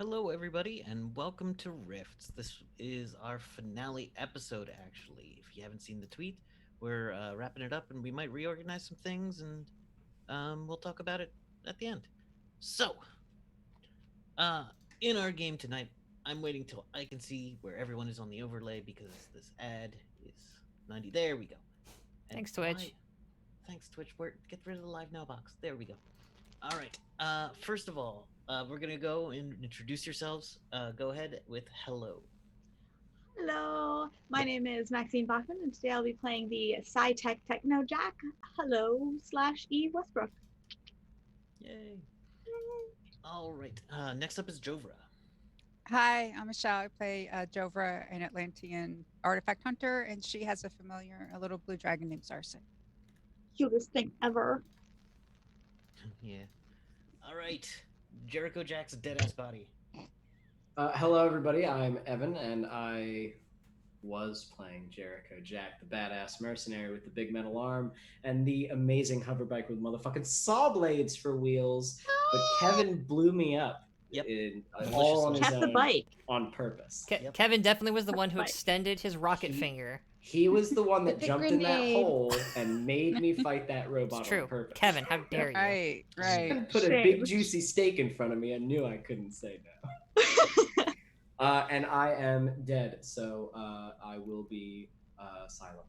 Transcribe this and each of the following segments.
Hello, everybody, and welcome to Rifts. This is our finale episode, actually. If you haven't seen the tweet, we're wrapping it up and we might reorganize some things and we'll talk about it at the end. So, uh, in our game tonight, I'm waiting till I can see where everyone is on the overlay because this ad is 90. There we go. And Thanks, Twitch. Thanks, Twitch. Get rid of the live now box. There we go. All right. First of all, we're gonna go and introduce yourselves. Go ahead with hello. Hello, my name is Maxine Bachman, and today I'll be playing the SciTech Techno Jack. Hello / E Westbrook. Yay. All right. Next up is Jovra. Hi, I'm Michelle. I play Jovra, an Atlantean artifact hunter, and she has a little blue dragon named Zarse. Cutest thing ever. Yeah. All right. Jericho Jack's dead ass body. Hello, everybody. I'm Evan, and I was playing Jericho Jack, the badass mercenary with the big metal arm and the amazing hover bike with motherfucking saw blades for wheels. But Kevin blew me up. Yep. All on his Kept the own bike. on purpose. Yep. Kevin definitely was the one who Right. extended his rocket finger. He was the one that The jumped in that grenade. hole and made me fight that robot It's true. on purpose. Kevin, how dare you? Right, right. Put a Shame. big juicy steak in front of me. I knew I couldn't say no. And I am dead, so I will be silent.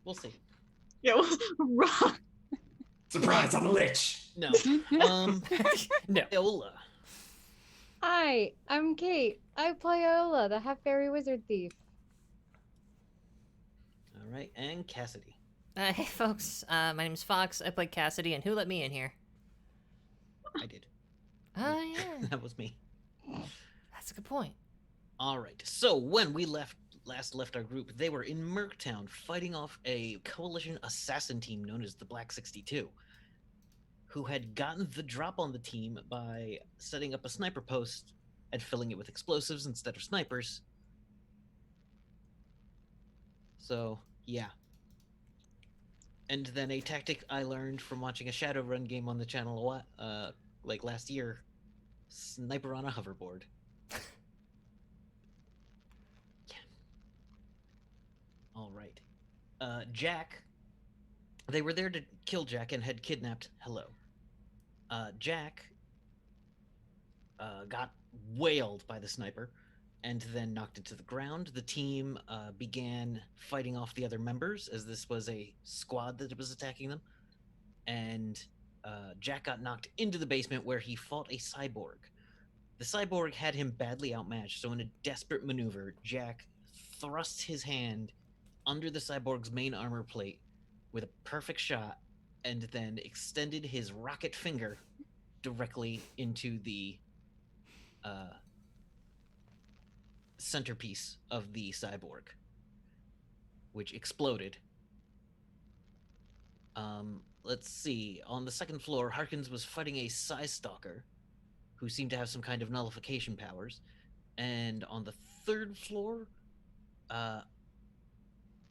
We'll see. Yeah, rock. Surprise! I'm a lich. No. No. Eola. Hi, I'm Kate. I play Iola, the half fairy wizard thief. All right, and Cassidy. Hey, folks. My name is Fox. I play Cassidy, and who let me in here? I did. Oh, yeah. That was me. That's a good point. All right. So when we last left our group, they were in Merktown fighting off a coalition assassin team known as the Black 62, who had gotten the drop on the team by setting up a sniper post and filling it with explosives instead of snipers. So, yeah. And then a tactic I learned from watching a Shadowrun game on the channel a lot, like last year, sniper on a hoverboard. Yeah. All right. Jack. They were there to kill Jack and had kidnapped Hello. Jack got wailed by the sniper and then knocked into the ground. The team began fighting off the other members as this was a squad that was attacking them. And Jack got knocked into the basement where he fought a cyborg. The cyborg had him badly outmatched, so in a desperate maneuver, Jack thrust his hand under the cyborg's main armor plate with a perfect shot and then extended his rocket finger directly into the centerpiece of the cyborg, which exploded. Let's see. On the second floor, Harkins was fighting a Psy Stalker who seemed to have some kind of nullification powers. And on the third floor,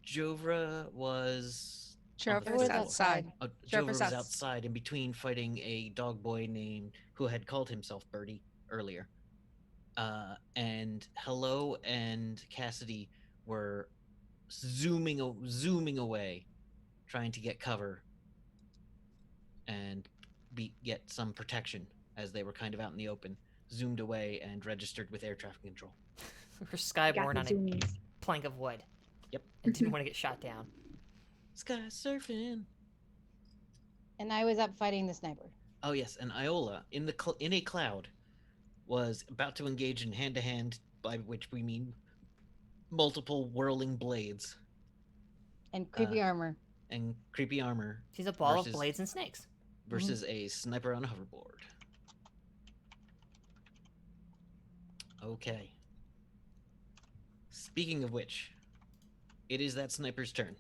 Jovra was on the Jovra's third floor. outside. Jovra Jovra's was outs- outside in between fighting a dog boy named who had called himself Birdie earlier. And Hello and Cassidy were zooming away, trying to get cover and get some protection as they were kind of out in the open, zoomed away and registered with air traffic control. We're Got skyborn the on a zoomies. plank of wood. Yep. And didn't want to get shot down. Sky surfing. And I was up fighting the sniper. Oh yes, and Iola in a cloud was about to engage in hand-to-hand, by which we mean multiple whirling blades And creepy armor. and creepy armor She's a ball Versus- of blades and snakes. versus a sniper on a hoverboard. Okay. Speaking of which, it is that sniper's turn.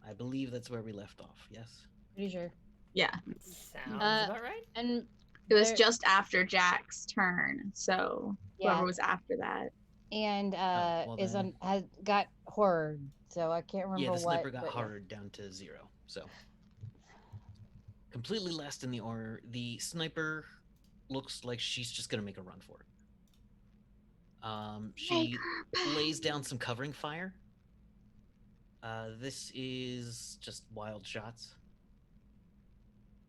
I believe that's where we left off, yes? Pretty sure. Yeah, Sounds about right. And it was there- just after Jack's turn, so yeah, whoever was after that. and well is then. on has got horror so I can't remember Yeah, the what. sniper got but yeah. hard down to 0. So completely last in the order. The sniper looks like she's just gonna make a run for it. Make She her lays pay. down some covering fire. This is just wild shots.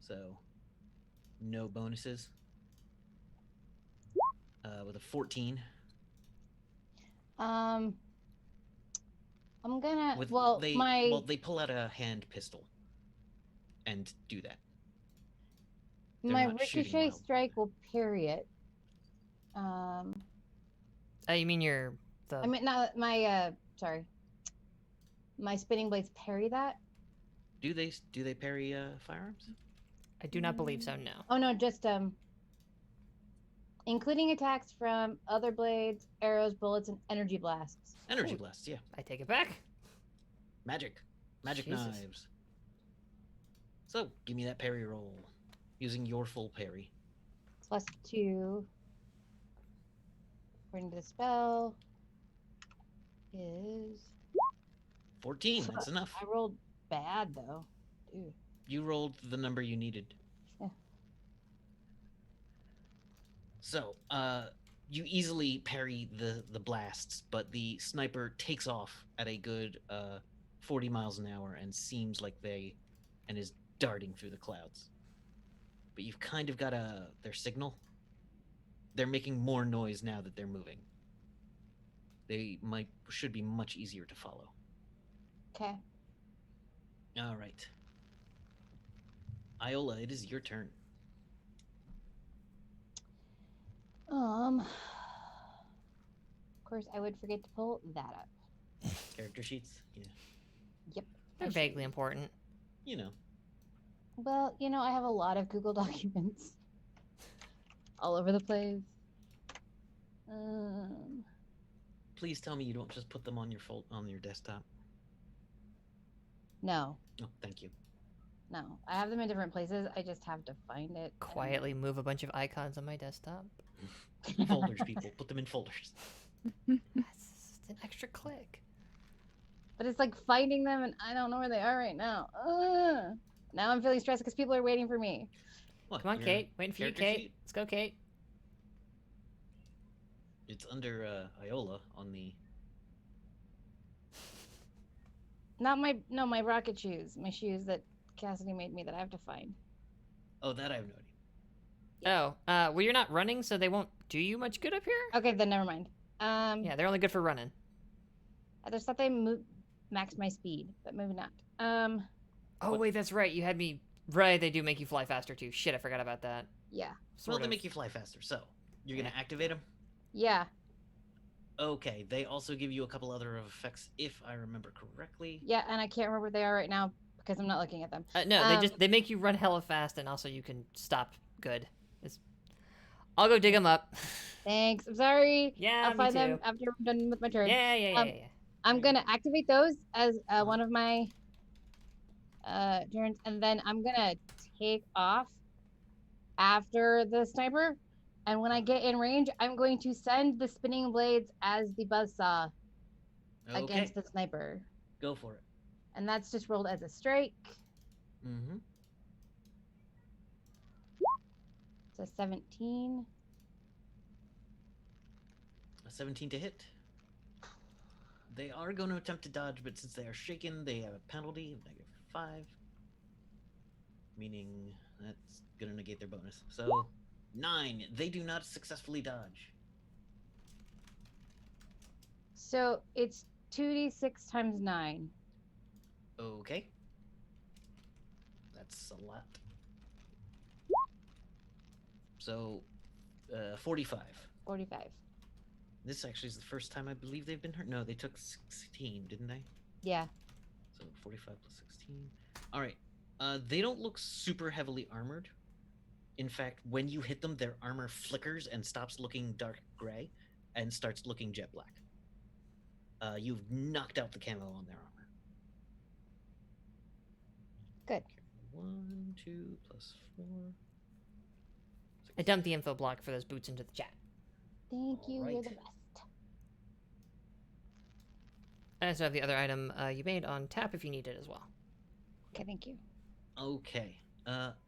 So no bonuses. With a 14. I'm gonna. With well, my they pull out a hand pistol and do that. they're my not shooting ricochet wild. strike will parry it. You mean your the? I mean, not my. Sorry. My spinning blades parry that. Do they parry firearms? I do not believe so. No. Oh no, just including attacks from other blades, arrows, bullets, and energy blasts. Energy Ooh. blasts, yeah. I take it back. Magic Jesus. knives. So give me that parry roll using your full parry. +2. According to the spell, is 14. That's enough. I rolled bad though. Dude. You rolled the number you needed. Yeah. So, you easily parry the blasts, but the sniper takes off at a good 40 miles an hour and seems like and is darting through the clouds. But you've kind of got their signal. They're making more noise now that they're moving. They should be much easier to follow. Okay. All right. Iola, it is your turn. Of course, I would forget to pull that up. Character sheets? Yeah. Yep. They're I should. vaguely important. You know. Well, I have a lot of Google documents all over the place. Please tell me you don't just put them on your desktop. No, Oh, thank you. no. I have them in different places. I just have to find it. Quietly move a bunch of icons on my desktop. Folders, people. Put them in folders. That's just an extra click. But it's like finding them, and I don't know where they are right now. Now I'm feeling stressed because people are waiting for me. What, Come on, your Kate. Waiting for you, character Kate. sheet? Let's go, Kate. It's under Iola on the. Not my rocket shoes. My shoes that Cassidy made me that I have to find. Oh, that I have no idea. Oh, well, you're not running, so they won't do you much good up here? Okay, then never mind. Yeah, they're only good for running. I just thought they maxed my speed, but maybe not. Oh, wait, that's right. You had me. Right, they do make you fly faster, too. Shit, I forgot about that. Yeah. Well, Sort they of. make you fly faster. So you're gonna activate them. Yeah. Okay. They also give you a couple other effects, if I remember correctly. Yeah, and I can't remember what they are right now because I'm not looking at them. No, they make you run hella fast, and also you can stop good. I'll go dig them up. Thanks. I'm sorry. Yeah, I'll me find them too. after I'm done with my turn. Yeah. I'm gonna activate those as one of my turns, and then I'm gonna take off after the sniper. And when I get in range, I'm going to send the spinning blades as the buzzsaw Okay. against the sniper. Go for it. And that's just rolled as a strike. Mm-hmm. So 17. A 17 to hit. They are going to attempt to dodge, but since they are shaken, they have a penalty of -5. Meaning that's going to negate their bonus. So 9. They do not successfully dodge. So it's 2d6 times 9. Okay. That's a lot. So 45. 45. This actually is the first time I believe they've been hurt. No, they took 16, didn't they? Yeah. So 45 plus 16. All right. They don't look super heavily armored. In fact, when you hit them, their armor flickers and stops looking dark gray and starts looking jet black. You've knocked out the camo on their armor. Good. 1, 2, plus 4. I dumped the info block for those boots into the chat. Thank you. You're Alright. the best. I also have the other item you made on tap if you need it as well. Okay, thank you. Okay.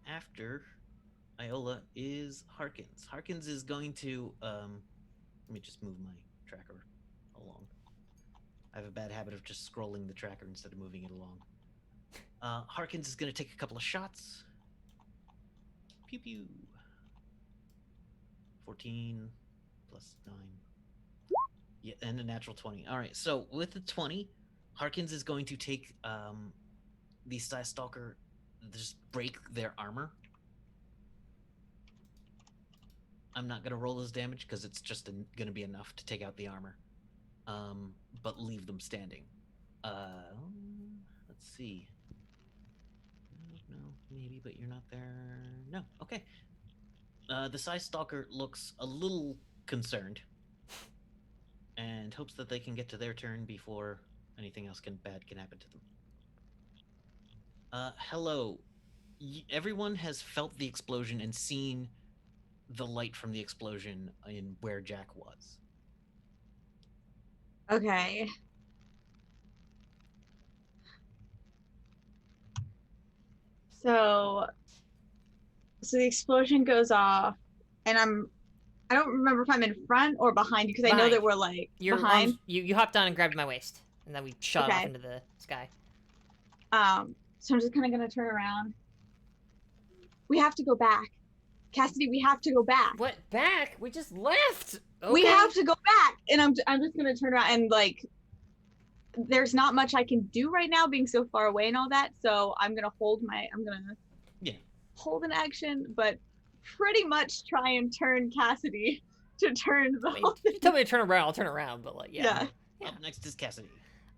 After Iola is Harkins. Harkins is going to let me just move my tracker along. I have a bad habit of just scrolling the tracker instead of moving it along. Harkins is going to take a couple of shots. Pew pew. 14 plus 9. Yeah, and a natural 20. All right, so with the 20, Harkins is going to take the Sty Stalker, just break their armor. I'm not going to roll his damage because it's just going to be enough to take out the armor. But leave them standing. Let's see. No, maybe, but you're not there. No, okay. The Sty Stalker looks a little concerned and hopes that they can get to their turn before anything else bad can happen to them. Hello. Everyone has felt the explosion and seen the light from the explosion in where Jack was. Okay. So the explosion goes off, and I don't remember if I'm in front or behind you because I know Behind. that we're like Your behind. arms, you hopped on and grabbed my waist, and then we shot off Okay. into the sky. So I'm just kind of gonna turn around. We have to go back, Cassidy. We have to go back. What? Back? We just left. Okay. We have to go back, and I'm just gonna turn around and like. There's not much I can do right now, being so far away and all that. So I'm gonna hold an action, but pretty much try and turn Cassidy to turn the I mean, whole if you tell me to turn around, I'll turn around. But like, yeah. Yeah. Up next is Cassidy.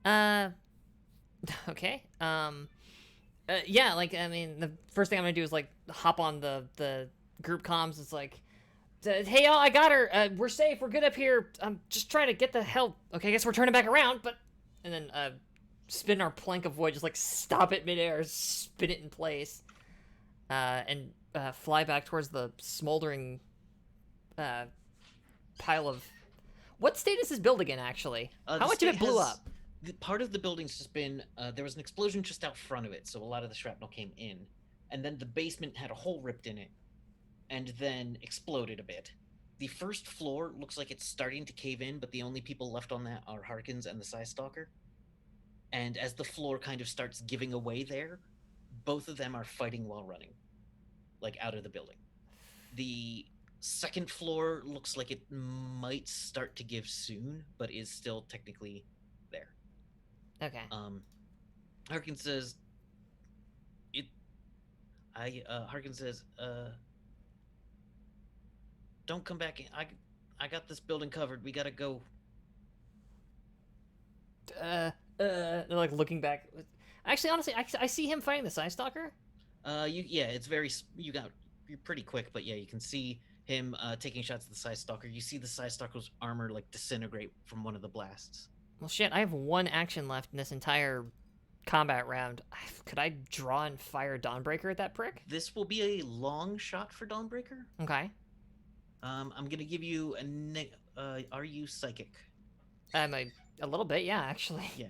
Okay. Yeah. Like, I mean, the first thing I'm gonna do is like hop on the group comms. It's like, hey y'all, I got her. We're safe. We're good up here. I'm just trying to get the hell. Okay, I guess we're turning back around. But and then spin our plank of wood, just like stop it midair, spin it in place, and fly back towards the smoldering pile of. What state is this build again? Actually, how The much of it state blew has- up? Part of the building's just been there was an explosion just out front of it, so a lot of the shrapnel came in, and then the basement had a hole ripped in it, and then exploded a bit. The first floor looks like it's starting to cave in, but the only people left on that are Harkins and the Sty Stalker. And as the floor kind of starts giving away there, both of them are fighting while running, like out of the building. The second floor looks like it might start to give soon, but is still technically there. Okay. Harkins says, Harkins says, don't come back in. I got this building covered. We gotta go. They're like looking back. Actually, honestly, I see him fighting the Sty Stalker. It's very, you're pretty quick, but yeah, you can see him taking shots at the Sty Stalker. You see the Sty Stalker's armor like disintegrate from one of the blasts. Well, shit, I have one action left in this entire combat round. Could I draw and fire Dawnbreaker at that prick? This will be a long shot for Dawnbreaker. Okay. I'm gonna give you are you psychic? A little bit, yeah, actually. Yeah.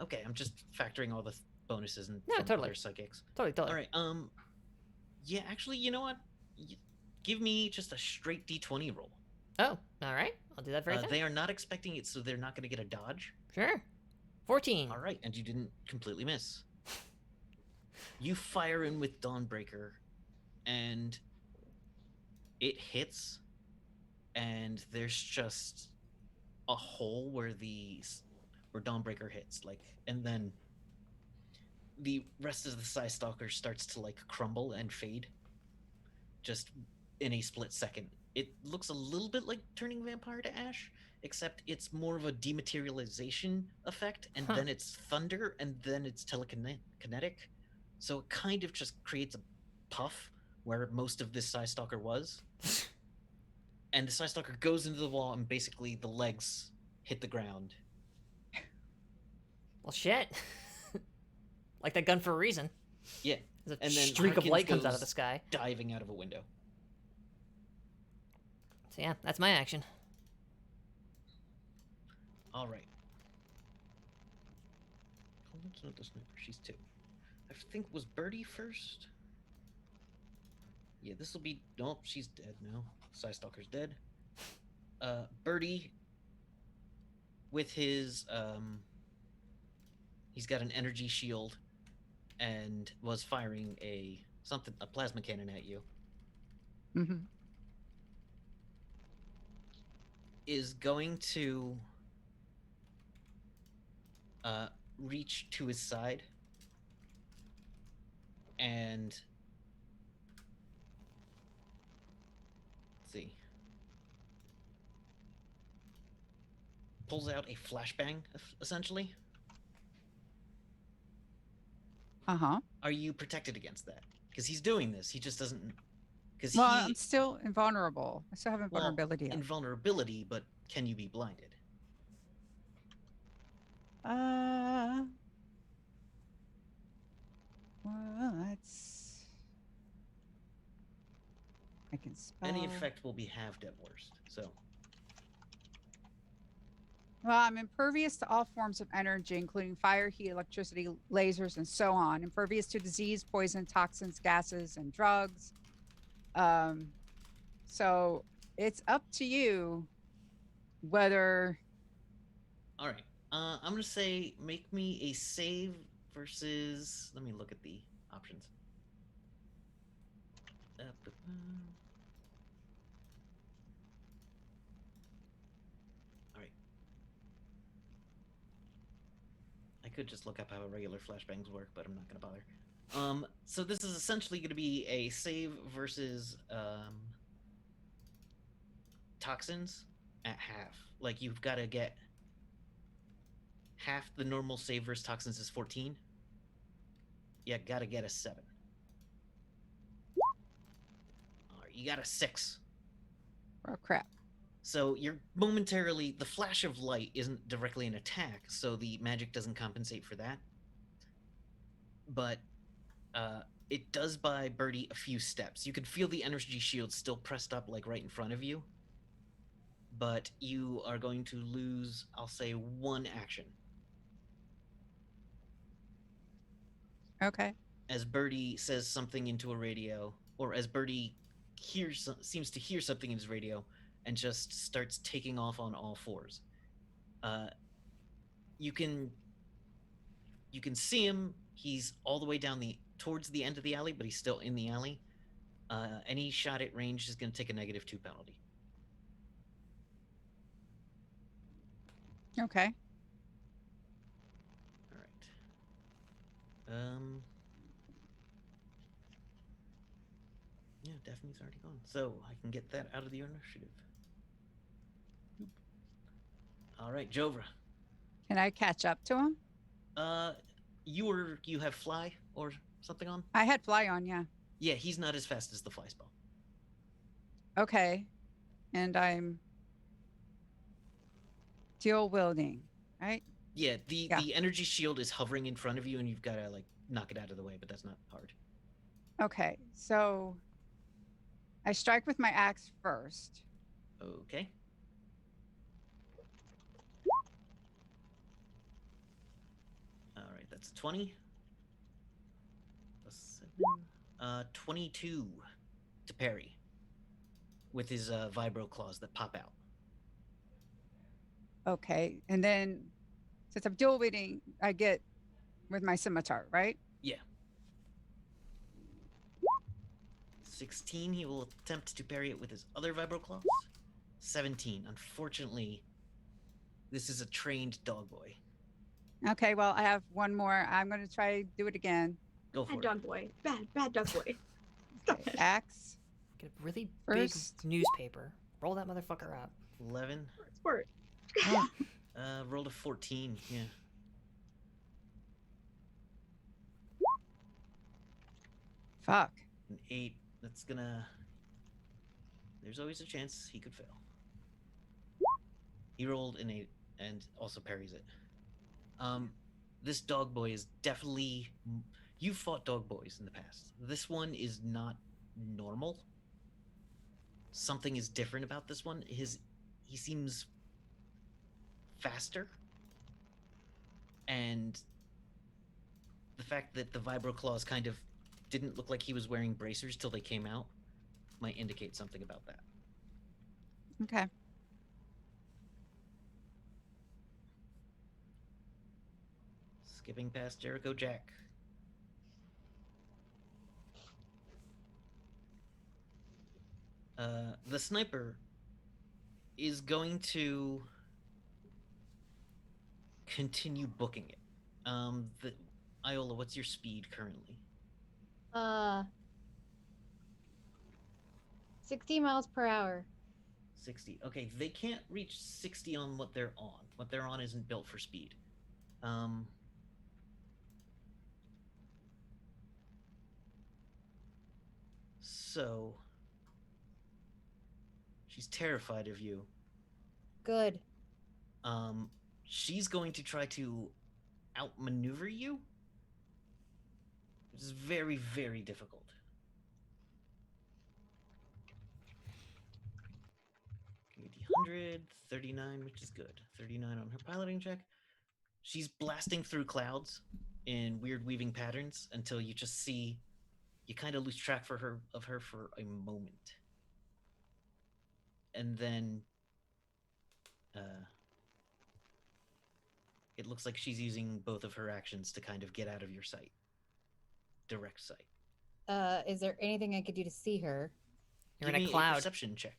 Okay, I'm just factoring all the bonuses and No, from totally. other psychics. Totally. All right. Yeah, actually, you know what? Give me just a straight D20 roll. Oh, all right. I'll do that very thing. They are not expecting it, so they're not going to get a dodge. Sure. 14. All right, and you didn't completely miss. You fire in with Dawnbreaker, and it hits, and there's just a hole where Dawnbreaker hits, like, and then the rest of the Sty Stalker starts to like crumble and fade, just in a split second. It looks a little bit like turning vampire to ash, except it's more of a dematerialization effect, and then it's thunder, and then it's telekinetic. So it kind of just creates a puff where most of this Sty Stalker was. And the Sty Stalker goes into the wall, and basically the legs hit the ground. Well, shit. Like that gun for a reason. Yeah. There's a And then streak of Harkins light comes out of goes the sky. diving out of a window. So yeah, that's my action. All right. Oh, that's not the sniper. She's 2. I think was Birdie first. Yeah, this will be. Nope, she's dead now. Psystalker's dead. Birdie with his he's got an energy shield and was firing a plasma cannon at you. Mm-hmm. Is going to reach to his side and let's see, pulls out a flashbang essentially. Uh-huh. Are you protected against that? Because he's doing this, he just doesn't. Because Well, I'm still invulnerable. I still have invulnerability. up. Invulnerability, but can you be blinded? Well, that's. I can spell. Any effect will be halved at worst. So Well, I'm impervious to all forms of energy, including fire, heat, electricity, lasers, and so on. Impervious to disease, poison, toxins, gases, and drugs. So it's up to you whether. all right. I'm gonna say make me a save versus. Let me look at the options. All right. I could just look up how regular flashbangs work, but I'm not gonna bother. So this is essentially gonna be a save versus toxins at half. Like you've got to get half the normal save versus toxins is 14. You gotta get a 7. All right, you got a 6. Oh, crap. So you're momentarily, the flash of light isn't directly an attack, so the magic doesn't compensate for that. But it does buy Birdie a few steps. You can feel the energy shield still pressed up, like right in front of you. But you are going to lose, I'll say, 1 action. Okay. As Birdie says something into a radio, or as Birdie seems to hear something in his radio, and just starts taking off on all 4s. You can see him. He's all the way down towards the end of the alley, but he's still in the alley. Any shot at range is going to take a -2 penalty. Okay. All right. Yeah, Daphne's already gone, so I can get that out of the initiative. All right, Jovra. Can I catch up to him? You have fly or something on? I had fly on, yeah. Yeah, he's not as fast as the fly spell. Okay. And I'm dual wielding, right? Yeah, the energy shield is hovering in front of you, and you've got to like knock it out of the way, but that's not hard. Okay, so I strike with my axe first. Okay. All right, that's a 20. Plus 7. 22 to parry with his vibro claws that pop out. Okay, and then since I'm dual wielding, I get with my scimitar, right? Yeah. 16, he will attempt to parry it with his other vibro claws. 17, unfortunately, this is a trained dog boy. Okay, well, I have one more. I'm going to try do it again. Go for Bad it. dog boy. Bad dog boy. Stop Okay, it. axe. Get a really First. big newspaper. Roll that motherfucker up. 11. Squirt. Rolled a 14, yeah. Fuck. An 8. That's gonna... There's always a chance he could fail. He rolled an 8 and also parries it. This dog boy is definitely... You've fought dog boys in the past. This one is not normal. Something is different about this one. He seems faster, and the fact that the vibro claws kind of didn't look like he was wearing bracers till they came out might indicate something about that. Okay. Skipping past Jericho Jack. The sniper is going to continue booking it. Iola, what's your speed currently? 60 miles per hour. 60. Okay, they can't reach 60 on what they're on. What they're on isn't built for speed. So she's terrified of you. Good. She's going to try to outmaneuver you, which is very, very difficult. D100, 39, which is good. 39 on her piloting check. She's blasting through clouds in weird weaving patterns until you just see, you kind of lose track of her for a moment. And then it looks like she's using both of her actions to kind of get out of your sight. Direct sight. Is there anything I could do to see her? You're Give in a me cloud. perception check.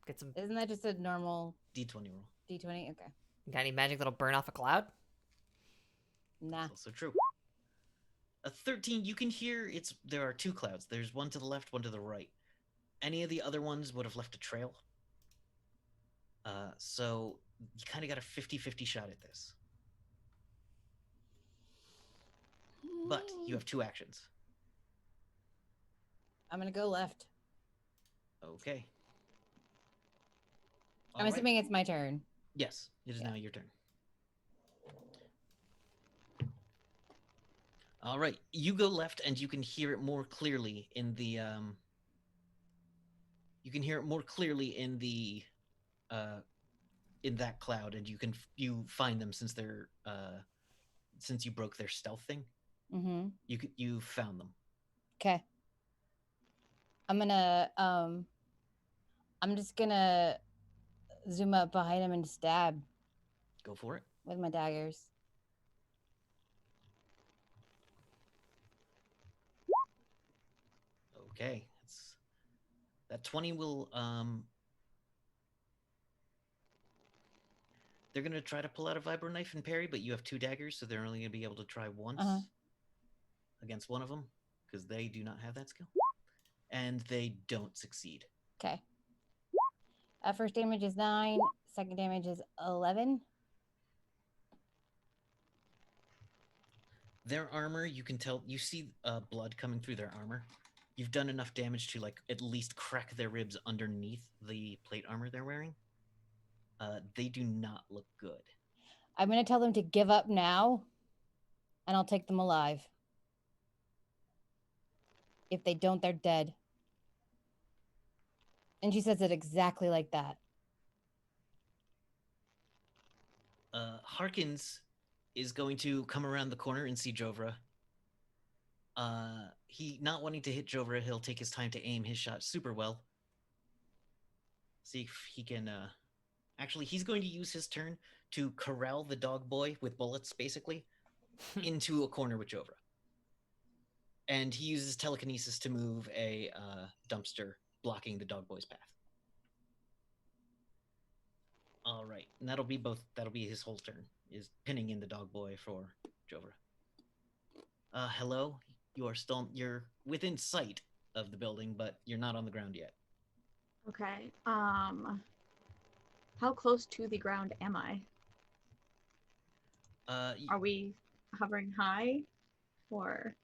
Get some. Isn't that just a normal D20 roll. D20? Okay. Got any magic that'll burn off a cloud? Nah. That's also true. A 13, you can hear there are two clouds. There's one to the left, one to the right. Any of the other ones would have left a trail. So you kind of got a 50-50 shot at this. But you have two actions. I'm gonna go left. Okay. I'm All right. assuming it's my turn. Yes, it is Yeah. now your turn. All right, you go left, and you can hear it more clearly in the. You can hear it more clearly in the, in that cloud, and you find them since they're since you broke their stealth thing. Mm-hmm. You found them. Okay. I'm gonna I'm just gonna zoom up behind him and stab Go for it. with my daggers. Okay, that 20 will they're gonna try to pull out a vibro knife and parry, but you have two daggers, so they're only gonna be able to try once against one of them because they do not have that skill, and they don't succeed. Okay. First damage is 9. Second damage is 11. Their armor, you can tell, you see blood coming through their armor. You've done enough damage to like at least crack their ribs underneath the plate armor they're wearing. They do not look good. I'm gonna tell them to give up now, and I'll take them alive. If they don't, they're dead. And she says it exactly like that. Harkins is going to come around the corner and see Jovra. He not wanting to hit Jovra, he'll take his time to aim his shot super well. See if he can. Actually, he's going to use his turn to corral the dog boy with bullets, basically, into a corner with Jovra. And he uses telekinesis to move a dumpster blocking the dog boy's path. All right, and that'll be his whole turn, is pinning in the dog boy for Jovra. Hello, you're within sight of the building, but you're not on the ground yet. Okay. How close to the ground am I? Are we hovering high, or?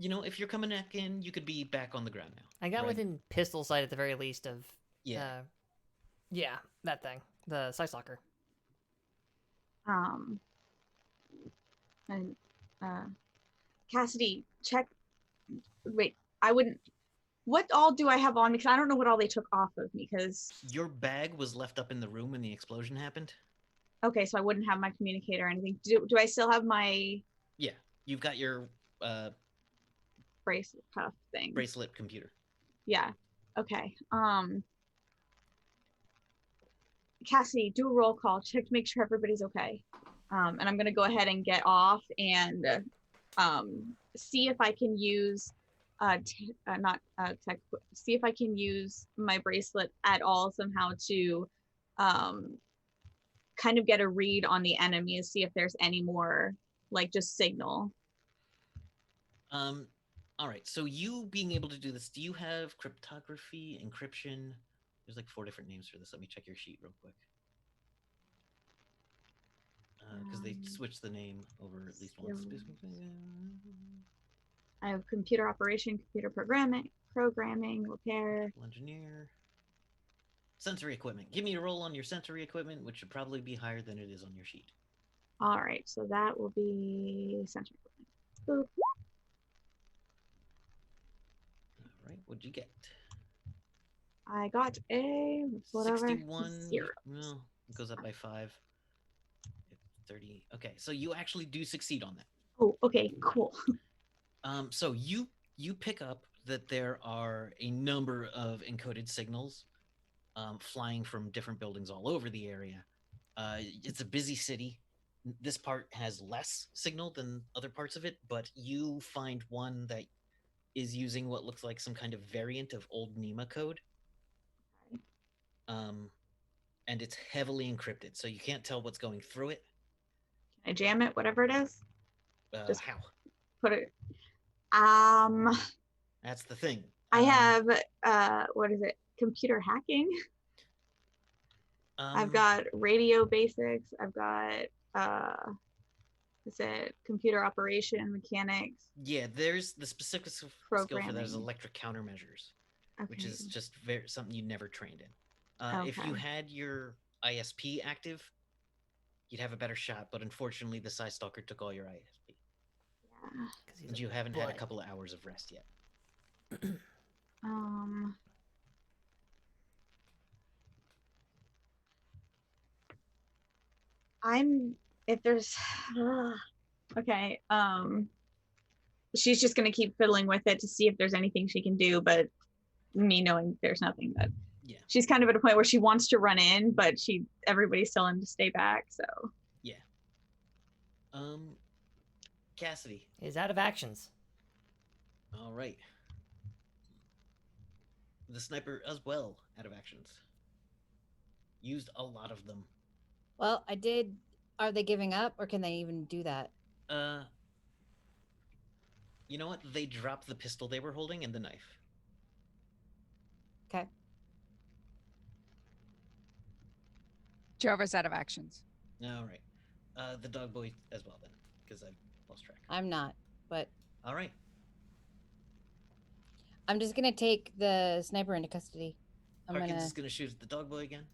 You know, if you're coming back in, you could be back on the ground now. I got Right. within pistol sight at the very least of. Yeah. Yeah, that thing, the Sight Stalker. And Cassidy, check. Wait, I wouldn't. what all do I have on me? Because I don't know what all they took off of me. Because Your bag was left up in the room when the explosion happened. okay, so I wouldn't have my communicator or anything. Do I still have my Yeah, you've got your bracelet cuff thing? bracelet computer. Yeah. Okay. Cassie, do a roll call. Check to make sure everybody's okay. And I'm gonna go ahead and get off and see if I can use see if I can use my bracelet at all somehow to kind of get a read on the enemy, see if there's any more like just signal. All right. So you being able to do this, do you have cryptography, encryption? There's like 4 different names for this. Let me check your sheet real quick. Because they switched the name over at least once. I have computer operation, computer programming, repair. Engineer. Sensory equipment. Give me a roll on your sensory equipment, which should probably be higher than it is on your sheet. All right, so that will be sensory equipment. Boop. All right. What'd you get? I got a whatever 61. 0. Well, it goes up by 5. 30. Okay, so you actually do succeed on that. Oh, okay, cool. So you pick up that there are a number of encoded signals flying from different buildings all over the area. It's a busy city. This part has less signal than other parts of it, but you find one that is using what looks like some kind of variant of old Nema code. And it's heavily encrypted, so you can't tell what's going through it. Can I jam it, whatever it is? Just How? put it. That's the thing. I have what is it? Computer hacking. I've got radio basics. I've got is it computer operation, mechanics? Yeah, there's the specific skill for that is electric countermeasures, which is just something you never trained in. If you had your ISP active, you'd have a better shot, but unfortunately the Psy Stalker took all your ISP. Yeah. And you haven't had a couple of hours of rest yet. If there's okay, she's just gonna keep fiddling with it to see if there's anything she can do, but me knowing there's nothing, that she's kind of at a point where she wants to run in, but everybody's telling him to stay back, so yeah. Cassidy is out of actions. All right. The sniper as well out of actions. Used a lot of them. Well, I did. Are they giving up, or can they even do that? You know what? They dropped the pistol they were holding and the knife. Okay. Jova's out of actions. All right. The dog boy as well then, because I've lost track. I'm not, but all right. I'm just gonna take the sniper into custody. Harkins is gonna shoot at the dog boy again.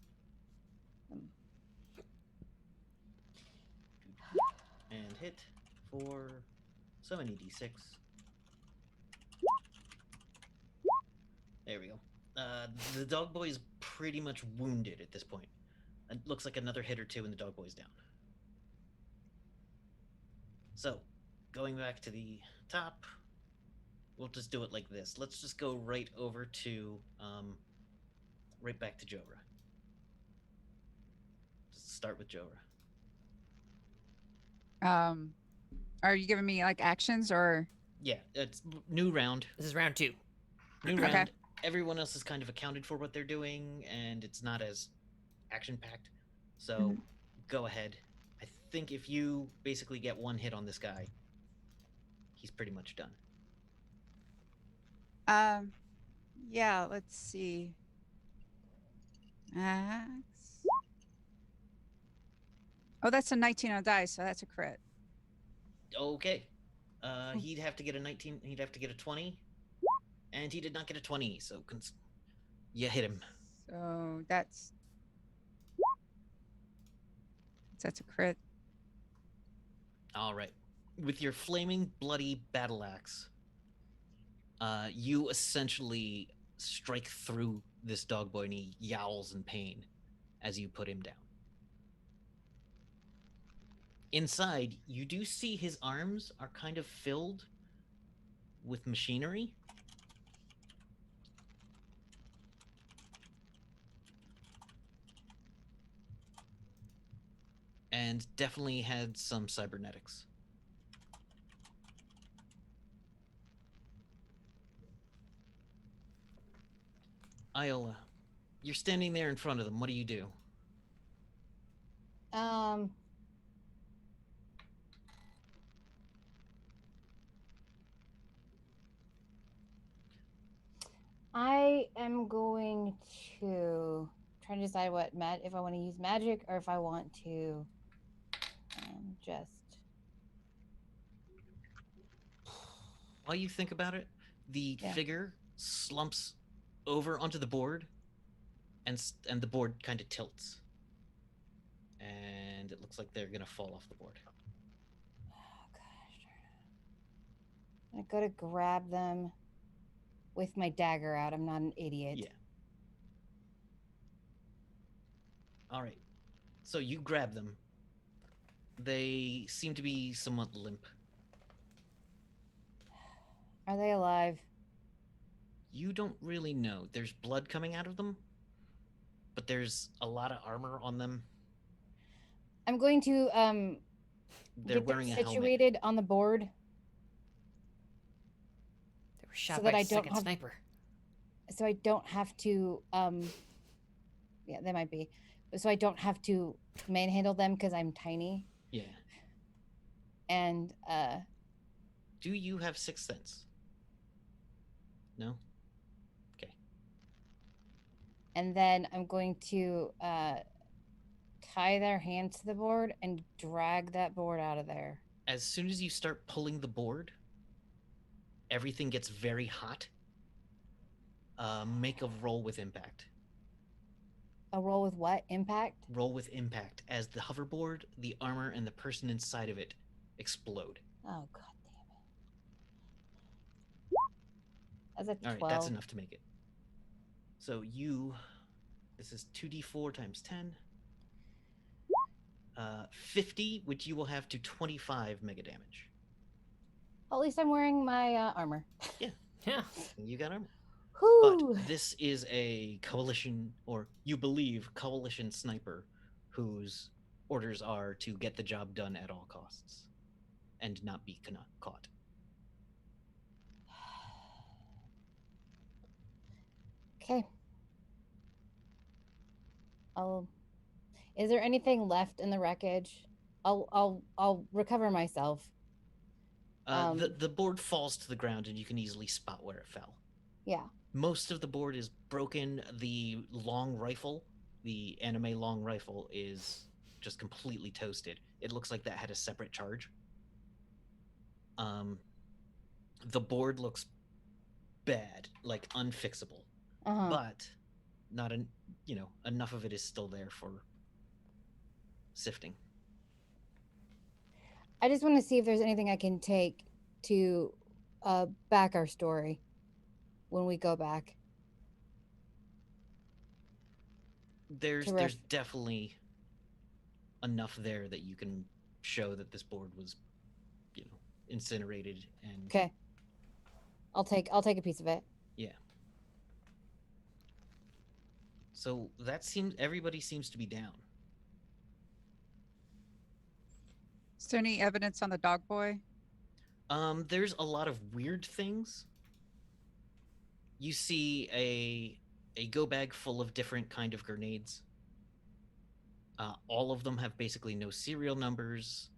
And hit for so many d6. There we go. The dog boy is pretty much wounded at this point. It looks like another hit or two and the dog boy's down. So, going back to the top, we'll just do it like this. Let's just go right over to, right back to Jora. Just start with Jora. Are you giving me like actions or? Yeah, it's new round. This is round 2. New round. Everyone else is kind of accounted for what they're doing, and it's not as action-packed. So, go ahead. I think if you basically get one hit on this guy, he's pretty much done. Yeah, let's see. Max. Oh, that's a 19 on dice, so that's a crit. Okay. He'd have to get a 19, he'd have to get a 20. And he did not get a 20, so you hit him. So that's a crit. All right. With your flaming bloody battle axe, you essentially strike through this dog boy, and he yowls in pain as you put him down. Inside, you do see his arms are kind of filled with machinery. And definitely had some cybernetics. Iola, you're standing there in front of them. What do you do? I am going to try to decide if I want to use magic or if I want to just. While you think about it, the figure slumps over onto the board, and the board kind of tilts, and it looks like they're gonna fall off the board. Oh gosh. I go to grab them with my dagger out. I'm not an idiot. Yeah. All right. So you grab them. They seem to be somewhat limp. Are they alive? You don't really know. There's blood coming out of them, but there's a lot of armor on them. I'm going to They're get them wearing a helmet. situated on the board They were shot So by that a I don't second have- sniper. so I don't have to yeah, they might be. So I don't have to manhandle them because I'm tiny. Yeah. And Do you have Sixth Sense? No? Okay. and then I'm going to tie their hands to the board and drag that board out of there. As soon as you start pulling the board, everything gets very hot. Make a roll with impact. A roll with what? Impact? Roll with impact as the hoverboard, the armor, and the person inside of it explode. Oh god damn it. That's a 12. All right, that's enough to make it. So this is 2d4 times 10. 50, which you will have to 25 mega damage. At least I'm wearing my armor. Yeah. You got armor. Whew. But this is a coalition, or you believe coalition sniper, whose orders are to get the job done at all costs and not be caught. Okay. Is there anything left in the wreckage? I'll recover myself. The board falls to the ground, and you can easily spot where it fell. Yeah. Most of the board is broken. The long rifle, the anime long rifle, is just completely toasted. It looks like that had a separate charge. The board looks bad, like unfixable, but not enough of it is still there for sifting. I just want to see if there's anything I can take to back our story when we go back. There's definitely enough there that you can show that this board was, incinerated and Okay. I'll take a piece of it. yeah. So everybody seems to be down. Is there any evidence on the dog boy? There's a lot of weird things. You see a go bag full of different kind of grenades. All of them have basically no serial numbers.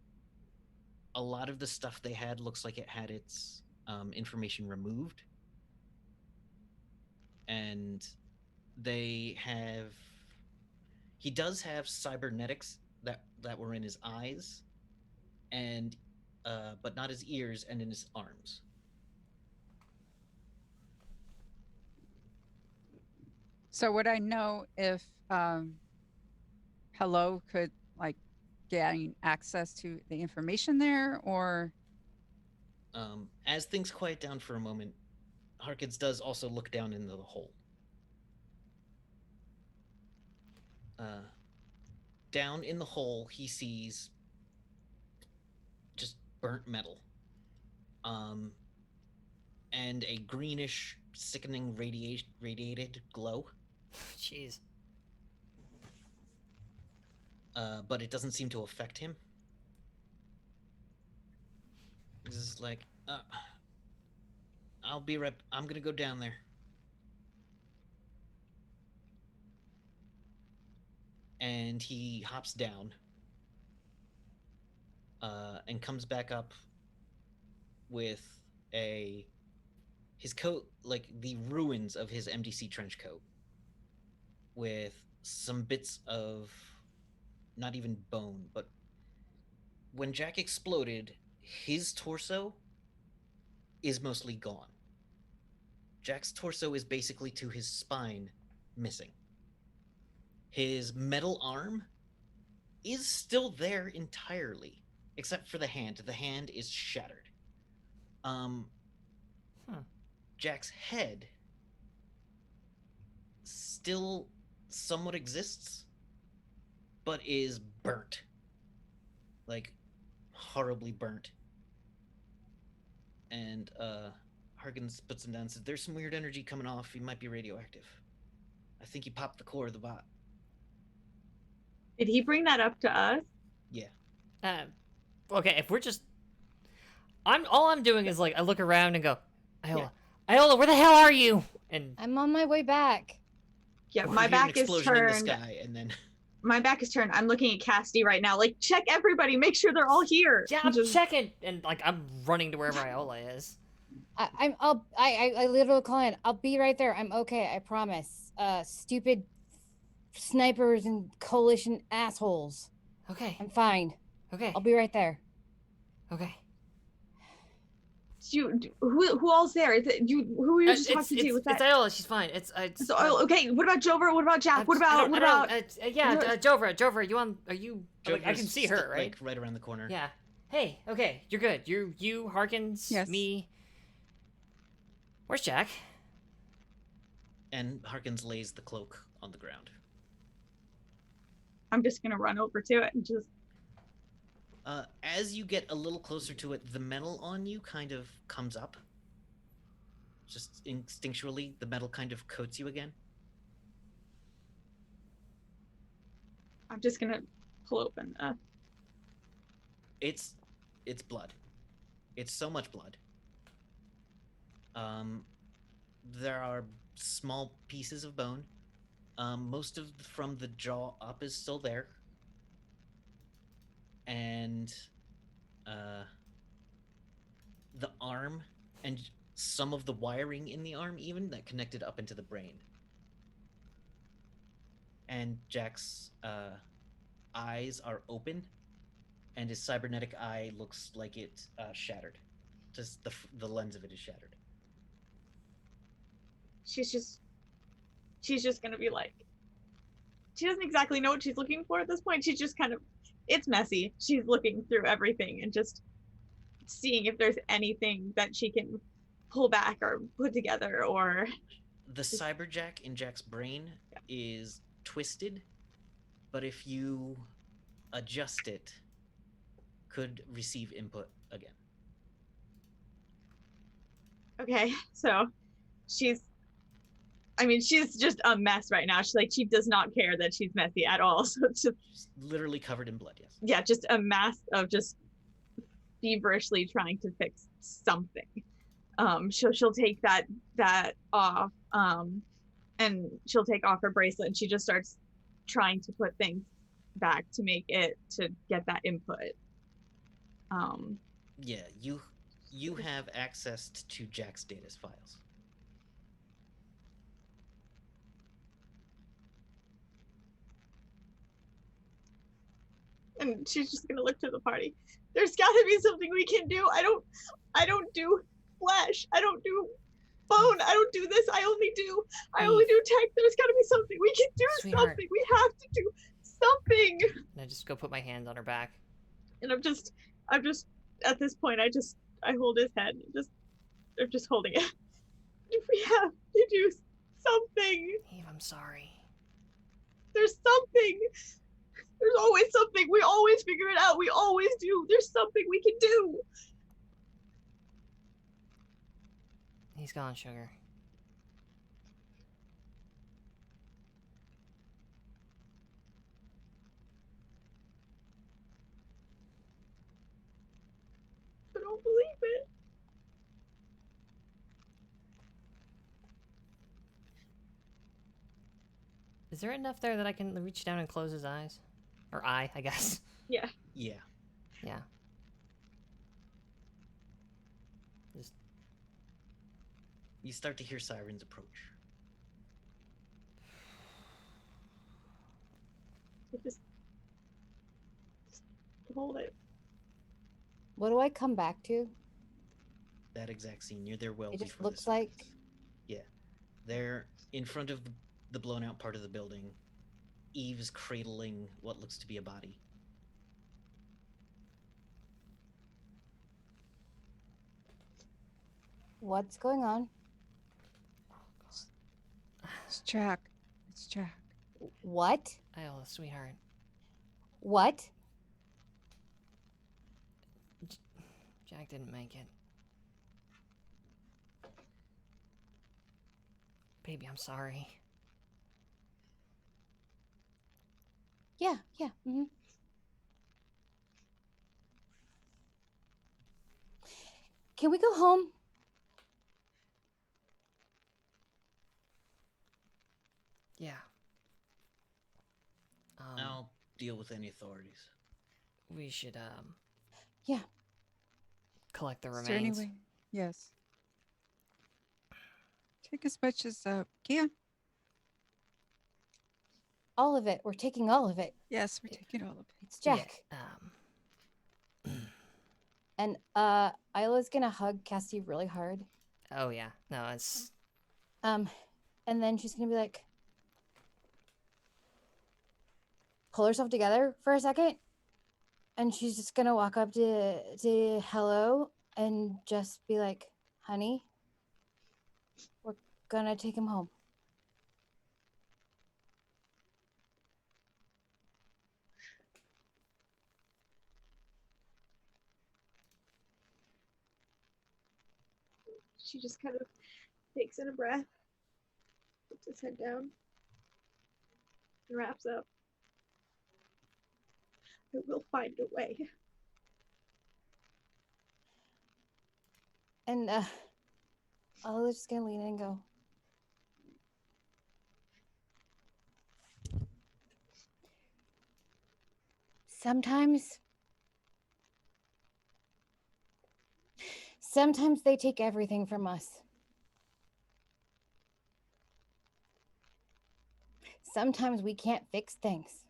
A lot of the stuff they had looks like it had its information removed. And he does have cybernetics that were in his eyes, and but not his ears and in his arms. So would I know if Hello could gain access to the information there, or As things quiet down for a moment, Harkins does also look down into the hole. Down in the hole, he sees just burnt metal. And a greenish, sickening radiated glow. Jeez. But it doesn't seem to affect him. This is like, I'll be right. I'm gonna go down there. And he hops down. And comes back up with his coat, like the ruins of his MDC trench coat, with some bits of not even bone, but when Jack exploded, his torso is mostly gone. Jack's torso is basically to his spine missing. His metal arm is still there entirely, except for the hand. The hand is shattered. Jack's head still somewhat exists, but is burnt. Like, horribly burnt. And, Harkins puts him down and says, there's some weird energy coming off. He might be radioactive. I think he popped the core of the bot. Did he bring that up to us? Yeah. Okay, if we're just... all I'm doing is, like, I look around and go, Iola, Iola, where the hell are you? And I'm on my way back. Yeah, We my hear an back is explosion in the turned. sky, and then My back is turned. I'm looking at Cassidy right now. Like, check everybody. Make sure they're all here. yeah, I'm Just- checking, and like I'm running to wherever Iola is. I literally call in. I'll be right there. I'm okay. I promise. Stupid snipers and coalition assholes. Okay, I'm fine. okay, I'll be right there. okay. Who all's there? Is it you? Who were you just talking to? Was It's that? Iola. She's fine. So, oh, okay. What about Jover? What about Jack? What about? Jover? You on? Are you? Like, I can Jover's see her, right? like right around the corner. Yeah. Hey. Okay. You're good. You Harkins. Yes. Me. Where's Jack? And Harkins lays the cloak on the ground. I'm just gonna run over to it and just. As you get a little closer to it, the metal on you kind of comes up. Just instinctually, the metal kind of coats you again. I'm just gonna pull open. It's blood. It's so much blood. There are small pieces of bone. Most of from the jaw up is still there. And the arm and some of the wiring in the arm even that connected up into the brain. And Jack's eyes are open, and his cybernetic eye looks like it shattered. Just the lens of it is shattered. She's just gonna be like. She doesn't exactly know what she's looking for at this point. She's just kind of. It's messy. She's looking through everything and just seeing if there's anything that she can pull back or put together or. The cyberjack in Jack's brain is twisted, but if you adjust it, could receive input again. Okay, so she's just a mess right now. She does not care that she's messy at all. So it's just She's literally covered in blood, yes. yeah, just a mass of just feverishly trying to fix something. She'll take that off, and she'll take off her bracelet and she just starts trying to put things back to make it to get that input. Yeah, you have access to Jack's data's files. And she's just gonna look to the party. There's gotta be something we can do. I don't do flesh. I don't do bone. I don't do this. I only do tech. There's gotta be something. We can do Sweetheart. something. We have to do something. And I just go put my hand on her back. And I'm just at this point I hold his head and I'm just holding it. If we have to do something, Eve, I'm sorry. there's something. There's always something. We always figure it out. We always do. There's something we can do. He's gone, sugar. I don't believe it. Is there enough there that I can reach down and close his eyes? Or eye, I guess. Yeah. Yeah. Yeah. Just You start to hear sirens approach. Just hold it. What do I come back to? That exact scene. You're there well It just before the looks like- sirens. Yeah. They're in front of the blown out part of the building. Eve's cradling what looks to be a body. What's going on? It's Jack. It's Jack. What? Iola, sweetheart. What? Jack didn't make it. Baby, I'm sorry. Yeah, yeah. Mm-hmm. Can we go home? Yeah. I'll deal with any authorities. We should, Yeah. collect the Is there any remains. way? Yes. Take as much as can. All of it. We're taking all of it. Yes, we're taking all of it. It's Jack. Yeah, And Isla's gonna hug Cassie really hard. oh yeah. No, it's And then she's gonna be like, pull herself together for a second, and she's just gonna walk up to Hello and just be like, honey, we're gonna take him home. She just kind of takes in a breath, puts his head down, and wraps up. I will find a way. And Isla's just gonna lean in and go, sometimes they take everything from us. Sometimes we can't fix things.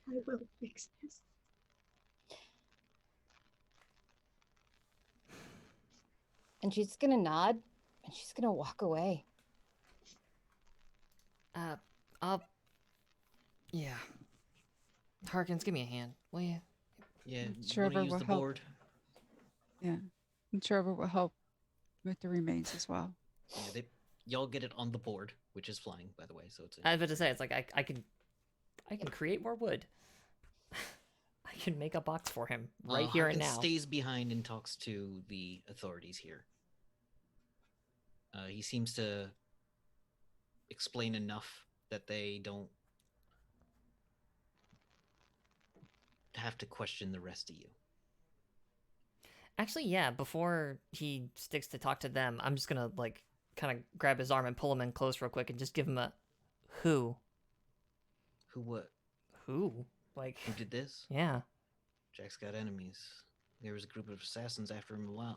I will fix this. And she's gonna nod and she's gonna walk away. I'll yeah. Harkins, give me a hand, will you? Yeah, Trevor wanna use will the help. board? Yeah. And Trevor will help with the remains as well. Yeah, y'all get it on the board, which is flying, by the way. So it's I was about to say, it's like I can create more wood. I can make a box for him right here and Harkins now. stays behind and talks to the authorities here. He seems to explain enough that they don't have to question the rest of you. Actually, yeah, before he sticks to talk to them, I'm just gonna like kind of grab his arm and pull him in close real quick and just give him a who? Who what? Who? Like Who did this? yeah. Jack's got enemies. There was a group of assassins after him a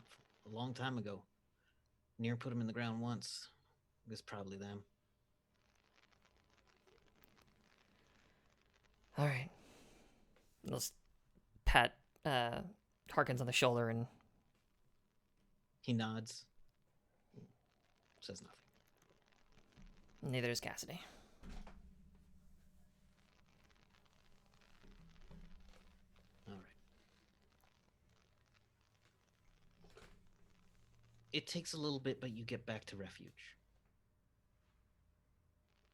long time ago. Near put him in the ground once. It was probably them. All right. Let's pat Harkins on the shoulder and He nods. Says nothing. neither is Cassidy. it takes a little bit, but you get back to refuge.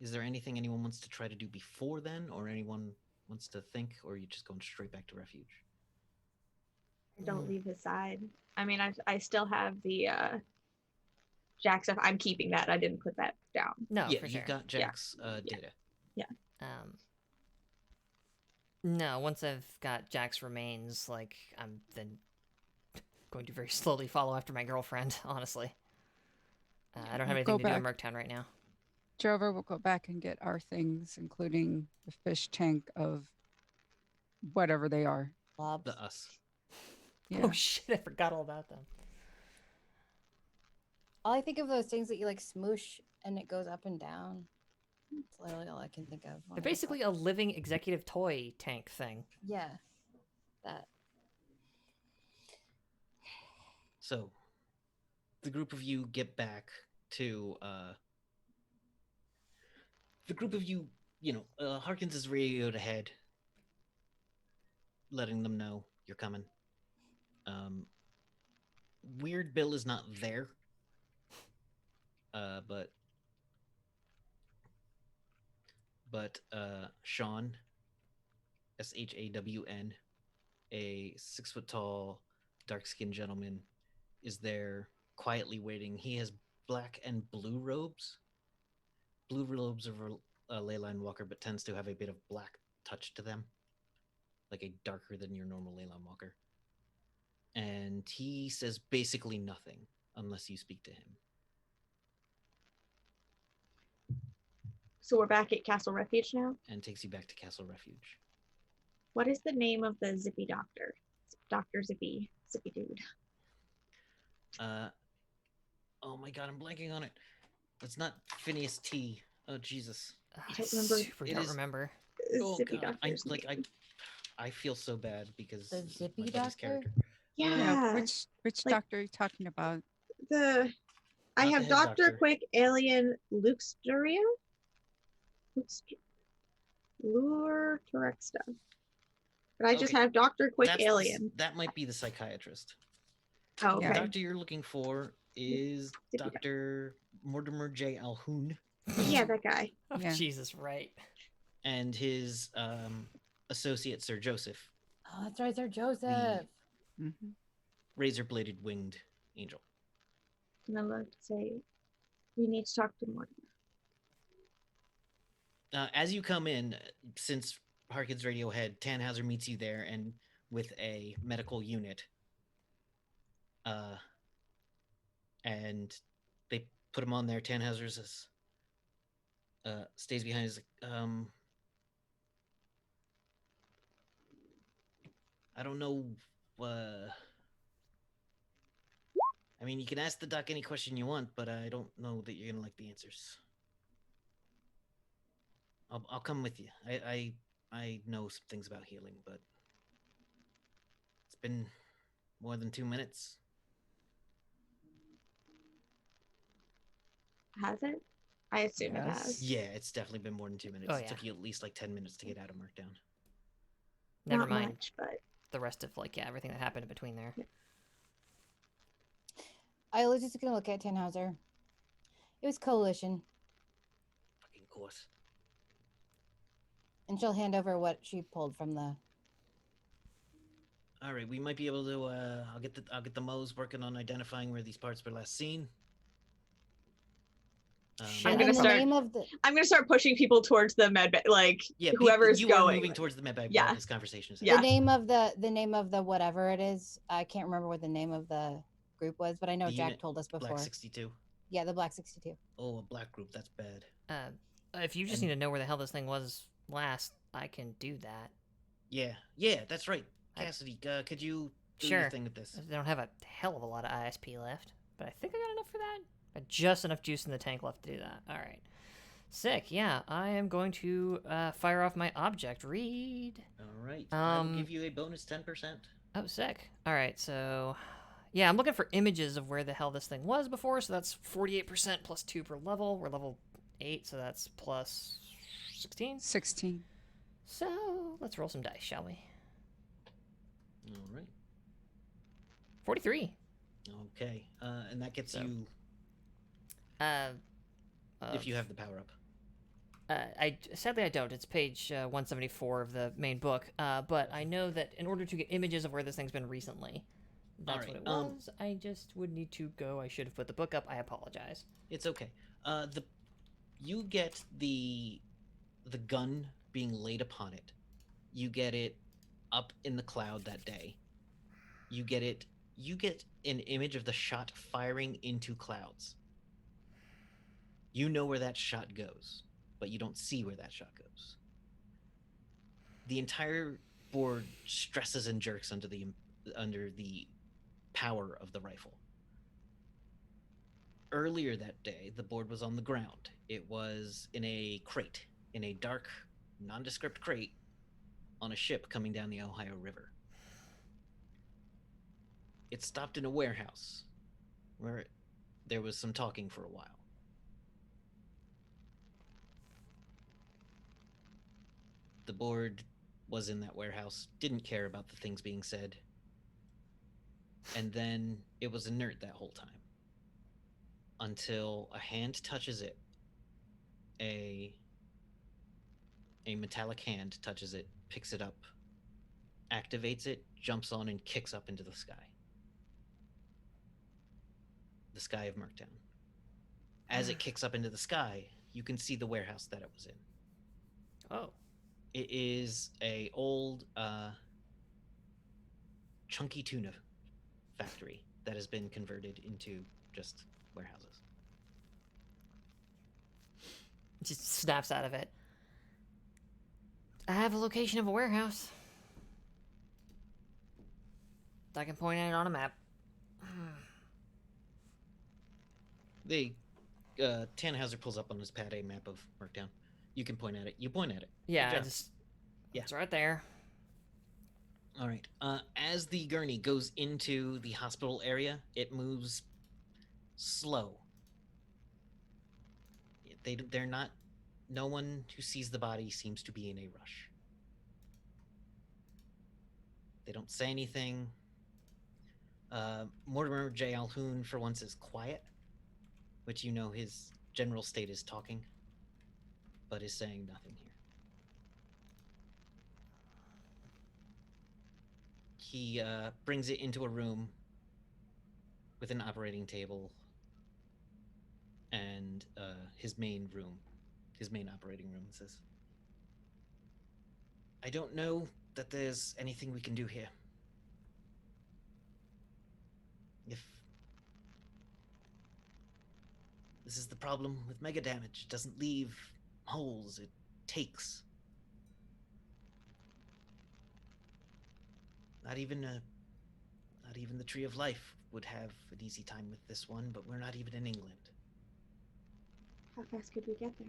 Is there anything anyone wants to try to do before then, or anyone wants to think, or are you just going straight back to refuge? Don't leave his side. I mean, I still have the Jack stuff. I'm keeping that. I didn't put that down. No, yeah, for you sure. got Jack's data. No, once I've got Jack's remains, like, I'm then going to very slowly follow after my girlfriend, honestly. I don't have We'll go anything to do in back. Merktown right now. Drover will go back and get our things, including the fish tank of whatever they are. Blobs. The us. Yeah. Oh shit, I forgot all about them. All I think of those things that you like smoosh and it goes up and down. That's literally all I can think of. when They're I think basically a living executive toy tank thing. yeah, that. So, the group of you get back to the group of you. Harkins is radioed ahead, letting them know you're coming. Weird Bill is not there, but Sean, Shawn, a 6 foot tall, dark skinned gentleman, is there quietly waiting. He has black and blue robes. Blue robes of a leyline walker, but tends to have a bit of black touch to them, like a darker than your normal leyline walker. And he says basically nothing unless you speak to him. So we're back at Castle Refuge now. And takes you back to Castle Refuge. What is the name of the Zippy Doctor? Dr. Zippy dude. Oh my god, I'm blanking on it. It's not Phineas T. Oh Jesus. I don't remember. Super It don't is- remember. Oh Zippy god. Doctor's I feel so bad because The this is Zippy my buddy's Doctor? character. Yeah. Which like- doctor are you talking about? I Not the have head Dr. doctor. Quick Alien Luxuria. Lure Torexta. But I just Okay. have Dr. Quick That's Alien. that might be the psychiatrist. Oh, Yeah. The okay. doctor you're looking for is Zippy Dr. Mortimer J. Alhoun, Yeah, that guy. Oh, Yeah. Jesus, right. and his associate Sir Joseph, Oh, that's right, Sir Joseph. Mm-hmm. razor-bladed winged angel. And I'm going to say, we need to talk to Mortimer. As you come in, since Harkins Radiohead, Tannhauser meets you there and with a medical unit. And they put him on there. Tannhauser says, stays behind. Is like, I don't know. I mean, you can ask the doc any question you want, but I don't know that you're gonna like the answers. I'll come with you. I know some things about healing, but it's been more than 2 minutes. Has it? I assume it Yes. has. Yeah, it's definitely been more than 2 minutes. Oh, It yeah. took you at least like 10 minutes to get out of Markdown. Never Not mind much, but the rest of, like, yeah, everything that happened in between there. I was just gonna look at Tannhauser. It was coalition, Fucking course. and she'll hand over what she pulled from the. All right, we might be able to. I'll get the Moes working on identifying where these parts were last seen. Shit. I'm And gonna then the start- name of the. I'm gonna start pushing people towards the med bay, like Yeah, whoever's you going. are moving towards the medbay Yeah. while this conversation is Yeah. The name of the whatever it is. I can't remember what the name of the group was, but I know The Jack unit, told us before. Black 62. Yeah, the Black 62. Oh, a black group. That's bad. If you just And- need to know where the hell this thing was last, I can do that. Yeah, that's right. I- Cassidy, could you do Sure. your thing with this? I don't have a hell of a lot of ISP left, but I think I got enough for that. I got just enough juice in the tank left to do that. All right. Sick. Yeah, I am going to fire off my object read. All right. I will Um, give you a bonus 10%. Oh, sick. All right, so yeah, I'm looking for images of where the hell this thing was before. So that's 48% plus 2 per level. We're level 8, so that's plus 16. 16. So let's roll some dice, shall we? All right. 43. Okay. And that gets So, you Uh, if you have the power up. I sadly I don't. It's page 174 of the main book. But I know that in order to get images of where this thing's been recently, that's what Alright, it was. I just would need to go. I should have put the book up. I apologize. It's okay. The you get the gun being laid upon it. You get it up in the cloud that day. You get it. You get an image of the shot firing into clouds. You know where that shot goes, but you don't see where that shot goes. The entire board stresses and jerks under the power of the rifle. Earlier that day, the board was on the ground. It was in a crate, in a dark, nondescript crate on a ship coming down the Ohio River. It stopped in a warehouse where there was some talking for a while. The board was in that warehouse, didn't care about the things being said, and then it was inert that whole time. Until a hand touches it. A metallic hand touches it, picks it up, activates it, jumps on, and kicks up into the sky. The sky of Merktown. As it kicks up into the sky, you can see the warehouse that it was in. Oh. It is a old, chunky tuna factory that has been converted into just warehouses. Just snaps out of it. I have a location of a warehouse. I can point at it on a map. Tannhauser pulls up on his pad a map of Merktown. You can point at it. You point at it. Yeah, Good I job. just. Yeah. It's right there. All right. As the gurney goes into the hospital area, it moves slow. They're not. No one who sees the body seems to be in a rush. They don't say anything. Mortimer J. Alhoun, for once, is quiet, which you know his general state is talking, but is saying nothing here. He brings it into a room with an operating table and his main operating room, and says, I don't know that there's anything we can do here. If this is the problem with mega damage, it doesn't leave holes, it takes. Not even the Tree of Life would have an easy time with this one, but we're not even in England. How fast could we get there?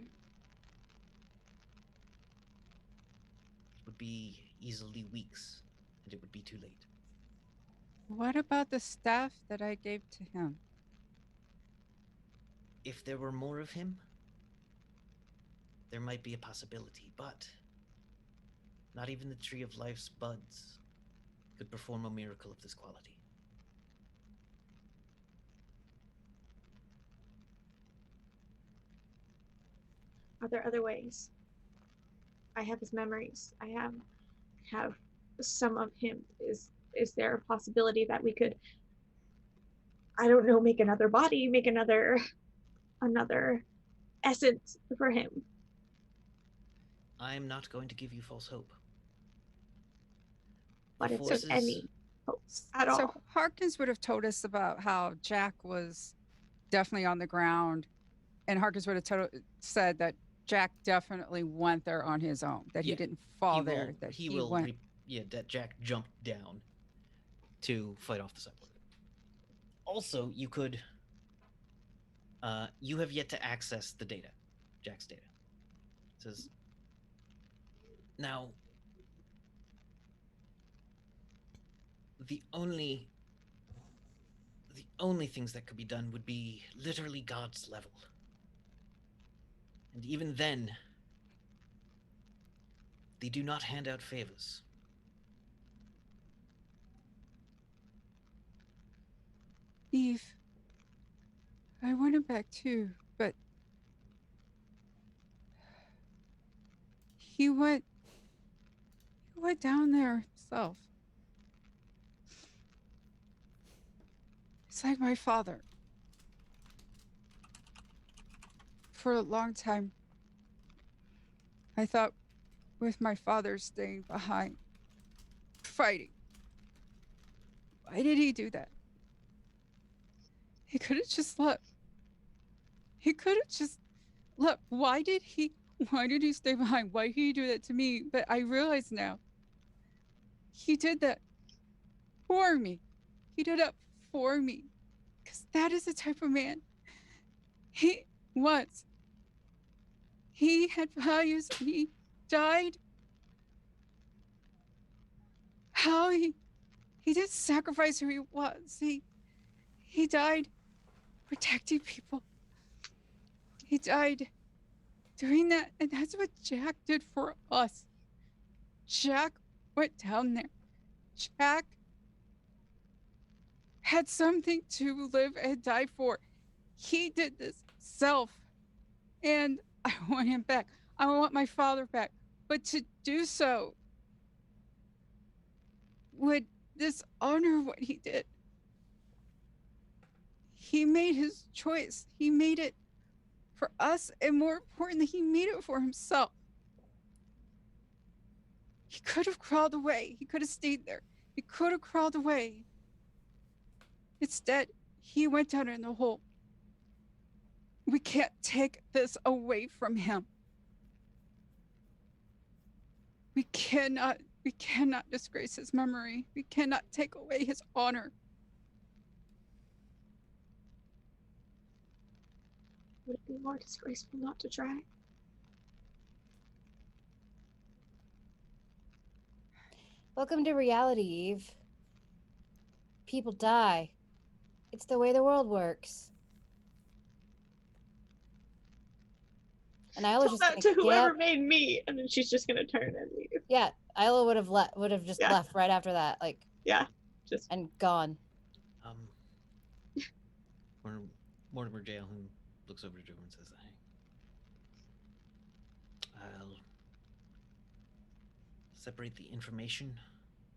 It would be easily weeks, and it would be too late. What about the staff that I gave to him? If there were more of him, there might be a possibility, but not even the Tree of Life's buds could perform a miracle of this quality. Are there other ways? I have his memories. I have some of him. Is there a possibility that we could, I don't know, make another body, make another essence for him? I am not going to give you false hope. But The if there's forces- any hopes at all. So Harkins would have told us about how Jack was definitely on the ground, and Harkins would have said that Jack definitely went there on his own, that Yeah, he didn't fall there, that he went. That Jack jumped down to fight off the cyborg. Also, you could. You have yet to access the data, Jack's data. It says. Now, the only things that could be done would be literally God's level. And even then, they do not hand out favors. Eve, I want him back too, but he went down there himself. It's like my father. For a long time, I thought with my father staying behind, fighting. Why did he do that? He could have just left. He could have just left. Why did he stay behind? Why did he do that to me? But I realize now, he did that for me. He did it for me. Because that is the type of man he was. He had values and he died. How he didn't sacrifice who he was. He died protecting people. He died doing that, and that's what Jack did for us. Jack went down there. Jack had something to live and die for. He did this self, and I want him back. I want my father back. But to do so would dishonor what he did. He made his choice. He made it for us, and more importantly, he made it for himself. He could have crawled away. He could have stayed there. He could have crawled away. Instead, he went down in the hole. We can't take this away from him. We cannot disgrace his memory. We cannot take away his honor. Would it be more disgraceful not to try? Welcome to reality, Eve. People die. It's the way the world works. And Isla's Tell just that gonna to get whoever up. made me, and then she's just gonna turn and leave. Yeah, Isla would have just Yeah. left right after that, like, Yeah, just and gone. Mortimer Jail, who looks over to Joe and says, I'll separate the information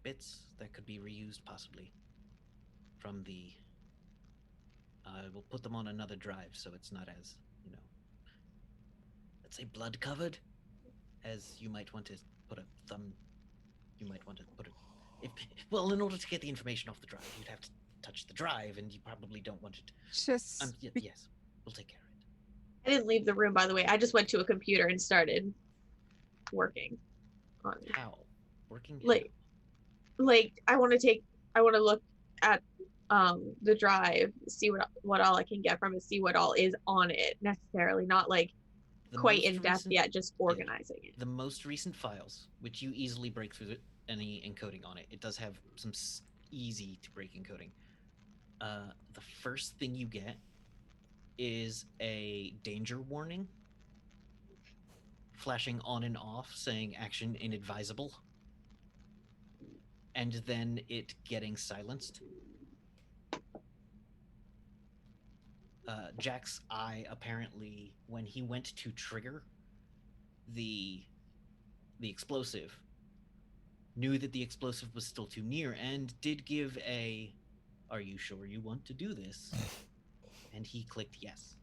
bits that could be reused possibly from the we'll put them on another drive so it's not as, let's say blood covered as you might want to put a thumb. You might want to put it in order to get the information off the drive you'd have to touch the drive, and you probably don't want it. Just Yes, we'll take care of it. I didn't leave the room, by the way. I just went to a computer and started working on it. How? Working? Like I want to look at the drive, see what all I can get from it, see what all is on it necessarily, not like The quite most in depth recent- yet, just organizing it. The most recent files, which you easily break through any encoding on it, it does have some easy to break encoding. The first thing you get is a danger warning flashing on and off saying action inadvisable, and then it getting silenced. Jack's eye apparently, when he went to trigger the explosive, knew that the explosive was still too near and did give a, "Are you sure you want to do this?" And he clicked yes.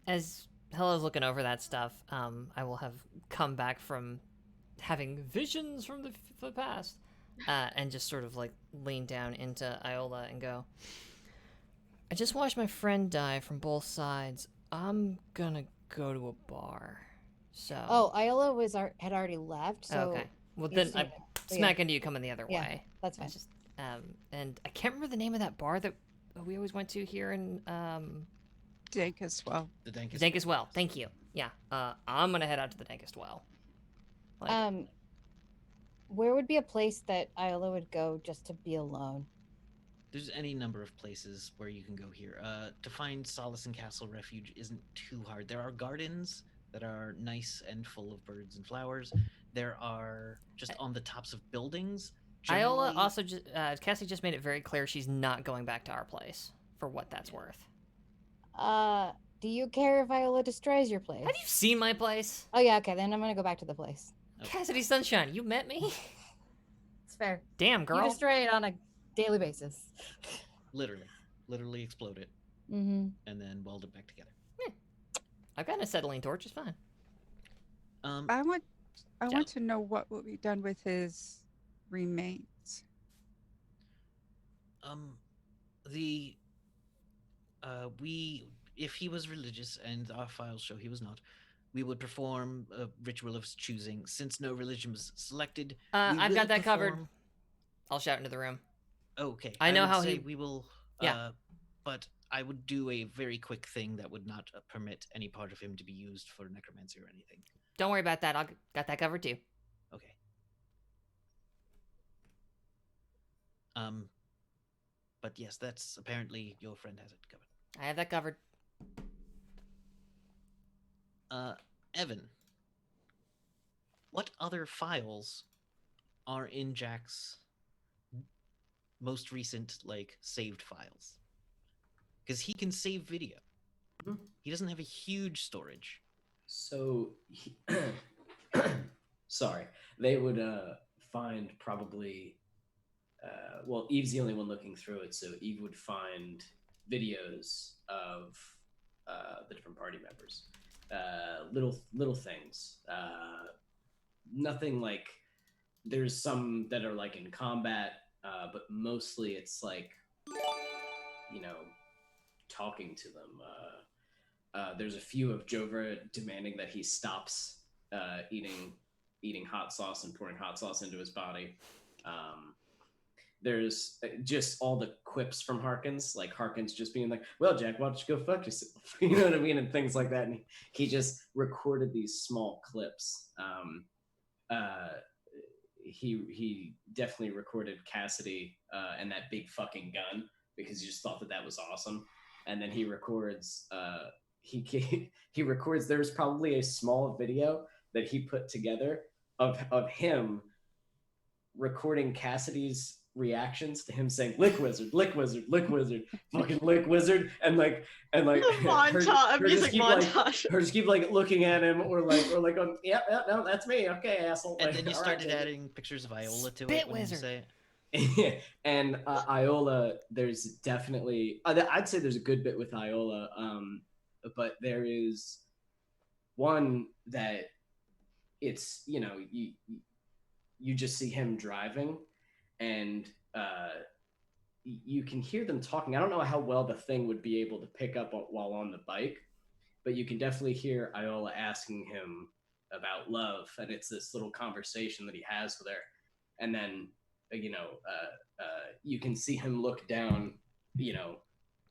As Hella's looking over that stuff, I will have come back from having visions from the past, and just sort of like lean down into Iola and go, I just watched my friend die from both sides. I'm gonna go to a bar. So. Oh, Iola had already left, so okay. Well, you then see I'm it. So, smack into you coming the other Yeah. way. that's fine. It's just, and I can't remember the name of that bar that we always went to here in Dank as well. The Dankest. Dankest Well. Thank you. Yeah. I'm gonna head out to the Dankest Well. Like, Where would be a place that Iola would go just to be alone? There's any number of places where you can go here. To find solace and castle refuge isn't too hard. There are gardens that are nice and full of birds and flowers. There are just on the tops of buildings Iola generally- also just Cassie just made it very clear she's not going back to our place for what that's worth. Do you care if Viola destroys your place? Have you seen my place? Oh yeah, okay, then I'm gonna go back to the place. Okay. Cassidy Sunshine, you met me? It's fair. Damn, You girl. destroy it on a daily basis. literally explode it Mm-hmm. and then weld it back together. I've got an acetylene torch, it's fine. I want Yeah. to know what will be done with his remains. The we if he was religious, and our files show he was not, we would perform a ritual of his choosing. Since no religion was selected, we I've will got that covered. perform- I'll shout into the room. Okay, I know would how say he- we will. Yeah. But I would do a very quick thing that would not permit any part of him to be used for necromancy or anything. Don't worry about that. Got that covered too. Okay. But yes, that's apparently your friend has it covered. I have that covered. Evan, what other files are in Jack's most recent, like, saved files? Because he can save video. Mhm. He doesn't have a huge storage. So, sorry, they would find probably. Well, Eve's the only one looking through it, so Eve would find videos of the different party members, little things, nothing like. There's some that are like in combat, but mostly it's like, talking to them. There's a few of Jovra demanding that he stops eating hot sauce and pouring hot sauce into his body. There's just all the quips from Harkins, like Harkins just being like, "Well, Jack, why don't you go fuck yourself?" You know what I mean, and things like that. And he just recorded these small clips. He definitely recorded Cassidy and that big fucking gun because he just thought that was awesome. And then he records. He records. There's probably a small video that he put together of him recording Cassidy's reactions to him saying "Lick Wizard, Lick Wizard, Lick Wizard, fucking Lick Wizard," and like Montage, music montage. her just keep like looking at him or like yeah, no, that's me, okay, asshole. And Like, then you all started right. adding pictures of Iola to Spit it when wizard. you say it. And Iola, there's definitely I'd say there's a good bit with Iola, but there is one that it's you just see him driving and you can hear them talking. I don't know how well the thing would be able to pick up while on the bike, but you can definitely hear Iola asking him about love, and it's this little conversation that he has with her. And then you can see him look down,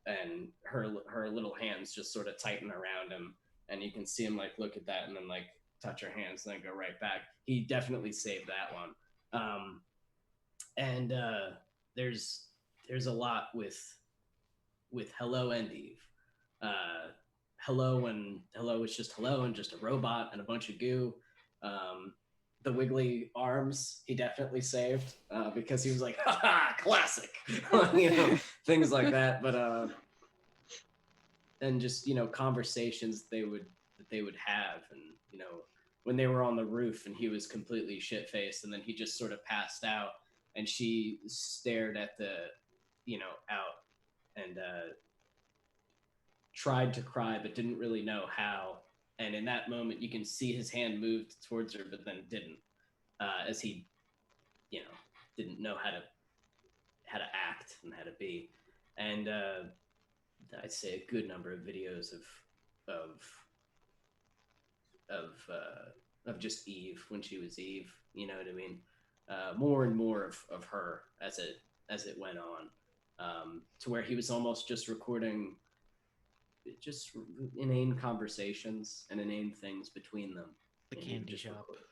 and her little hands just sort of tighten around him, and you can see him like look at that and then like touch her hands and then go right back. He definitely saved that one. And there's a lot with Hello and Eve. Hello is just Hello and just a robot and a bunch of goo. The wiggly arms he definitely saved because he was like, "Ha ha, classic," things like that. But and just conversations they would have, and when they were on the roof and he was completely shit faced, and then he just sort of passed out, and she stared at the out and tried to cry but didn't really know how. And in that moment, you can see his hand moved towards her, but then didn't, as he, didn't know how to act and how to be. And I'd say a good number of videos of just Eve when she was Eve. You know what I mean? More and more of her as it went on, to where he was almost just recording just inane conversations and inane things between them. The And he would candy just shop. record it.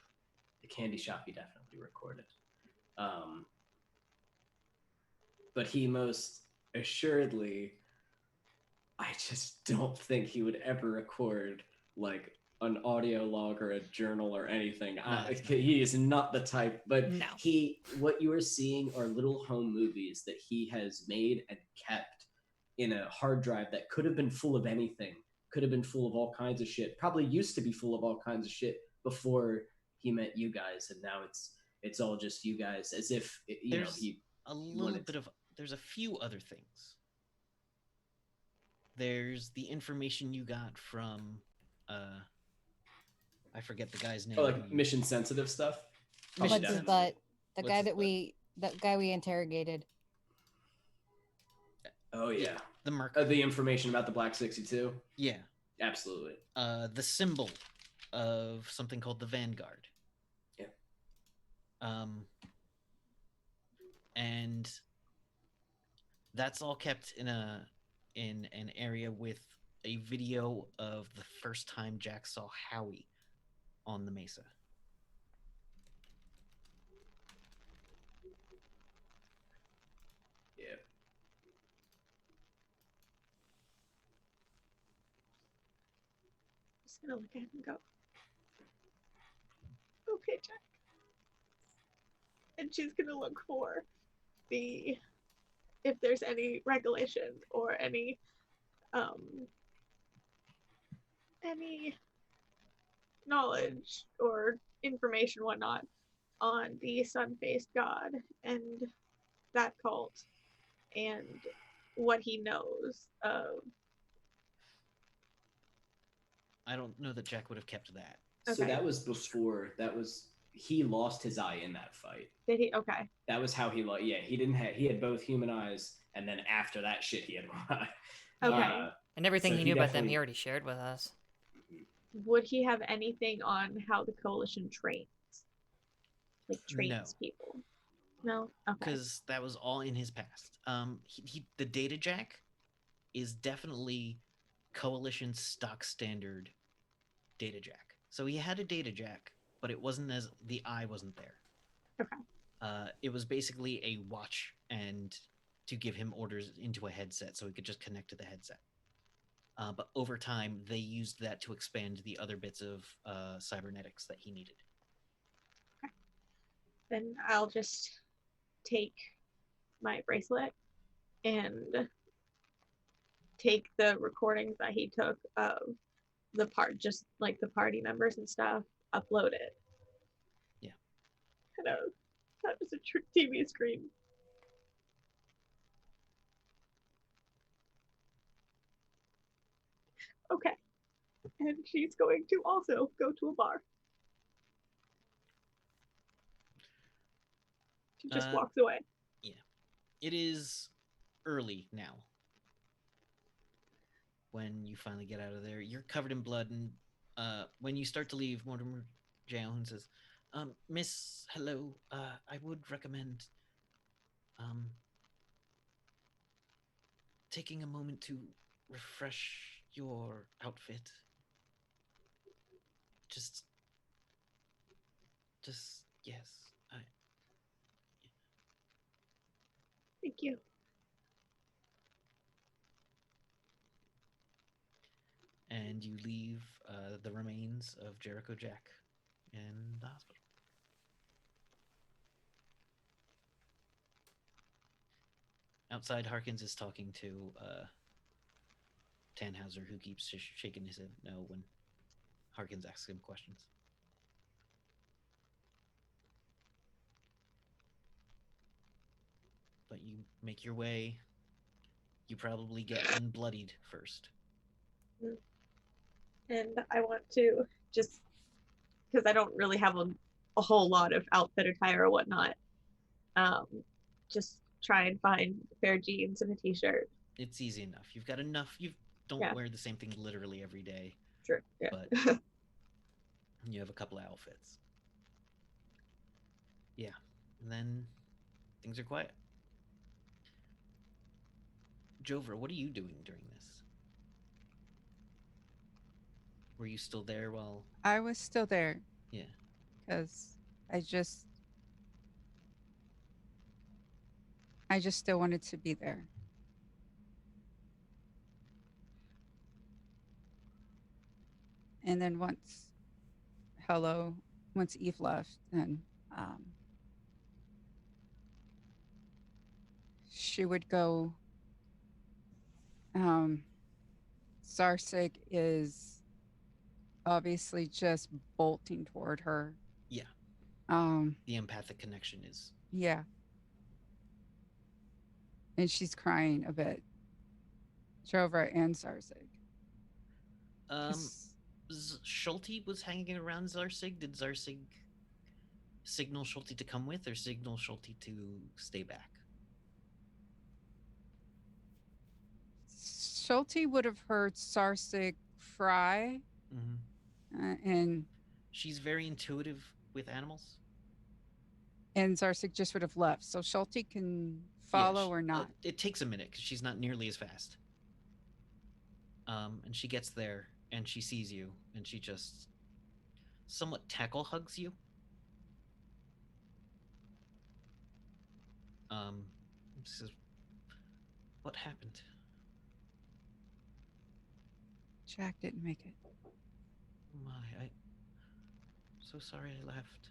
The candy shop he definitely recorded. But he most assuredly, I just don't think he would ever record like an audio log or a journal or anything. that's not- He is not the type, but No. what you are seeing are little home movies that he has made and kept in a hard drive that could have been full of anything, could have been full of all kinds of shit, probably used to be full of all kinds of shit before he met you guys, and now it's all just you guys, as if There's he a little wanted bit of there's a few other things. There's the information you got from I forget the guy's name. oh, who like you- mission sensitive stuff. Oh, Mission What's his sensitive. butt? The What's guy his that butt? that guy we interrogated. Oh yeah, the Merc. the information about the Black 62. Yeah. Absolutely. The symbol of something called the Vanguard. Yeah. And that's all kept in an area with a video of the first time Jack saw Howie on the mesa. Yeah. Just gonna look at him and go, okay, Jack. And she's gonna look for if there's any regulation or any knowledge or information, whatnot, on the sun-faced god and that cult and what he knows of. I don't know that Jack would have kept that. So Okay. that was before. He lost his eye in that fight. Did he? Okay. That was how he lost. Yeah, he had both human eyes, and then after that shit, he had one eye. Okay. And everything So he he knew about them, definitely- he already shared with us. Would he have anything on how the coalition trains? Like trains No. people? No? Okay. Because that was all in his past. The Data Jack is definitely Coalition stock standard Data Jack. So he had a Data Jack, but it wasn't as the eye wasn't there. Okay. It was basically a watch and to give him orders into a headset, so he could just connect to the headset. But over time, they used that to expand the other bits of cybernetics that he needed. Then I'll just take my bracelet and take the recordings that he took of the just like the party members and stuff, upload it. Yeah. Kind of, that was a TV screen. Okay. And she's going to also go to a bar. She just walks away. It is early now. When you finally get out of there, you're covered in blood, and when you start to leave, Mortimer J. Owen says, Miss, hello, I would recommend taking a moment to refresh your outfit. Just yes. Thank you. And you leave the remains of Jericho Jack in the hospital. Outside, Harkins is talking to Tannhauser, who keeps shaking his head no when Harkins asks him questions. But you make your way. You probably get unbloodied first. And I want to just, because I don't really have a whole lot of outfit attire or whatnot, just try and find a pair of jeans and a t-shirt. It's easy enough. You've got enough. You don't Yeah. wear the same thing literally every day, True. Yeah. but you have a couple of outfits. Yeah. And then things are quiet. Jover, what are you doing during this? Were you still there while... I was still there Yeah. because I just still wanted to be there. And then once Eve left, and she would go. Zarsig is obviously just bolting toward her. Yeah, Um, the empathic connection is. yeah. And she's crying a bit. Jova and Zarsig. Um, 'Cause Schulte was hanging around Zarsig. Did Zarsig signal Schulte to come with, or signal Schulte to stay back? Schulte would have heard Zarsig fry, and She's very intuitive with animals. Zarsig just would have left. So Schulte can Yeah, follow or not. it takes a minute because she's not nearly as fast. And she gets there and she sees you and she just somewhat tackle hugs you. Says, "What happened?" Jack didn't make it. I'm so sorry I left.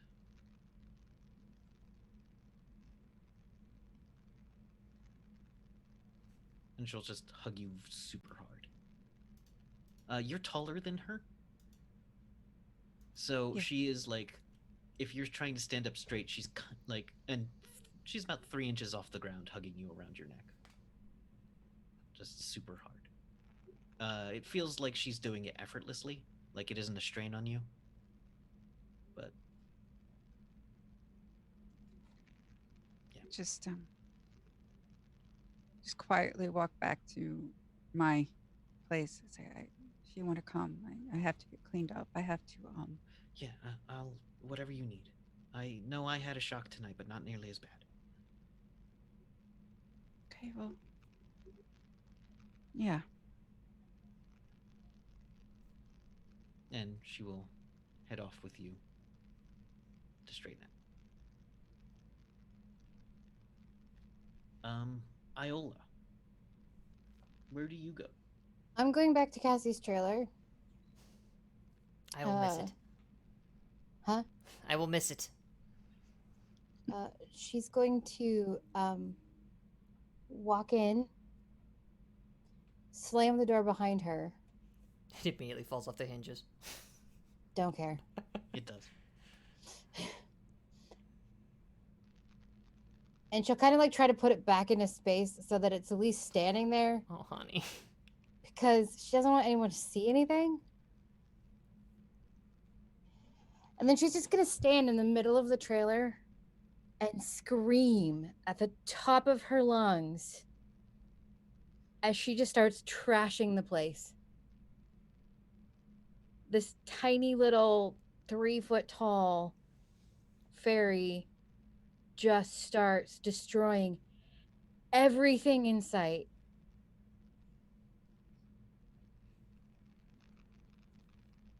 And she'll just hug you super hard. You're taller than her. So Yeah. she is like, if you're trying to stand up straight, she's like, and she's about 3 inches off the ground, hugging you around your neck. Just super hard. It feels like she's doing it effortlessly, like it isn't a strain on you. But yeah, Just quietly walk back to my place and say, if you want to come, I have to get cleaned up. I have to yeah, I'll whatever you need. I know I had a shock tonight, but not nearly as bad. Okay, well, yeah. And she will head off with you to straighten it. Iola, where do you go? I'm going back to Cassie's trailer. I will miss it. Huh? I will miss it. She's going to walk in, slam the door behind her. It immediately falls off the hinges. Don't care. It does. And she'll kind of like try to put it back into space so that it's at least standing there Oh, honey. because she doesn't want anyone to see anything. And then she's just going to stand in the middle of the trailer and scream at the top of her lungs as she just starts trashing the place. This tiny little 3-foot tall fairy just starts destroying everything in sight.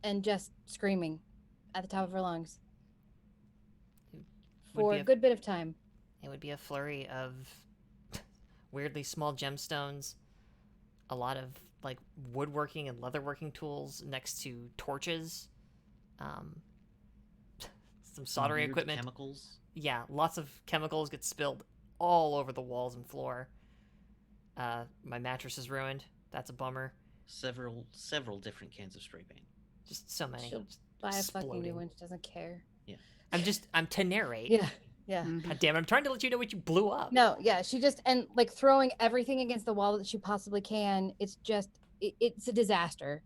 And just screaming at the top of her lungs for a good bit of time. It would be a flurry of weirdly small gemstones, a lot of like woodworking and leatherworking tools next to torches, some soldering weird equipment. Chemicals. Yeah, lots of chemicals get spilled all over the walls and floor. My mattress is ruined. That's a bummer. Several different cans of spray paint. Just so many. She'll Just buy a fucking new exploding. one. She doesn't care. I'm to narrate. Yeah. Yeah. God damn it, I'm trying to let you know what you blew up. No, yeah, she just and like throwing everything against the wall that she possibly can. It's just it's a disaster.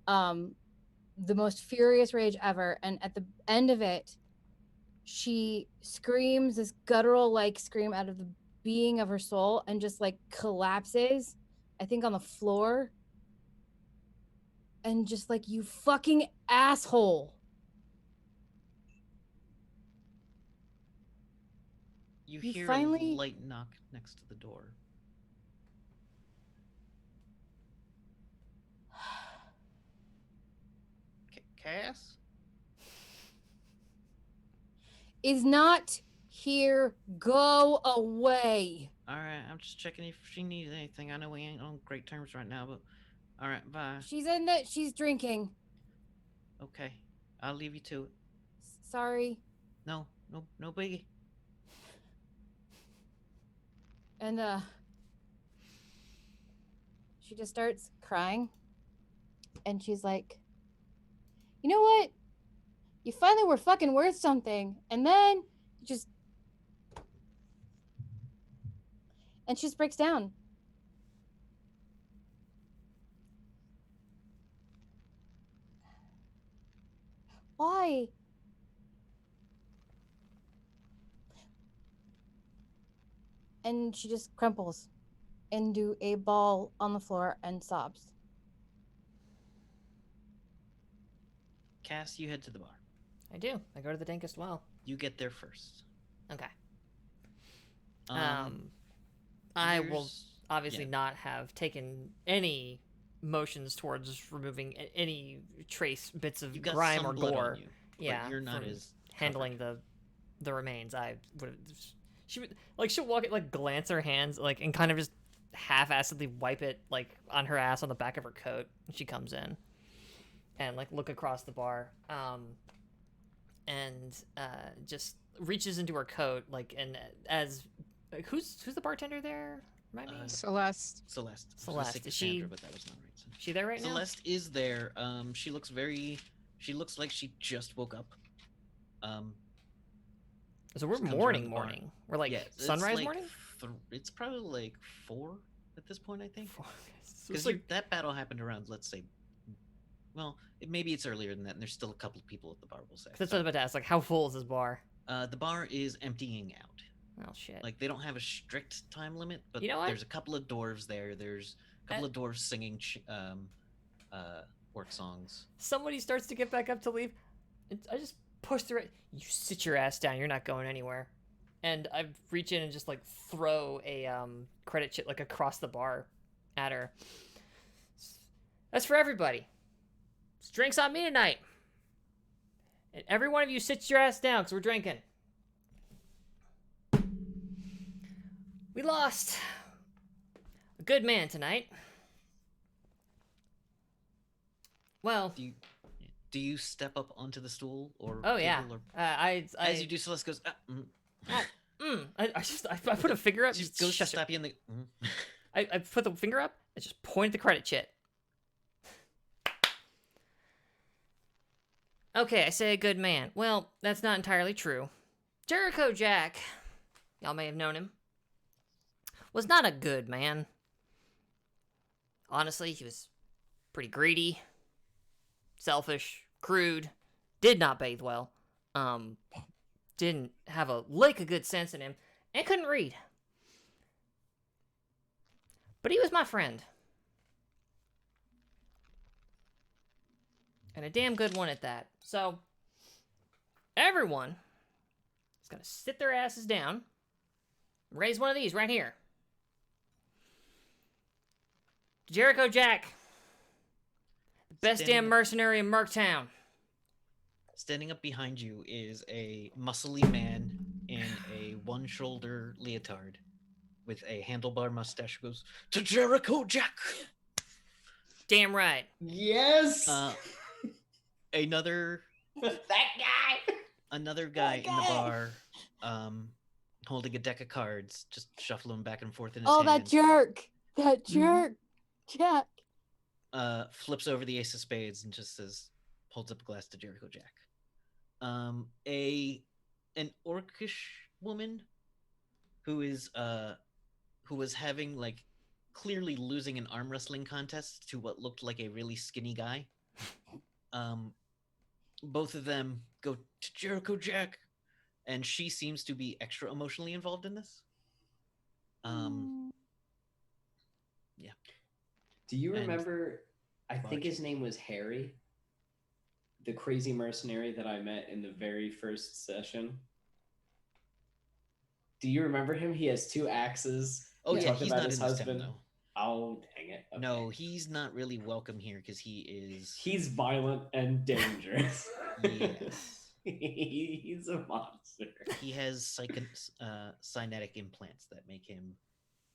The most furious rage ever, and at the end of it, she screams this guttural like scream out of the being of her soul and just like collapses, I think on the floor. And just like, you fucking asshole. You You hear finally- a light knock next to the door. Cass? Is not here. Go away. Alright, I'm just checking if she needs anything. I know we ain't on great terms right now, but alright, bye. She's drinking. Okay, I'll leave you to it. Sorry. No biggie. And she just starts crying. And she's like, you know what? You finally were fucking worth something. And then you just. And she just breaks down. Why? And she just crumples into a ball on the floor and sobs. Cass, you head to the bar. I do. I go to the Dankest Well. You get there first. Okay. I will there's- obviously yeah. not have taken any motions towards removing any trace bits of You got grime some or blood gore. on you, Yeah, but you're not from as handling covered. the remains. I would. She would like she'll walk it like glance her hands like and kind of just half-assedly wipe it like on her ass on the back of her coat when she comes in, and like look across the bar. And just reaches into her coat like and as who's the bartender there? Remind me. Celeste. Celeste. I was gonna say Celeste, is she- Cassandra, but that was not right. So. She there right now? Celeste is there. She looks like she just woke up. So we're just comes around morning. the bar. We're like Yeah, it's sunrise like morning. It's probably like 4 at this point, I think. So Because it's like that battle happened around, let's say, well, maybe it's earlier than that, and there's still a couple of people at the bar. We'll say. that's what I was about to ask. Like, how full is this bar? The bar is emptying out. Oh shit. Like they don't have a strict time limit, but You know what? there's a couple of dwarves there. There's a couple of dwarves singing orc songs. Somebody starts to get back up to leave. And I just push through it. You sit your ass down. You're not going anywhere. And I reach in and just like throw a credit chip like across the bar at her. That's for everybody. It's drinks on me tonight. And every one of you sits your ass down because we're drinking. We lost a good man tonight. Well, Do you step up onto the stool or? oh yeah. table, or- As as you do, Celeste goes. I put a finger up. She Just goes to shush it. slap you in the. I put the finger up and just point at the credit chit. Okay, I say a good man. Well, that's not entirely true. Jericho Jack, y'all may have known him, was not a good man. Honestly, he was pretty greedy, selfish, crude, did not bathe well, didn't have a lick of good sense in him, and couldn't read. But he was my friend. And a damn good one at that. So, everyone is going to sit their asses down, raise one of these right here. Jericho Jack, the best Standing damn up. mercenary in Merktown. Standing up behind you is a muscly man in a one-shoulder leotard with a handlebar mustache. Who goes to Jericho Jack. Damn right. Yes. Another that guy. another guy in the bar, holding a deck of cards, just shuffling back and forth in his Oh, hand. that jerk. That jerk. Jack. Flips over the ace of spades and just says, holds up a glass to Jericho Jack. An orcish woman who was having like clearly losing an arm wrestling contest to what looked like a really skinny guy. Both of them go to Jericho Jack, and she seems to be extra emotionally involved in this. Yeah. Do you And remember? I think March. his name was Harry, the crazy mercenary that I met in the very first session. Do you remember him? He has 2 axes. Oh We yeah, talked he's about not in his this town husband. though. Oh, dang it. Okay. No, he's not really welcome here because he is. He's violent and dangerous. Yes. He's a monster. He has cynetic implants that make him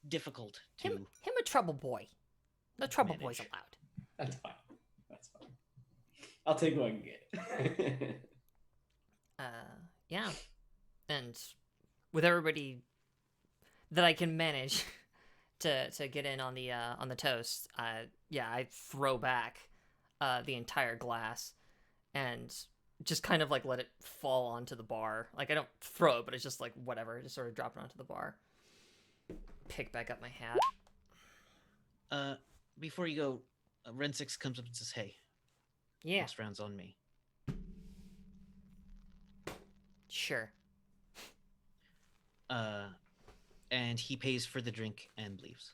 difficult to. Him a trouble boy. No trouble boys manage. allowed. That's fine. That's fine. I'll take what I can get. Yeah, and with everybody that I can manage to get in on the toast, I throw back the entire glass and just kind of like let it fall onto the bar. Like I don't throw it, but it's just like whatever, just sort of drop it onto the bar. Pick back up my hat. Before you go, Rensix comes up and says, "Hey, Yeah, next round's on me." sure. And he pays for the drink and leaves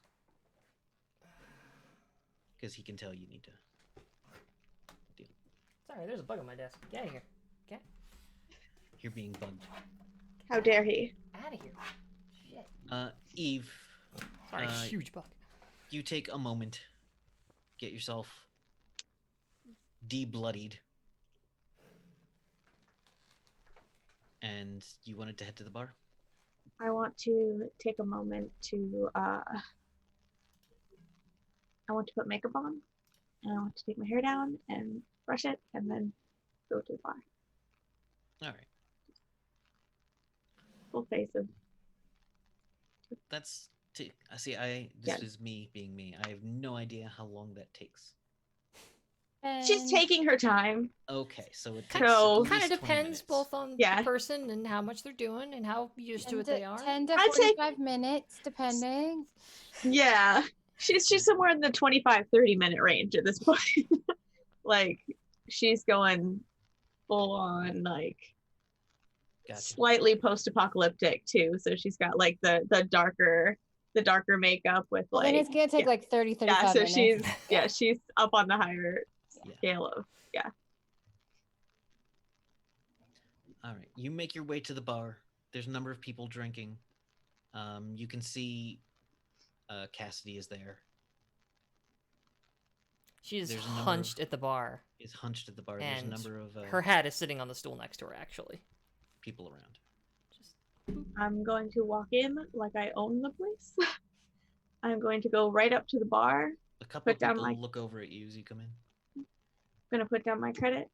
because he can tell you need to. Sorry, there's a bug on my desk. Get out of here. You're being bugged. How dare he? Out of here. Shit. Eve, Sorry, Uh, huge bug. you take a moment, get yourself de-bloodied, and you wanted to head to the bar. I want to take a moment to I want to put makeup on, and I want to take my hair down and brush it, and then go to the bar. All right, Full face of that's. I see. This is me being me. I have no idea how long that takes. she's And taking her time. Okay, so it takes So- at Kind of least 20 depends minutes. both on Yeah. the person and how much they're doing and how used to 10 it they are. 10 to I'd say- 45 minutes, depending. Yeah, she's somewhere in the 25-30 minute range at this point. Like she's going full on like Gotcha. slightly post-apocalyptic too. So she's got like the darker makeup with Well, like then it's gonna take yeah. like 30, 35 yeah. So minutes. she's up on the higher Yeah. scale of All right, you make your way to the bar. There's a number of people drinking. You can see Cassidy is there. She is There's a number hunched of- at the bar. Is hunched at the bar. There's a And number of Her hat is sitting on the stool next to her, actually. people around. Just I'm going to walk in like I own the place. I'm going to go right up to the bar. A couple of Put down people my- look over at you as you come in. I'm gonna put down my credit.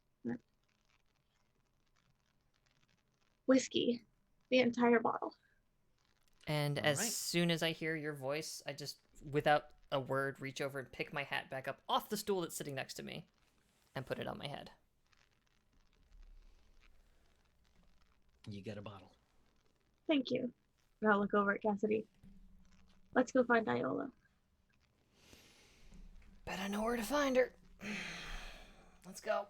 Whiskey, the entire bottle. And as Alright. soon as I hear your voice, I just, without a word, reach over and pick my hat back up off the stool that's sitting next to me and put it on my head. You get a bottle. Thank you. And I'll look over at Cassidy. Let's go find Iola. Bet I know where to find her. Let's go.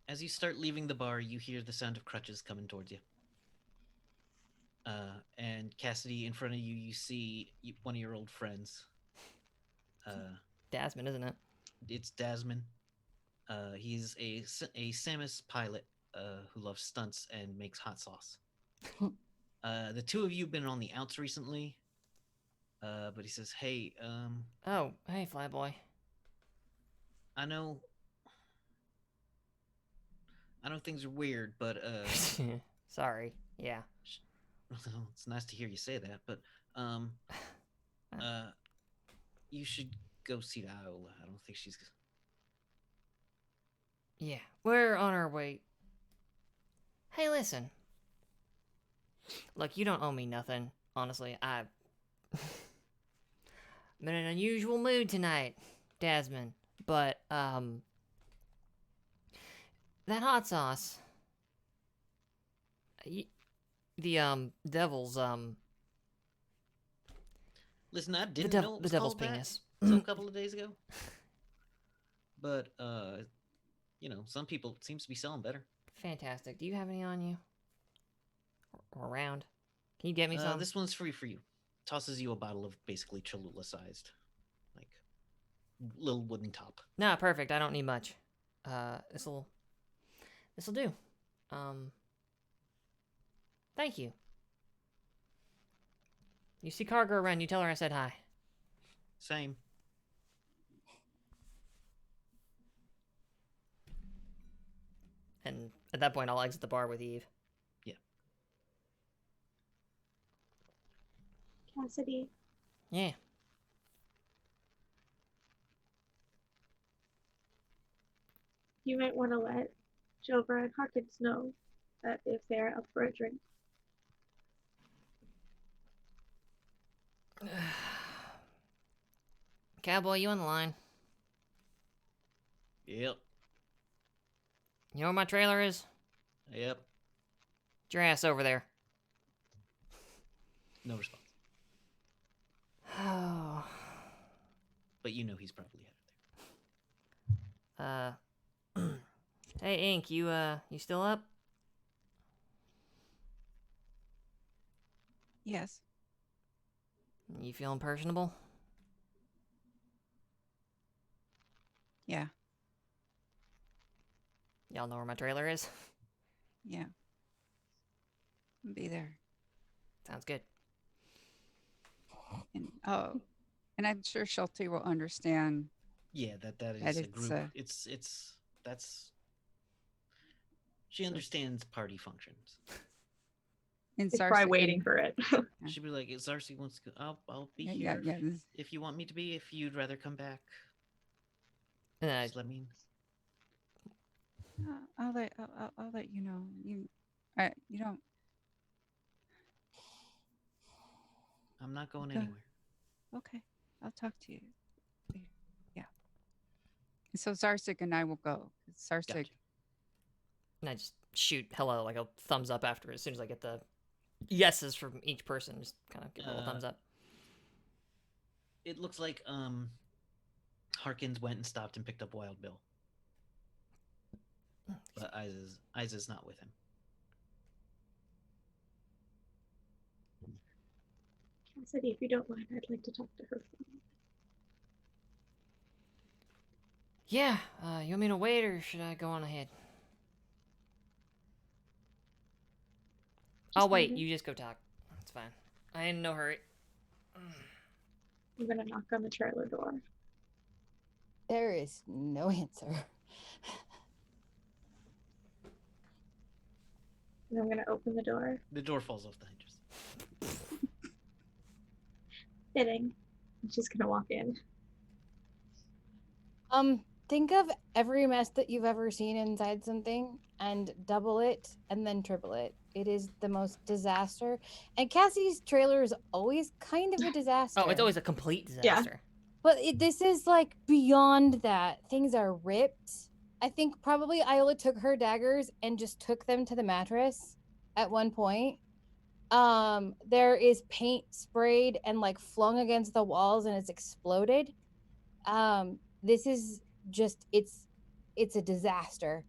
As you start leaving the bar, you hear the sound of crutches coming towards you. And Cassidy, in front of you, you see one of your old friends. Dasman, isn't it? It's Dasman. He's a Samus pilot who loves stunts and makes hot sauce. The two of you have been on the outs recently. But he says, "Hey, Oh, hey, Flyboy. I know things are weird, but Sorry. Yeah. it's nice to hear you say that. But you should go see Iola. I don't think she's. Yeah. We're on our way. Hey, listen. Look, you don't owe me nothing. Honestly, I'm in an unusual mood tonight, Dasman. But, that hot sauce. The devil's, Listen, I didn't know it the was devil's called that penis. until a couple of days ago. But some people it seems to be selling better. Fantastic. Do you have any on you? Or around? Can you get me some? This one's free for you. Tosses you a bottle of basically Cholula sized, like little wooden top. Nah, perfect. I don't need much. This'll do. Thank you. You see Cargo around, you tell her I said hi. Same. And at that point, I'll exit the bar with Eve. Cassidy, You might want to let Jova and Hawkins know that if they're up for a drink. Cowboy, you on the line? Yep. You know where my trailer is? Yep. Get your ass over there. No response. Oh. But you know he's probably headed there. Hey, Ink, you still up? Yes. You feeling personable? Yeah. Y'all know where my trailer is? Yeah. I'll be there. Sounds good. And and I'm sure Shelty will understand. Yeah, that That is a it's, group. That's she understands party functions. And He's probably Sarsi- waiting and- for it. Yeah. She'd be like, Zarcy wants to go. I'll be Yeah, here yeah, yeah. if you want me to be. If you'd rather come back, And then I just let me. I'll let you know. You don't. I'm not going Okay. anywhere. Okay, I'll talk to you later. Yeah. And so Zarsik and I will go. Zarsik. Gotcha. and I just shoot hello, like a thumbs up after as soon as I get the yeses from each person. Just kind of give a little thumbs up. It looks like Harkins went and stopped and picked up Wild Bill, but Isa's not with him. Cassidy, if you don't mind, I'd like to talk to her. Yeah, you want me to wait or should I go on ahead? I'll Just wait. waiting. You just go talk. That's fine. I ain't in no hurry. I'm gonna knock on the trailer door. There is no answer. And I'm gonna open the door. The door falls off the hinges. Fitting. I'm just gonna walk in. Think of every mess that you've ever seen inside something and double it and then triple it. It is the most disaster. And Cassie's trailer is always kind of a disaster. Oh, it's always a complete Yeah. disaster. But this is like beyond that. Things are ripped. I think probably Iola took her daggers and just took them to the mattress at one point. There is paint sprayed and like flung against the walls and it's exploded. This is just it's a disaster.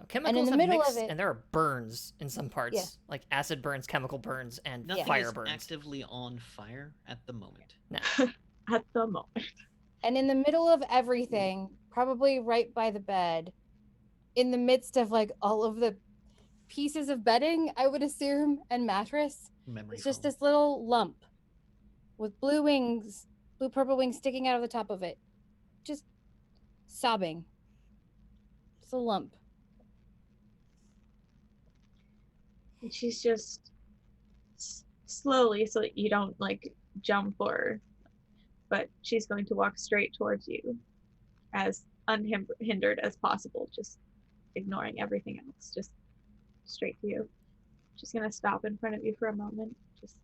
Chemicals the have middle of mixed, it- and there are burns in some parts, Yeah. like acid burns, chemical burns, and Nothing fire is burns. actively on fire at the moment. At the moment. And in the middle of everything, probably right by the bed, in the midst of like all of the pieces of bedding, I would assume, and mattress, Memory it's just foam. this little lump with blue wings, blue purple wings sticking out of the top of it. Just sobbing. Just a lump. And she's just slowly, so that you don't like jump but she's going to walk straight towards you as unhindered as possible, just ignoring everything else, just straight to you. She's gonna stop in front of you for a moment. Just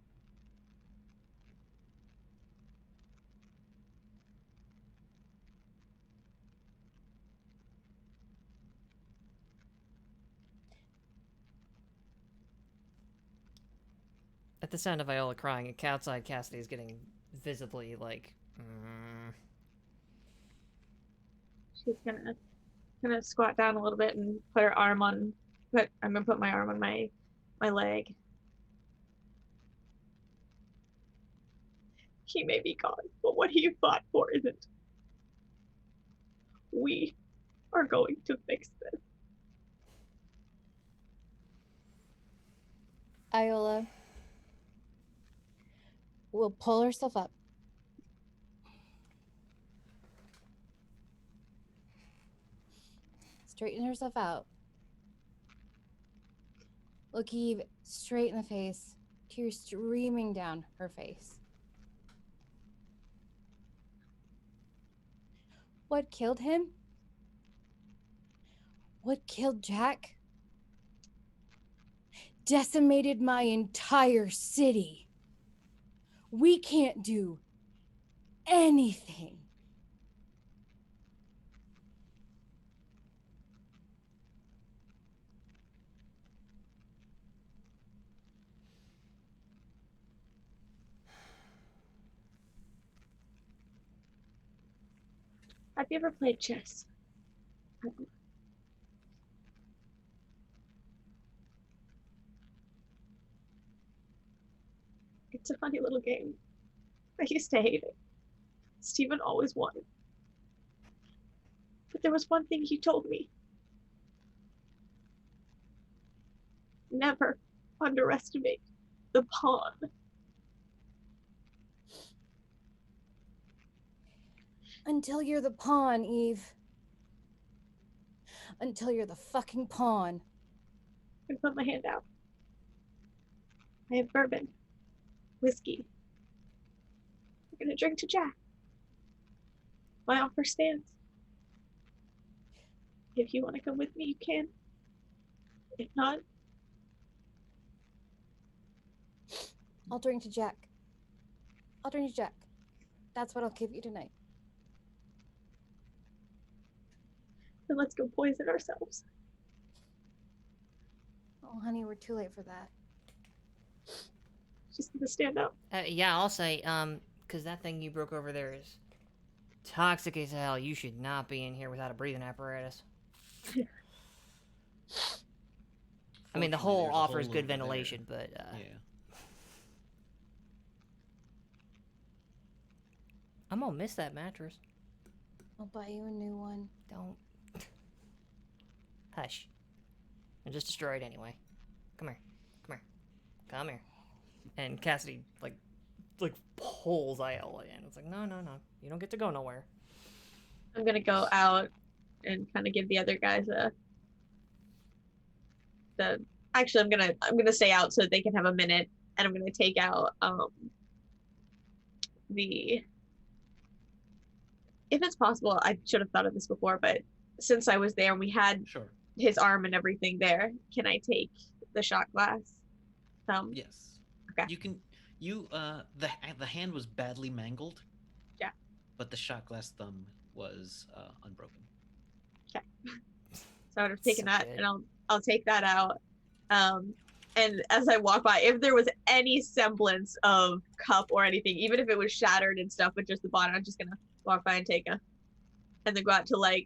At the sound of Viola crying, outside Cassidy is getting visibly like. she's gonna squat down a little bit and put her arm on. I'm gonna put my arm on my leg. He may be gone, but what he fought for isn't. We are going to fix this. Iola will pull herself up. Straighten herself out. Look Eve straight in the face, tears streaming down her face. What killed him What killed Jack? Decimated my entire city. We can't do anything. Have you ever played chess? It's a funny little game. I used to hate it. Steven always won. But there was one thing he told me. Never underestimate the pawn. Until you're the pawn, Eve. Until you're the fucking pawn. I put my hand out. I have bourbon, whiskey. I'm gonna drink to Jack. My offer stands. If you want to come with me, you can. If not, I'll drink to Jack. I'll drink to Jack. That's what I'll give you tonight. then let's go poison ourselves. Oh, honey, we're too late for that. Just gonna stand up. Yeah, I'll say, because that thing you broke over there is toxic as hell. You should not be in here without a breathing apparatus. I mean, the whole Fortunately, there's a offers hole good over there. ventilation, but Yeah. I'm gonna miss that mattress. I'll buy you a new one. Don't. Hush. I just destroyed anyway. Come here. Come here. Come here. And Cassidy, like pulls Ayala in. It's like, no. You don't get to go nowhere. I'm gonna go out and kind of give the other guys actually I'm gonna stay out so that they can have a minute, and I'm gonna take out if it's possible, I should have thought of this before, but since I was there and we had Sure. his arm and everything there, can I take the shot glass? Yes. Okay. You can. The hand was badly mangled. Yeah. But the shot glass thumb was unbroken. So I would have taken So that, good. and I'll take that out. And as I walk by, if there was any semblance of cup or anything, even if it was shattered and stuff, but just the bottom, I'm just gonna walk by and take a, and then go out to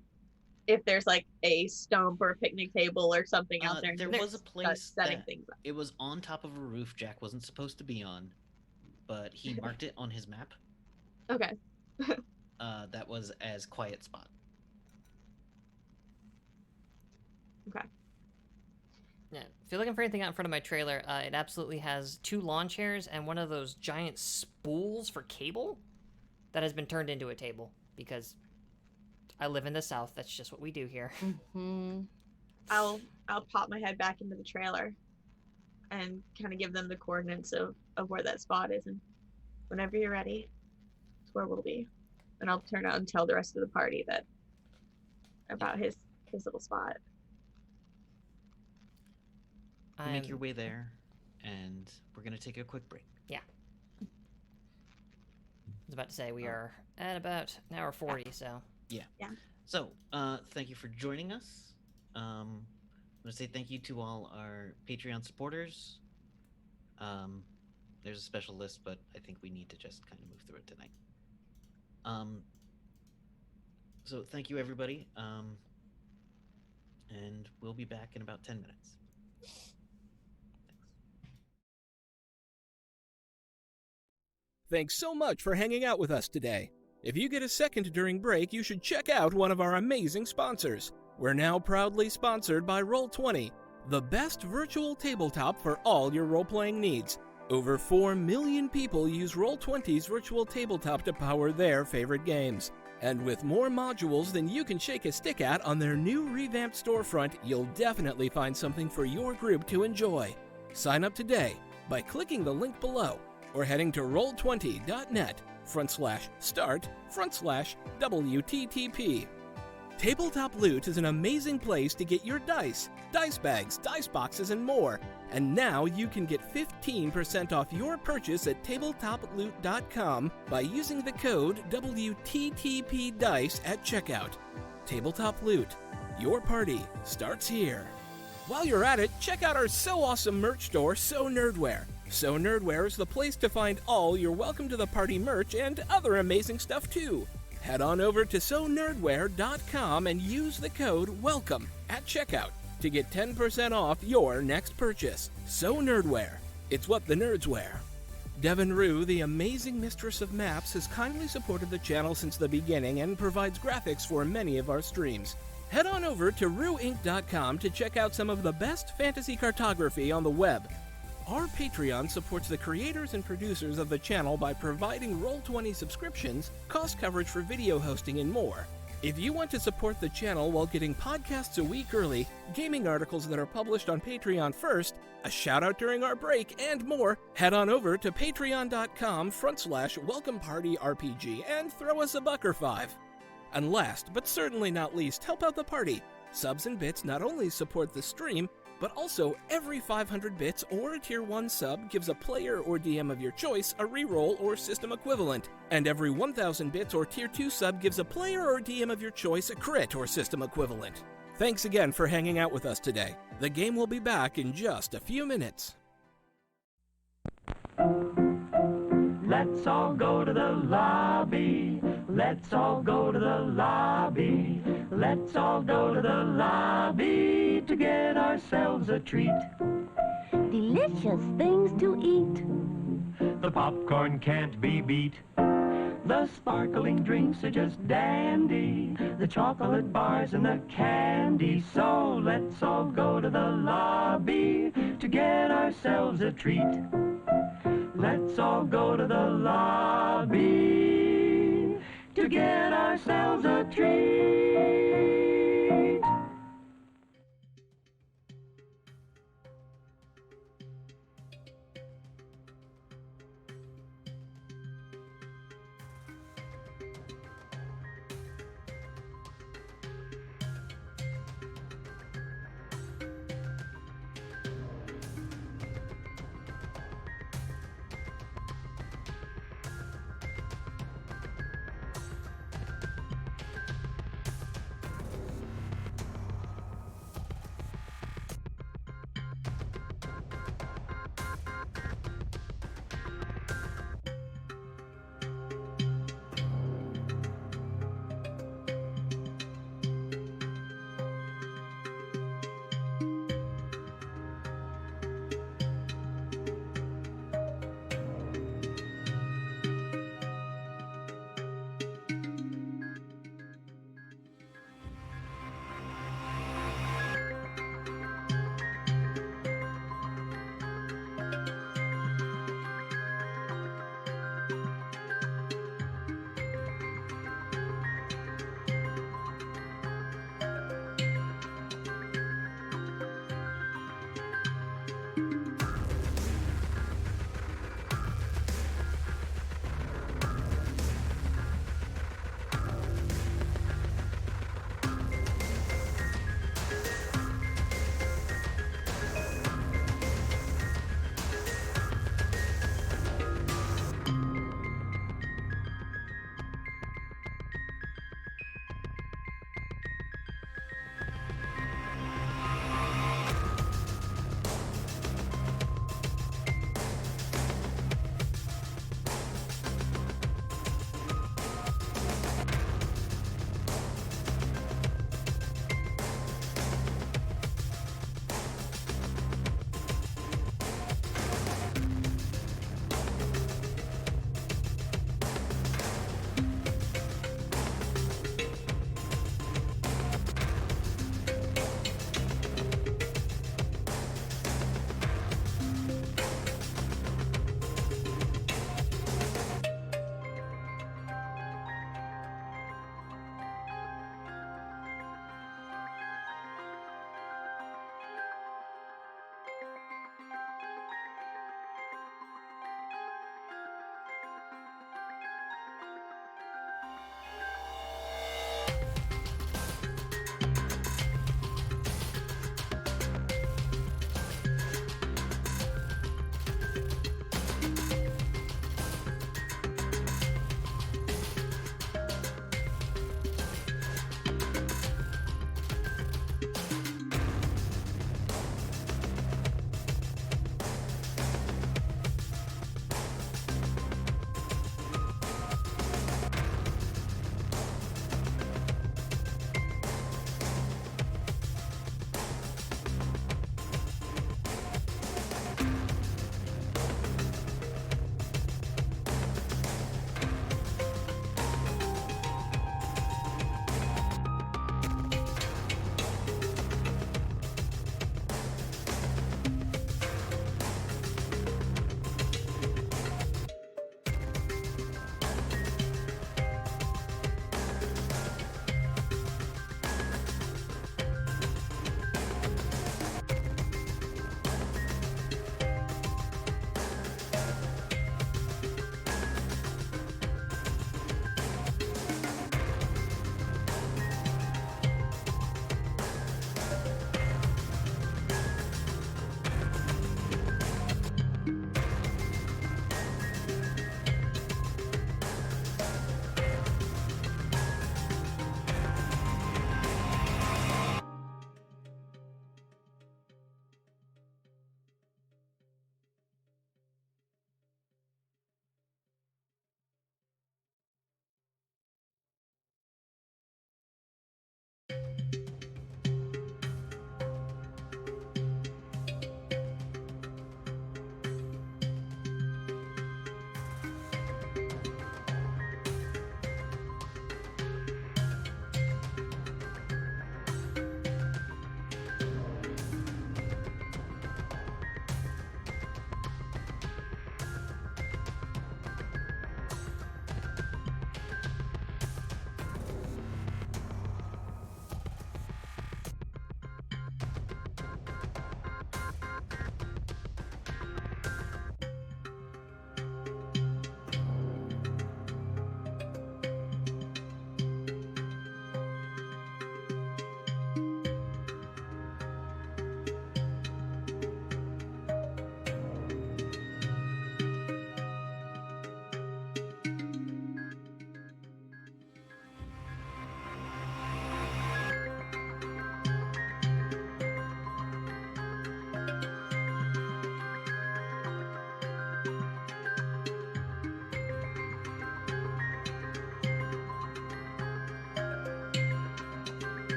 if there's a stump or a picnic table or something out there. and There just was a start place setting that things up. it was on top of a roof Jack wasn't supposed to be on, but he marked it on his map. Okay. That was as quiet spot. Yeah. If you're looking for anything out in front of my trailer, it absolutely has 2 lawn chairs and one of those giant spools for cable that has been turned into a table because I live in the South. That's just what we do here. Mm-hmm. I'll pop my head back into the trailer and kind of give them the coordinates of where that spot is, and whenever you're ready, it's where we'll be. And I'll turn out and tell the rest of the party about his little spot. You make your way there, and we're gonna take a quick break. I was about to say we are at about an hour 40, so. So, thank you for joining us. I'm gonna say thank you to all our Patreon supporters. There's a special list, but I think we need to just kind of move through it tonight. So thank you, everybody. And we'll be back in about 10 minutes. Thanks so much for hanging out with us today. If you get a second during break, you should check out one of our amazing sponsors. We're now proudly sponsored by Roll20, the best virtual tabletop for all your role-playing needs. Over 4 million people use Roll20's virtual tabletop to power their favorite games. And with more modules than you can shake a stick at on their new revamped storefront, you'll definitely find something for your group to enjoy. Sign up today by clicking the link below or heading to roll20.net/start/WTTP. Tabletop Loot is an amazing place to get your dice, dice bags, dice boxes, and more. And now you can get 15% off your purchase at tabletoploot.com by using the code WTTPDICE at checkout. Tabletop Loot. Your party starts here. While you're at it, check out our so awesome merch store, So Nerdware. So Nerdware is the place to find all your Welcome to the Party merch and other amazing stuff too. Head on over to sonerdware.com and use the code WELCOME at checkout to get 10% off your next purchase. So Nerdware. It's what the nerds wear. Devin Rue, the amazing mistress of maps, has kindly supported the channel since the beginning and provides graphics for many of our streams. Head on over to rueinc.com to check out some of the best fantasy cartography on the web. Our Patreon supports the creators and producers of the channel by providing Roll20 subscriptions, cost coverage for video hosting, and more. If you want to support the channel while getting podcasts a week early, gaming articles that are published on Patreon first, a shout out during our break, and more, head on over to patreon.com/welcomepartyrpg and throw us a buck or $5. And last, but certainly not least, help out the party. Subs and bits not only support the stream, but also every 500 bits or a tier 1 sub gives a player or DM of your choice a reroll or system equivalent, and every 1000 bits or tier 2 sub gives a player or DM of your choice a crit or system equivalent. Thanks again for hanging out with us today. The game will be back in just a few minutes. Let's all go to the lobby. Let's all go to the lobby. Let's all go to the lobby to get ourselves a treat. Delicious things to eat. The popcorn can't be beat. The sparkling drinks are just dandy. The chocolate bars and the candy. So let's all go to the lobby to get ourselves a treat. Let's all go to the lobby to get ourselves a treat.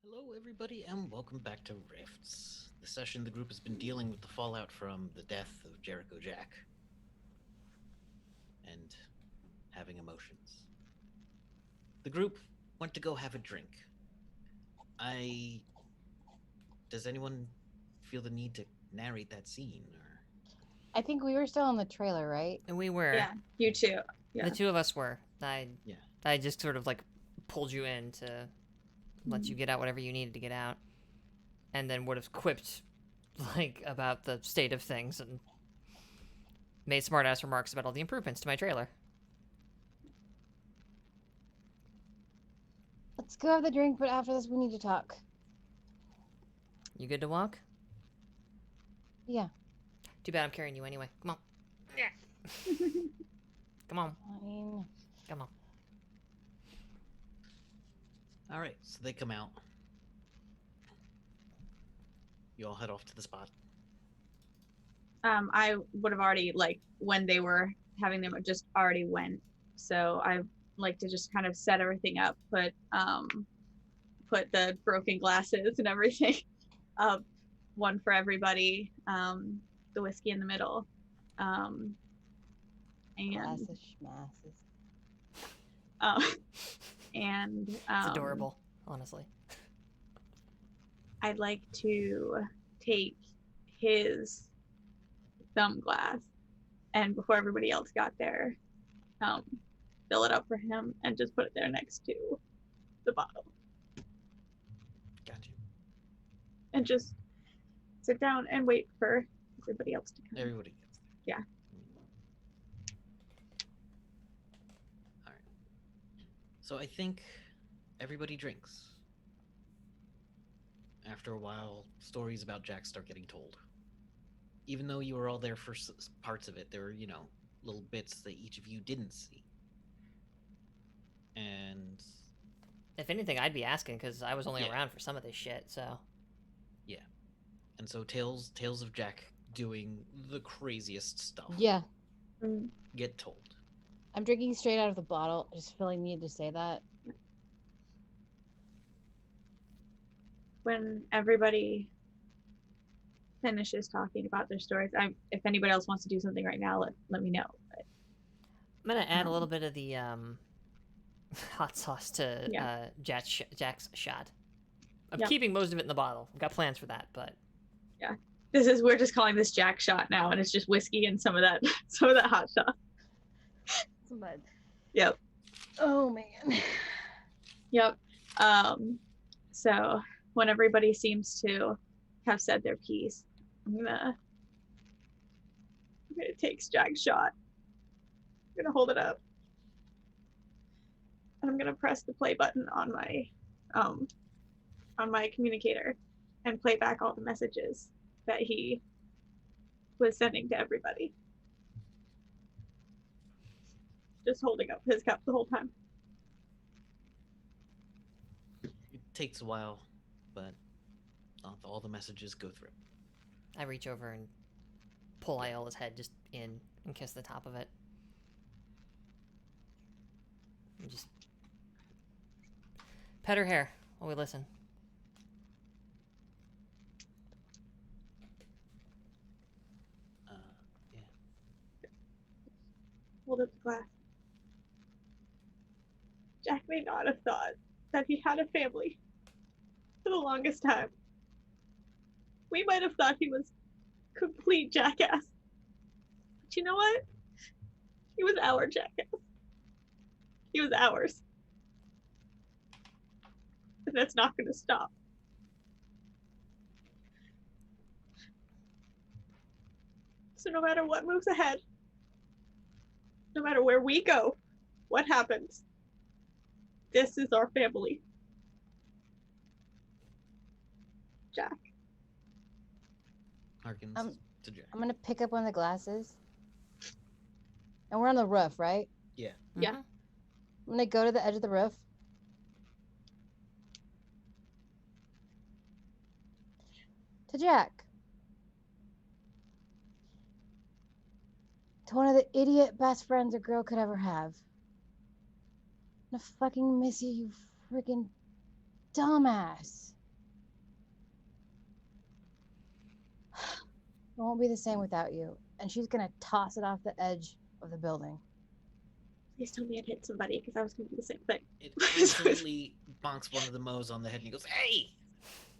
Hello, everybody, and welcome back to Rifts. The session the group has been dealing with the fallout from the death of Jericho Jack and having emotions. The group went to go have a drink. Does anyone feel the need to narrate that scene? Or I think we were still in the trailer, right? And we were. Yeah, you too. Yeah. The two of us were. I Yeah. just sort of like pulled you in to let you get out whatever you needed to get out, and then would have quipped like about the state of things and made smart-ass remarks about all the improvements to my trailer. Let's go have the drink, but after this, we need to talk. You good to walk? Yeah. Too bad I'm carrying you anyway. Come on. Come on. Fine. Come on. all right, so they come out. You all head off to the spot. I would have already, like, when they were having them, just already went. So I like to just kind of set everything up, put the broken glasses and everything up, one for everybody, the whiskey in the middle, and Glasses, schmasses. and It's adorable, honestly. I'd like to take his thumb glass, and before everybody else got there, fill it up for him and just put it there next to the bottle, Got you. and just sit down and wait for everybody else to come. Everybody gets there. Yeah. All right. So I think everybody drinks. After a while, stories about Jack start getting told. Even though you were all there for parts of it, there were, little bits that each of you didn't see. And If anything, I'd be asking because I was only Yeah. around for some of this shit. So so tales of Jack doing the craziest stuff Yeah. Mm. get told. I'm drinking straight out of the bottle. I just feel like I need to say that. When everybody finishes talking about their stories, if anybody else wants to do something right now, let me know. But I'm gonna add a little bit of the hot sauce to Yeah. Jack's shot. I'm Yeah. keeping most of it in the bottle. I've got plans for that, but we're just calling this Jack shot now, and it's just whiskey and some of that hot sauce. But Yep. oh man. Yep. So when everybody seems to have said their piece, I'm gonna take Jack's shot. I'm gonna hold it up, and I'm gonna press the play button on my communicator and play back all the messages that he was sending to everybody. Just holding up his cup the whole time. It takes a while, but all the messages go through. I reach over and pull Iola's head just in and kiss the top of it. And just pet her hair while we listen. Yeah. Hold up the glass. Jack may not have thought that he had a family for the longest time. We might have thought he was complete jackass. But you know what? He was our jackass. He was ours. And that's not going to stop. So no matter what moves ahead, no matter where we go, what happens, this is our family. Jack. Harkins to Jack. I'm gonna pick up one of the glasses. And we're on the roof, right? Yeah. Yeah. Mhm. I'm gonna go to the edge of the roof. To Jack. To one of the idiot best friends a girl could ever have. I'm gonna fucking miss you, you freaking dumbass. won't be the same without you. And she's gonna toss it off the edge of the building. Please tell me it hit somebody because I was going to do the same thing. It absolutely bonks one of the Moes on the head and he goes, "Hey!"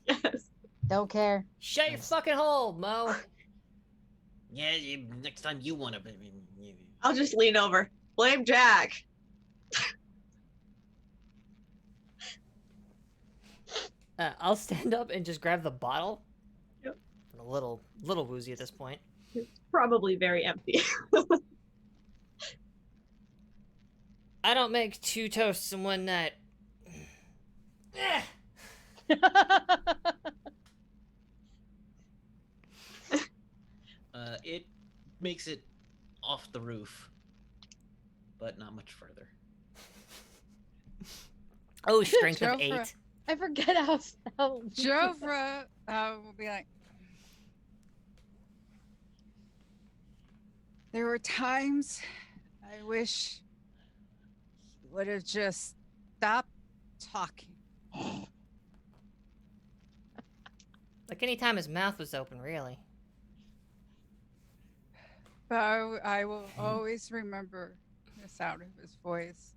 Yes. Don't care. Shut your fucking hole, Mo. Yeah, next time you want to. I'll just lean over. Blame Jack. I'll stand up and just grab the bottle. Yep. I'm a little woozy at this point. It's probably very empty. I don't make 2 toasts in one night. It makes it off the roof, but not much further. Oh, strength of Jofra. 8. I forget how. Jofra will be like, there were times I wish he would have just stopped talking. Like any time his mouth was open, really. But I will always remember the sound of his voice.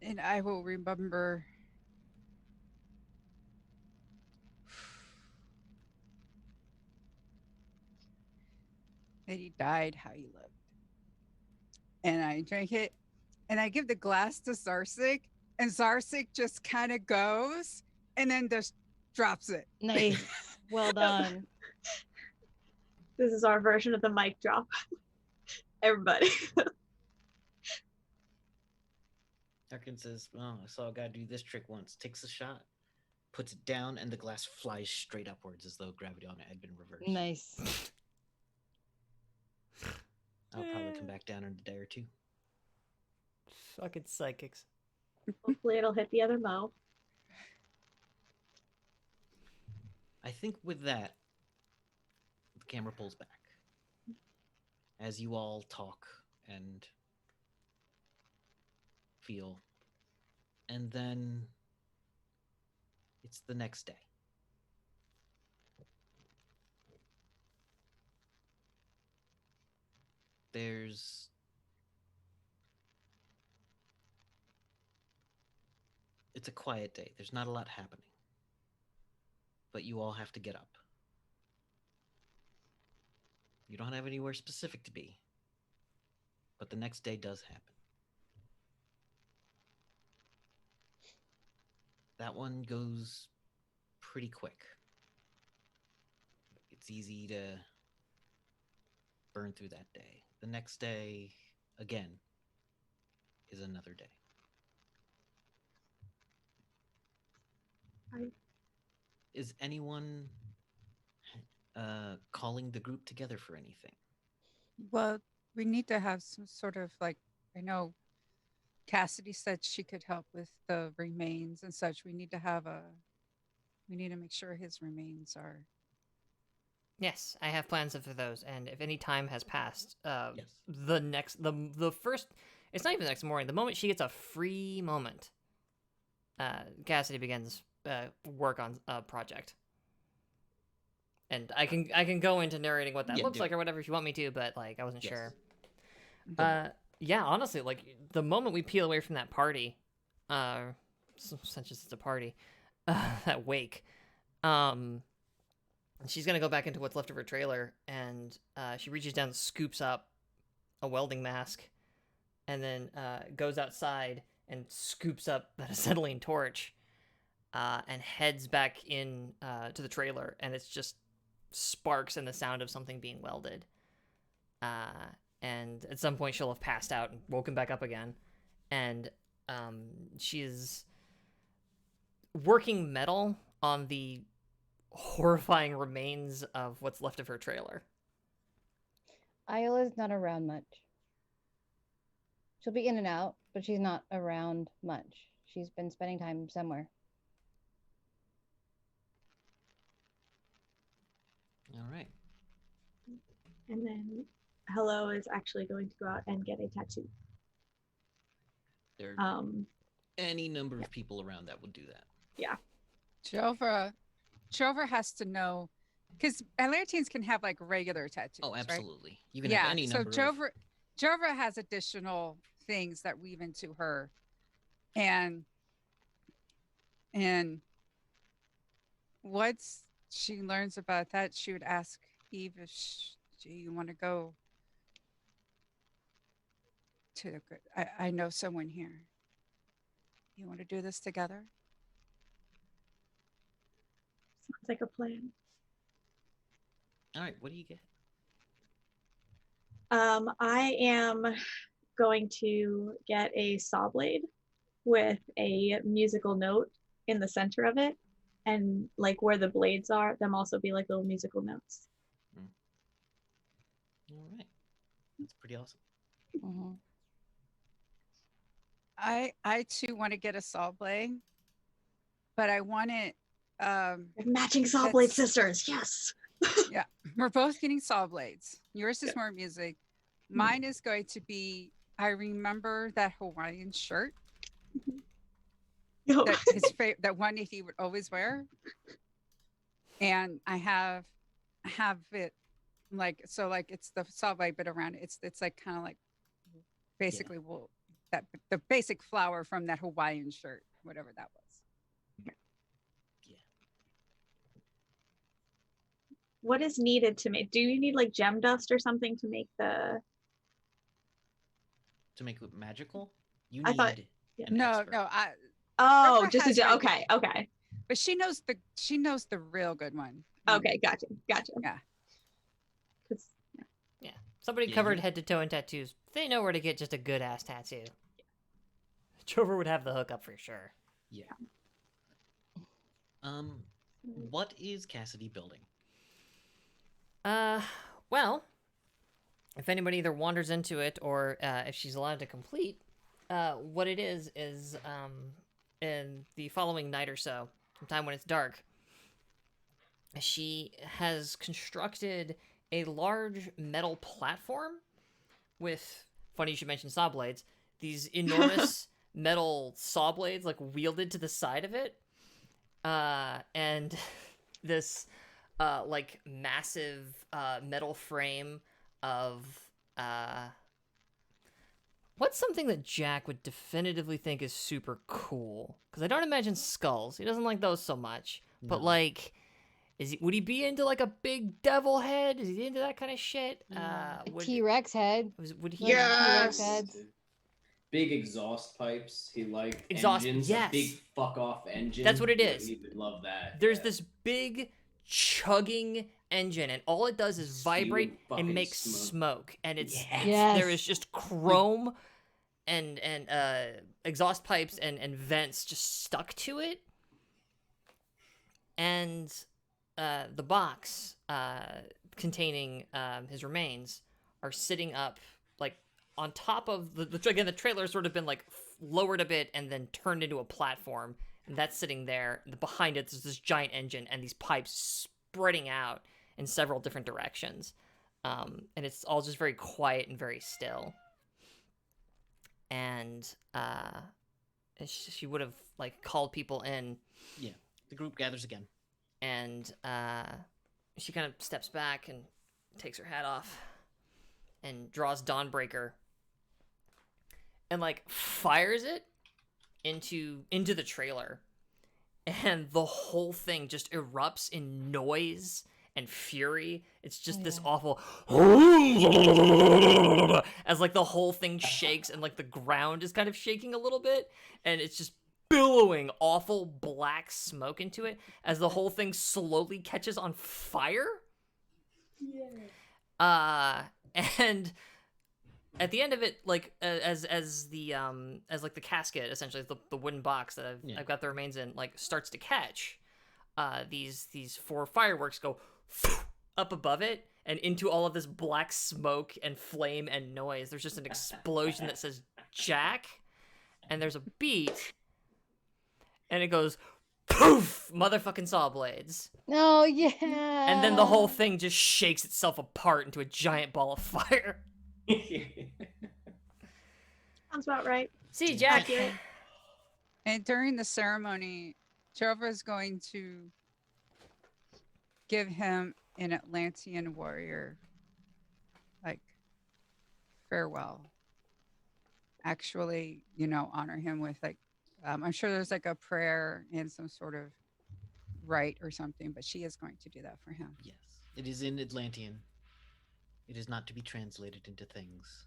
And I will remember that he died how he lived. And I drink it and I give the glass to Zarsik, and Zarsik just kind of goes and then just drops it. Nice. Well done. This is our version of the mic drop. Everybody. Tarkin says, "Oh, I saw a guy do this trick once. Takes a shot, puts it down, and the glass flies straight upwards as though gravity on it had been reversed." Nice. I'll probably come back down in a day or two. Fucking psychics. Hopefully it'll hit the other Mo. I think with that, the camera pulls back as you all talk and feel, and then it's the next day. It's a quiet day. There's not a lot happening. But you all have to get up. You don't have anywhere specific to be. But the next day does happen. That one goes pretty quick. It's easy to burn through that day. The next day, again, is another day. Is anyone calling the group together for anything? Well, we need to have some sort of like, I know Cassidy said she could help with the remains and such. We need to make sure his remains are. Yes, I have plans for those, and if any time has passed, Yes. the first, it's not even the next morning. The moment she gets a free moment, Cassidy begins work on a project, and I can go into narrating what that looks like or whatever if you want me to, but like I wasn't sure. Yeah, honestly, like the moment we peel away from that party, such as it's a party, that wake, she's gonna go back into what's left of her trailer, and she reaches down and scoops up a welding mask, and then goes outside and scoops up that acetylene torch, and heads back in to the trailer, and it's just sparks and the sound of something being welded. And at some point she'll have passed out and woken back up again, and she's working metal on the horrifying remains of what's left of her trailer. Iola's not around much. She'll be in and out, but she's not around much. She's been spending time somewhere. All right. And then Hello is actually going to go out and get a tattoo. There are any number of people around that would do that. Yeah. Jofra Trover has to know, because Atlanteans can have like regular tattoos. Oh, right? absolutely. You can have any so number of. Trover has additional things that weave into her, and once she learns about that, she would ask Eve if do you want to go to the good. I know someone here. You want to do this together? Sounds like a plan. All right, what do you get? I am going to get a saw blade with a musical note in the center of it, and like where the blades are, them also be like little musical notes. All right, that's pretty awesome. Mm-hmm. I too want to get a saw blade, but I want it. Matching saw blade sisters, yes. Yeah, we're both getting saw blades. Yours is more music. Mine is going to be. I remember that Hawaiian shirt. No. That that one that he would always wear, and I have it like so like it's the saw blade, but around it, it's like kind of like basically wool, that the basic flower from that Hawaiian shirt, whatever that was. What is needed to make? Do you need like gem dust or something to make the? To make it magical, you I need. thought- an No, expert. no, Oh, Trevor just has a regular- okay, okay, but she knows the real good one. okay, gotcha. Yeah. 'Cause- Yeah. Somebody Yeah, covered you- head to toe in tattoos. They know where to get just a good ass tattoo. Trover would have the hookup for sure. Yeah. What is Cassidy building? Well, if anybody either wanders into it or if she's allowed to complete, what it is in the following night or so, sometime when it's dark, she has constructed a large metal platform with, funny you should mention saw blades, these enormous metal saw blades like wielded to the side of it, and this like massive metal frame of what's something that Jack would definitively think is super cool? Because I don't imagine skulls. He doesn't like those so much. But No. like, would he be into like a big devil head? Is he into that kind of shit? A Would T-Rex head. would he? Like Yes! T-Rex heads. Big exhaust pipes. He liked Exhaust- engines. yes. A big fuck off engine. That's what it is. He would love that. There's yeah. this big chugging engine, and all it does is Spewing vibrate and fucking make smoke. smoke. And it's Yes. there is just chrome and exhaust pipes and vents just stuck to it. And the box containing his remains are sitting up like on top of the again, the trailer's sort of been like lowered a bit and then turned into a platform, and that's sitting there. Behind it, there's this giant engine and these pipes spreading out in several different directions, and it's all just very quiet and very still. And she would have like called people in, Yeah. The group gathers again. and she kind of steps back and takes her hat off and draws Dawnbreaker and like fires it into the trailer, and the whole thing just erupts in noise and fury. It's just this awful as like the whole thing shakes and like the ground is kind of shaking a little bit, and it's just billowing awful black smoke into it as the whole thing slowly catches on fire. And at the end of it, like as like the casket, essentially the wooden box that I've got the remains in, like starts to catch, these four fireworks go up above it and into all of this black smoke and flame and noise. There's just an explosion that says Jack, and there's a beat, and it goes poof, motherfucking saw blades. Oh yeah. And then the whole thing just shakes itself apart into a giant ball of fire. Sounds about right. See, Jack. Accurate. And during the ceremony, Trevor is going to give him an Atlantean warrior, like, farewell. Actually, honor him with, like, I'm sure there's like a prayer and some sort of rite or something, but she is going to do that for him. Yes, it is in Atlantean. It is not to be translated into things.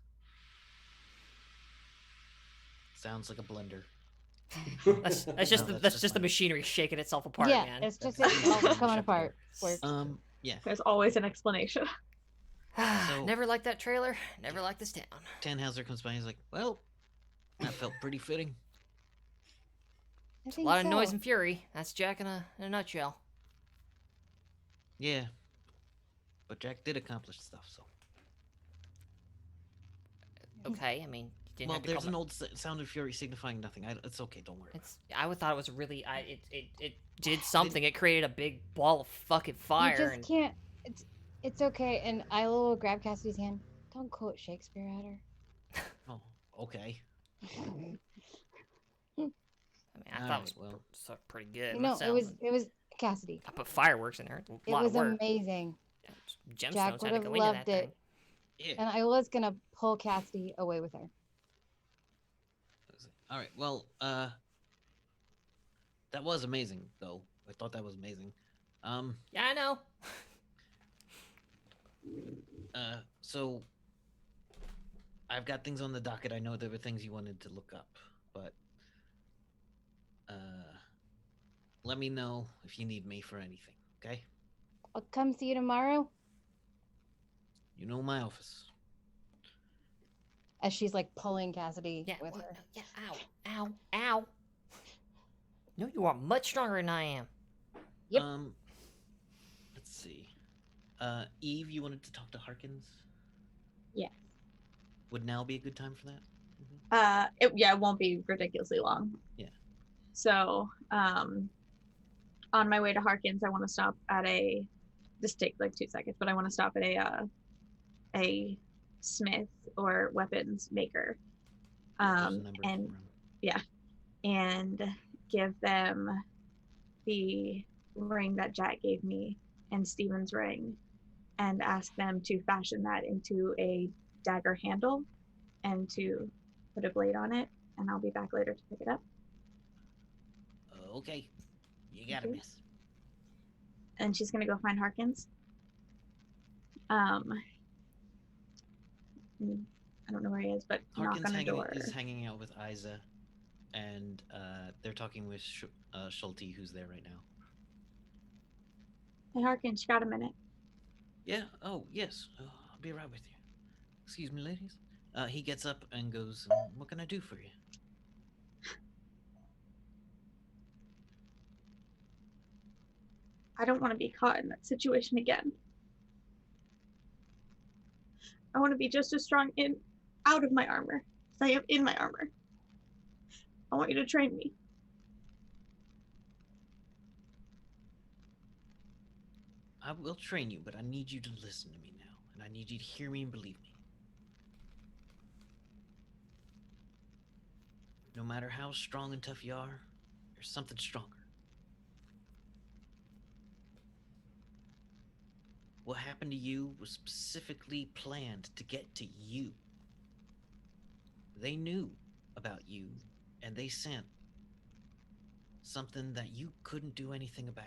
Sounds like a blender. That's just the fine. machinery shaking itself apart, yeah, man. it's just That's- all coming apart. Works. Yeah. There's always an explanation. So- Never liked that trailer. Never liked this town. Tannhauser comes by. He's like, "Well, that felt pretty fitting." I A think lot of noise so. and fury. That's Jack in a nutshell. Yeah, but Jack did accomplish stuff. So Okay, I mean, you didn't well, have to there's call an it- old sound of fury signifying nothing. It's okay. Don't worry. I would thought it was really. It did something. It created a big ball of fucking fire. You just And can't. It's okay. And Isla will grab Cassidy's hand. Don't quote Shakespeare at her. Oh, okay. I mean, I All thought it was right, well. pretty good. No, myself. it was Cassidy. I put fireworks in there. A It lot was of work. amazing. Gemstones Jack had would to have go into loved that it. thing. Yeah. And Isla's gonna pull Cassidy away with her. All right. Well, that was amazing, though. I thought that was amazing. Yeah, I know. So I've got things on the docket. I know there were things you wanted to look up, but let me know if you need me for anything. Okay? I'll come see you tomorrow. You know my office. As she's like pulling Cassidy Yeah. with what? her. No, yeah. Ow. Ow. Ow. No, you are much stronger than I am. Yep. Let's see. Eve, you wanted to talk to Harkins? Yeah. Would now be a good time for that? It won't be ridiculously long. Yeah. So, on my way to Harkins, I want to stop at this take like 2 seconds, but I want to stop at a smith or weapons maker. There's a number of And them around. and give them the ring that Jack gave me and Steven's ring, and ask them to fashion that into a dagger handle and to put a blade on it, and I'll be back later to pick it up. Okay. You got it, Okay. miss. And she's gonna go find Harkins. I don't know where he is, but knock on the door. is hanging out with Isa, and they're talking with Schulte, who's there right now. Hey Harkins, you got a minute? Yeah. Oh, yes. I'll be right with you. Excuse me, ladies. He gets up and goes, "What can I do for you?" I don't want to be caught in that situation again. I want to be just as strong out of my armor as I am in my armor. I want you to train me. I will train you, but I need you to listen to me now, and I need you to hear me and believe me. No matter how strong and tough you are, there's something stronger. What happened to you was specifically planned to get to you. They knew about you, and they sent something that you couldn't do anything about.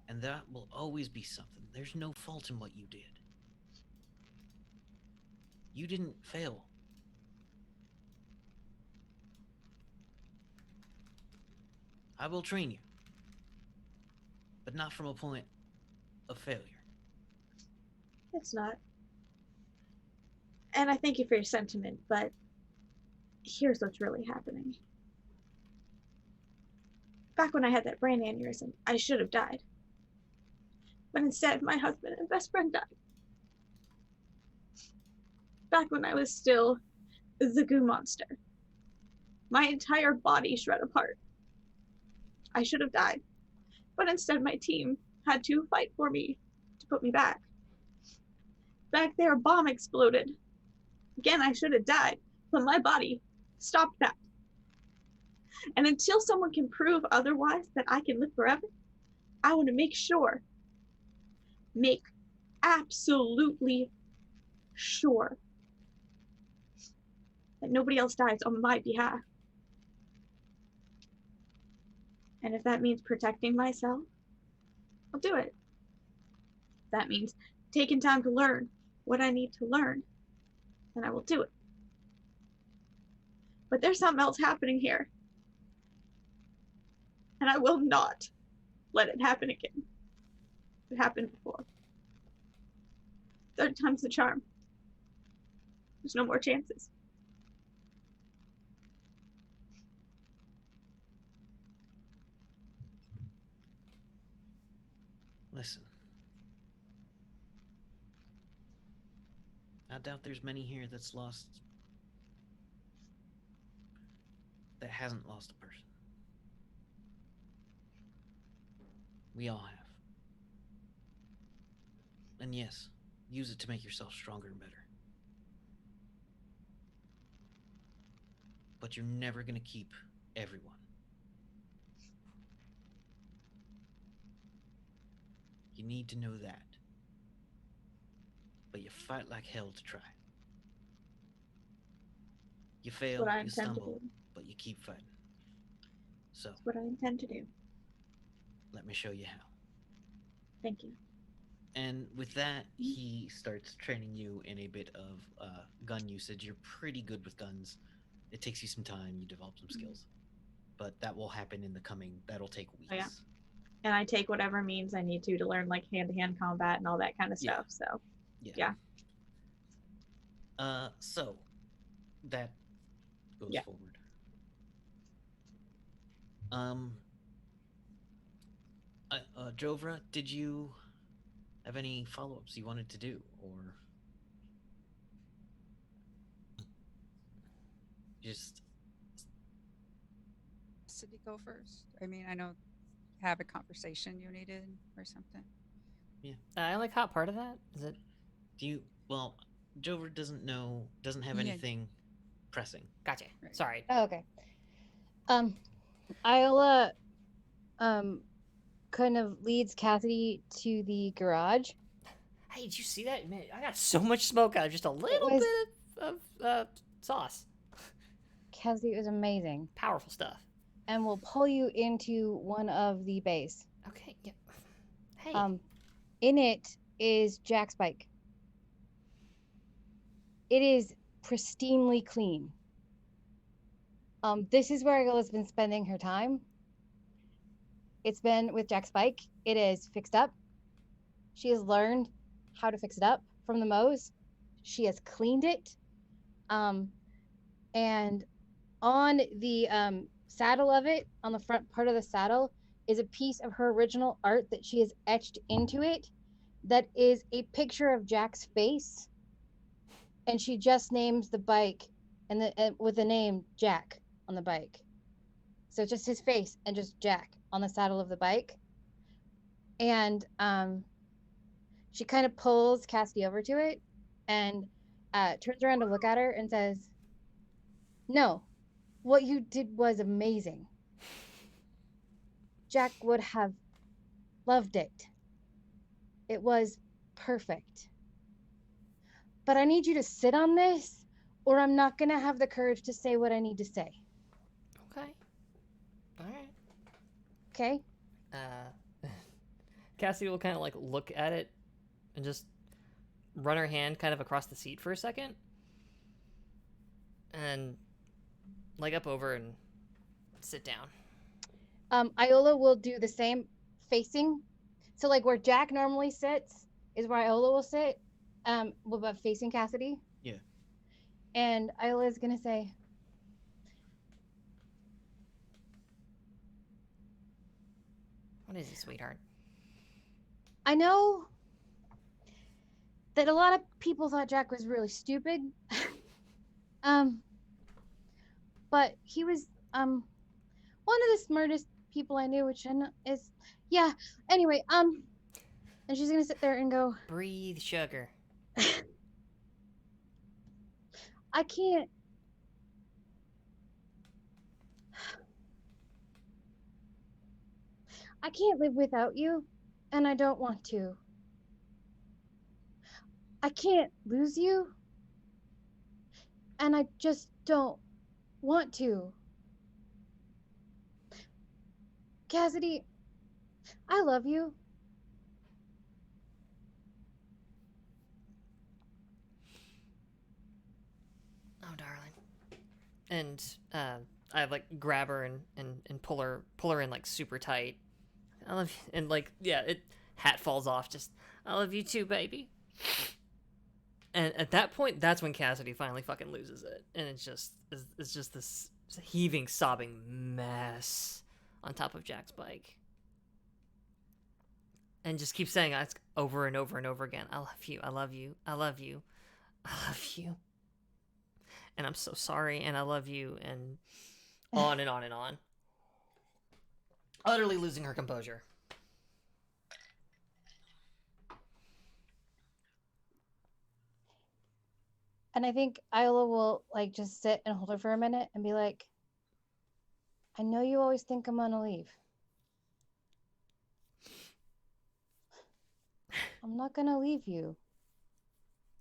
And that will always be something. There's no fault in what you did. You didn't fail. I will train you, but not from a point of failure. It's not. And I thank you for your sentiment, but here's what's really happening. Back when I had that brain aneurysm, I should have died. But instead, my husband and best friend died. Back when I was still the goo monster. My entire body shred apart. I should have died. But instead, my team had to fight for me to put me back. Back there, a bomb exploded. Again, I should have died, but my body stopped that. And until someone can prove otherwise that I can live forever, I want to make absolutely sure that nobody else dies on my behalf. And if that means protecting myself, I'll do it. If that means taking time to learn what I need to learn, then I will do it. But there's something else happening here. And I will not let it happen again. It happened before. Third time's the charm. There's no more chances. Listen. I doubt there's many here that hasn't lost a person. We all have. And yes, use it to make yourself stronger and better. But you're never gonna keep everyone. You need to know that. But you fight like hell to try. You fail, what I you intend to stumble, do. but you keep fighting. So, That's what I intend to do. let me show you how. Thank you. And with that, he starts training you in a bit of gun usage. You're pretty good with guns. It takes you some time, you develop some skills. But that will happen that'll take weeks. Oh, yeah. And I take whatever means I need to learn like hand-to-hand combat and all that kind of Yeah. stuff. So Yeah. So that goes Yeah. forward. Jovra, did you have any follow-ups you wanted to do, or just City go first. I mean, I know have a conversation you needed or something. I only caught part of that. Is it? well, Jovra doesn't have Yeah. anything pressing. Gotcha. Right. Sorry. Oh, okay. Iola kind of leads Cassidy to the garage. Hey, did you see that? Man, I got so much smoke out of just a little was- bit of sauce. Cassidy is amazing. Powerful stuff. And will pull you into one of the bays. Okay. Yeah. Hey. In it is Jack's bike. It is pristinely clean. This is where Iola's been spending her time. It's been with Jack's bike. It is fixed up. She has learned how to fix it up from the Moes. She has cleaned it. And on the saddle of it, on the front part of the saddle, is a piece of her original art that she has etched into it that is a picture of Jack's face. And she just names the bike and with the name Jack on the bike. So just his face and just Jack on the saddle of the bike. And she kind of pulls Cassidy over to it and turns around to look at her and says, "No, what you did was amazing. Jack would have loved it. It was perfect. But I need you to sit on this, or I'm not going to have the courage to say what I need to say." Okay. All right. Okay? Cassidy will kind of like look at it and just run her hand kind of across the seat for a second. And leg up over and sit down. Iola will do the same facing. So like where Jack normally sits is where Iola will sit, but facing Cassidy. Yeah. And Iola is gonna say, What is it, sweetheart? "I know that a lot of people thought Jack was really stupid. But he was one of the smartest people I knew, which I know is anyway, and she's gonna sit there and go, Breathe, sugar. I can't. I can't live without you, and I don't want to. I can't lose you, and I just don't want to. Cassidy, I love you. Oh, darling. And I like grab her and pull her in like super tight. I love you. And like yeah, it hat falls off. Just I love you too, baby. And at that point, that's when Cassidy finally fucking loses it, and it's just this heaving, sobbing mess on top of Jack's bike, and just keeps saying it over and over and over again. I love you. I love you. I love you. I love you. And I'm so sorry, and I love you, and on and on and on. Utterly losing her composure. And I think Isla will like just sit and hold her for a minute and be like, I know you always think I'm gonna leave. I'm not gonna leave you.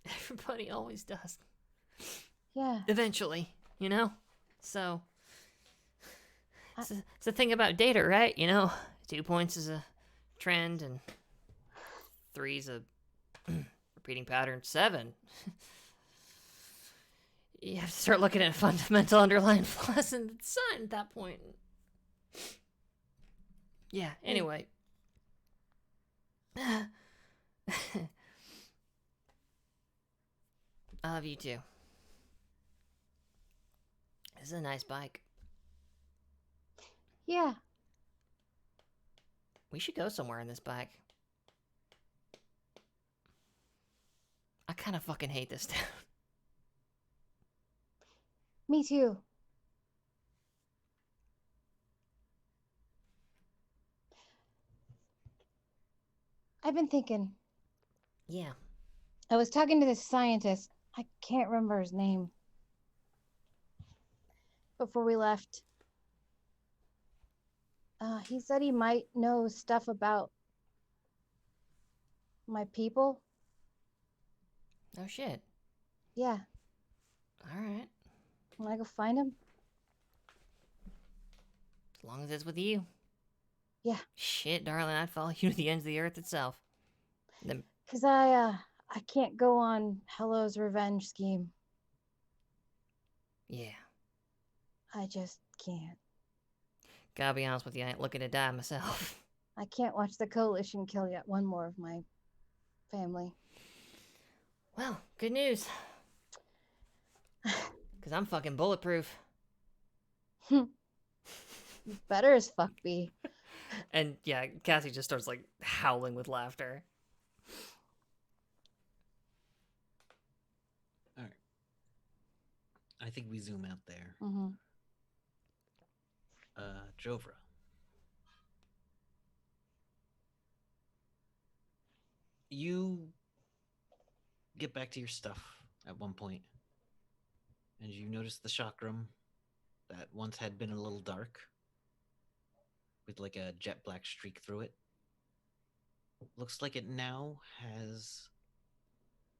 Everybody always does. Yeah. Eventually, you know? So, it's the thing about data, right? You know, 2 points is a trend, and 3's a repeating pattern. 7. You have to start looking at fundamental underlying flaws in the design at that point. Yeah, anyway. I love you too. This is a nice bike. Yeah. We should go somewhere in this bike. I kind of fucking hate this town. Me too. I've been thinking. Yeah. I was talking to this scientist. I can't remember his name. Before we left. He said he might know stuff about my people. Oh shit. Yeah. Alright. Want to go find him? As long as it's with you. Yeah. Shit, darling, I'd follow you to the ends of the earth itself. Then... Cause I can't go on Hello's revenge scheme. Yeah. I just can't. Gotta be honest with you, I ain't looking to die myself. I can't watch the coalition kill yet one more of my family. Well, good news. Cause I'm fucking bulletproof. Better as fuck be. And yeah, Cassie just starts like howling with laughter. All right. I think we zoom out there. Mm-hmm. Jovra. You get back to your stuff at one point, and you notice the chakram that once had been a little dark, with like a jet black streak through it. Looks like it now has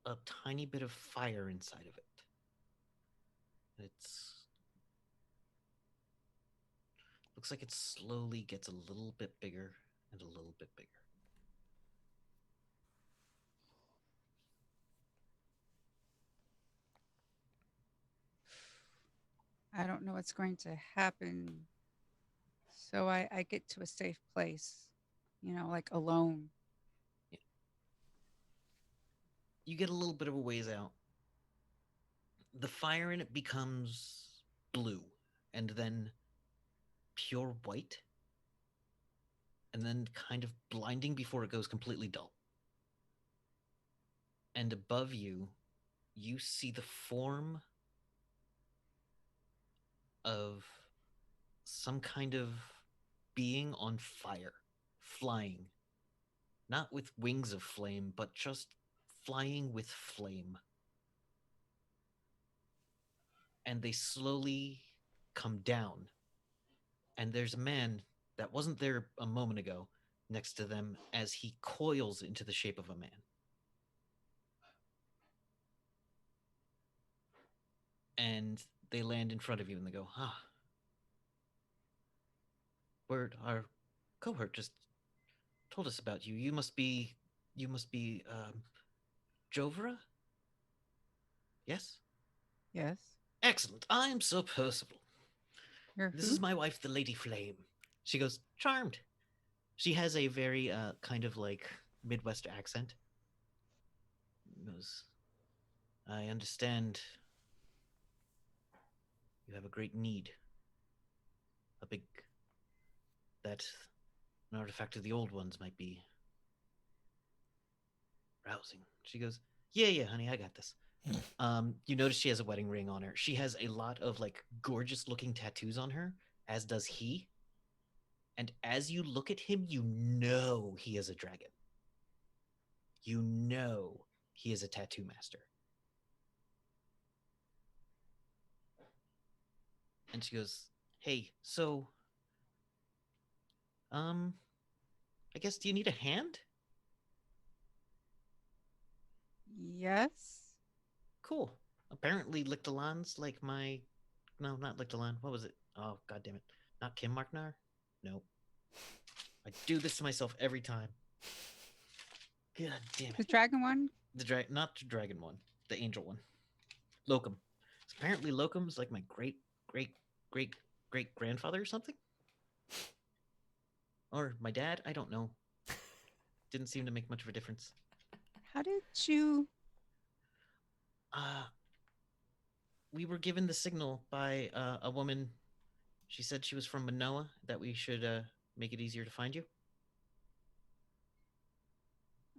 a tiny bit of fire inside of it. Looks like it slowly gets a little bit bigger and a little bit bigger. I don't know what's going to happen. So I get to a safe place, like alone. You get a little bit of a ways out. The fire in it becomes blue and then pure white and then kind of blinding before it goes completely dull. And above you, you see the form of some kind of being on fire, flying. Not with wings of flame, but just flying with flame. And they slowly come down. And there's a man that wasn't there a moment ago next to them as he coils into the shape of a man. And they land in front of you and they go, word, our cohort just told us about you. You must be Jovra? Yes? Yes. Excellent. I'm Sir Percival. This Who? is my wife, the Lady Flame. She goes, charmed. She has a very kind of like Midwest accent. Goes, I understand you have a great need. That an artifact of the old ones might be rousing. She goes, yeah, honey, I got this. You notice she has a wedding ring on her. She has a lot of like gorgeous looking tattoos on her, as does he. And as you look at him, you know he is a dragon. You know he is a tattoo master. And she goes, hey, so, I guess, do you need a hand? Yes. Cool. Apparently Lictolan's like no, not Lictolan. What was it? Oh, god damn it. Not Kim Marknar? Nope. I do this to myself every time. God damn The it. dragon one? Not the dragon one. The angel one. Locum. So apparently Locum's like my great grandfather or something? Or my dad? I don't know. Didn't seem to make much of a difference. How did you? We were given the signal by a woman. She said she was from Manoa, that we should make it easier to find you.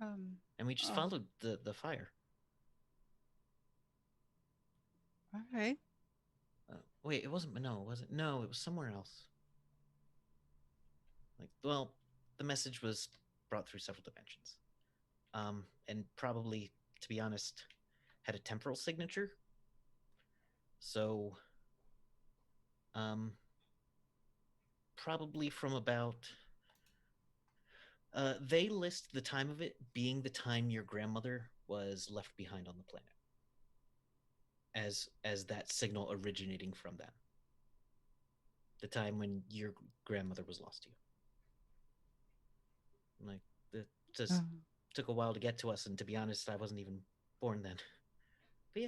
And we just followed the fire. All right. Wait, it wasn't Manoa, was it? No, it was somewhere else. Well, the message was brought through several dimensions. And probably, to be honest, had a temporal signature. So, probably from about... they list the time of it being the time your grandmother was left behind on the planet. As that signal originating from them. The time when your grandmother was lost to you. It just took a while to get to us, and to be honest, I wasn't even born then. But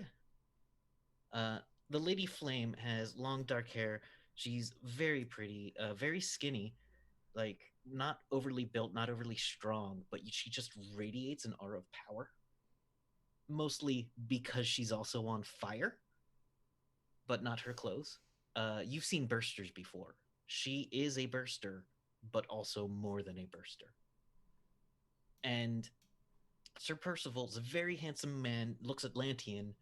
yeah. The Lady Flame has long dark hair. She's very pretty, very skinny, not overly built, not overly strong, but she just radiates an aura of power. Mostly because she's also on fire, but not her clothes. You've seen bursters before. She is a burster, but also more than a burster. And Sir Percival's a very handsome man, looks Atlantean,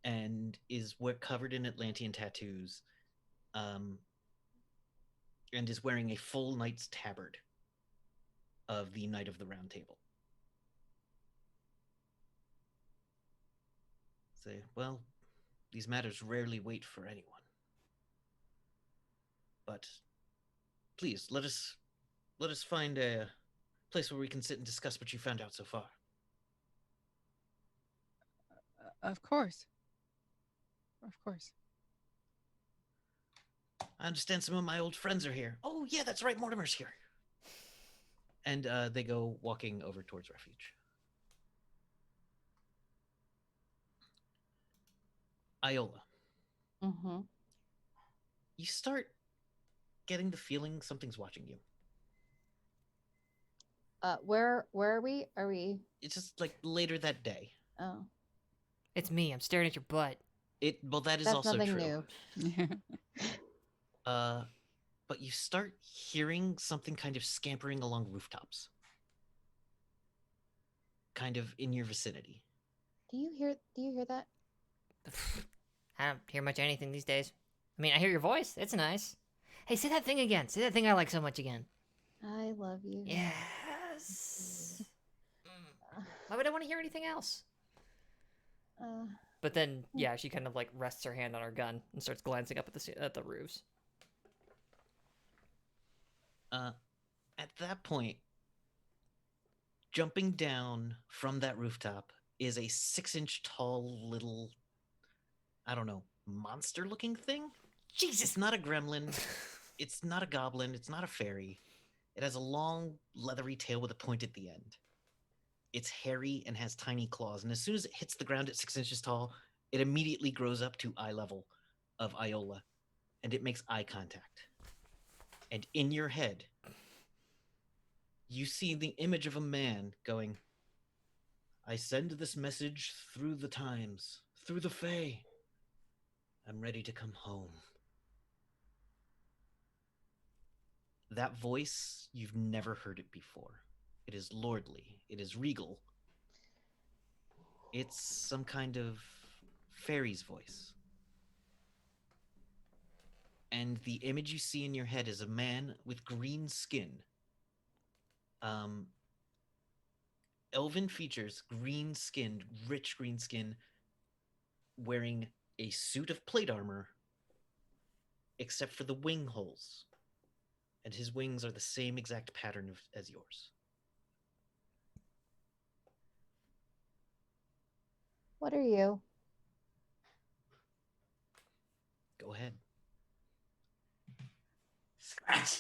and is covered in Atlantean tattoos, and is wearing a full knight's tabard of the Knight of the Round Table. Say, well, these matters rarely wait for anyone. But please, let us find a place where we can sit and discuss what you found out so far. Of course. Of course. I understand some of my old friends are here. Oh, yeah, that's right, Mortimer's here. And they go walking over towards Refuge. Iola. Mm-hmm. You start getting the feeling something's watching you. Where are we? Are we? It's just later that day. Oh. It's me. I'm staring at your butt. Well, that is That's also nothing true. new. But you start hearing something kind of scampering along rooftops. Kind of in your vicinity. Do you hear that? I don't hear much of anything these days. I mean, I hear your voice. It's nice. Hey, say that thing again. Say that thing I like so much again. I love you. Yes. Why would I want to hear anything else? But then, yeah, she kind of rests her hand on her gun and starts glancing up at the roofs. At that point, jumping down from that rooftop is a 6-inch tall little, I don't know, monster looking thing. Jesus. It's not a gremlin. It's not a goblin. It's not a fairy. It has a long, leathery tail with a point at the end. It's hairy and has tiny claws. And as soon as it hits the ground at 6 inches tall, it immediately grows up to eye level of Iola. And it makes eye contact. And in your head, you see the image of a man going, I send this message through the times, through the Fae. I'm ready to come home. That voice, you've never heard it before. It is lordly. It is regal. It's some kind of fairy's voice. And the image you see in your head is a man with green skin. Elven features, green-skinned, rich green skin, wearing a suit of plate armor, except for the wing holes. And his wings are the same exact pattern as yours. What are you? Go ahead. Scratch.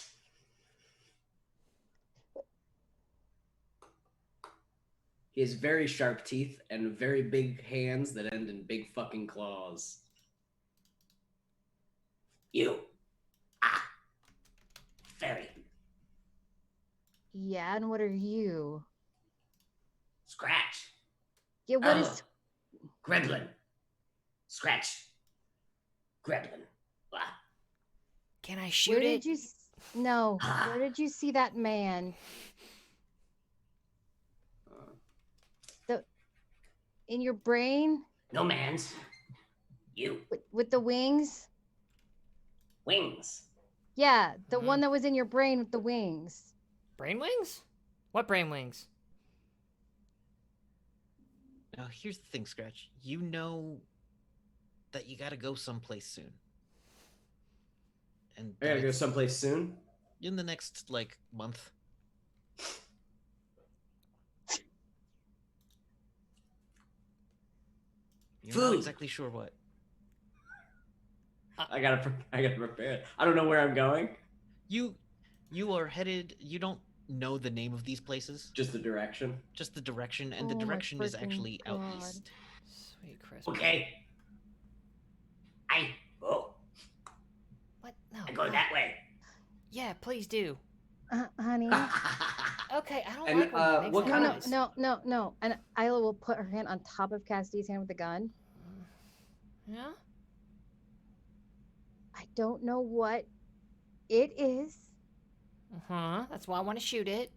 He has very sharp teeth and very big hands that end in big fucking claws. You. Ah. Fairy. Yeah, and what are you? Scratch. Yeah, what is? Gremlin. Scratch. Gremlin. Blah. Can I shoot Where it? did you? No. Where did you see that man? In your brain? No man's. You. With the wings? Wings. Yeah, the one that was in your brain with the wings. Brain wings? What brain wings? Now, here's the thing, Scratch. You know that you gotta go someplace soon. And I gotta go that's someplace soon. in the next, month. You're not Food. exactly sure what. I gotta prepare it. I don't know where I'm going. You are headed. You don't know the name of these places, Just the direction. just the direction, and the Oh my direction is freaking actually out God. east. Sweet Christmas. Okay. I go. What? No. I go that way. Yeah, please do. Honey. Okay, I don't And, like when he makes what that kind No, of- noise. no. And Isla will put her hand on top of Cassidy's hand with the gun. Yeah? I don't know what it is, Uh-huh. That's why I want to shoot it.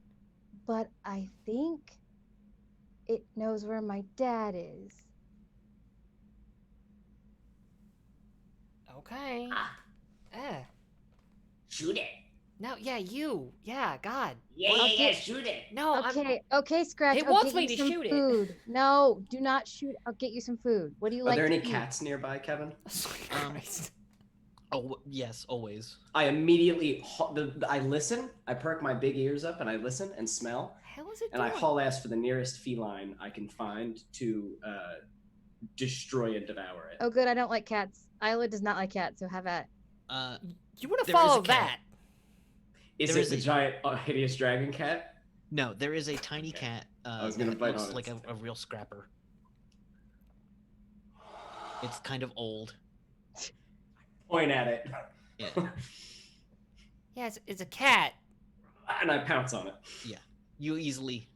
but I think it knows where my dad is. Okay. Ah, shoot it. No, yeah, you. Yeah, God. Okay. Shoot it. No, Okay, Scratch. It I'll wants get me you to some shoot it. food. No, do not shoot. I'll get you some food. What do you Are like there to any eat? cats nearby, Kevin? Sweet Um, Christ. Oh, yes, always. I immediately I listen. I perk my big ears up and I listen and smell, Hell is it and I doing? haul ass for the nearest feline I can find to destroy and devour it. Oh, good. I don't like cats. Isla does not like cats, so have at. You want to There is a follow cat. that? Is there it is the a- giant hideous dragon cat? No, there is a tiny Okay. cat. was gonna that bite looks on it. like a real scrapper. It's kind of old. Point at it. Yeah. Yeah, it's a cat. And I pounce on it. You easily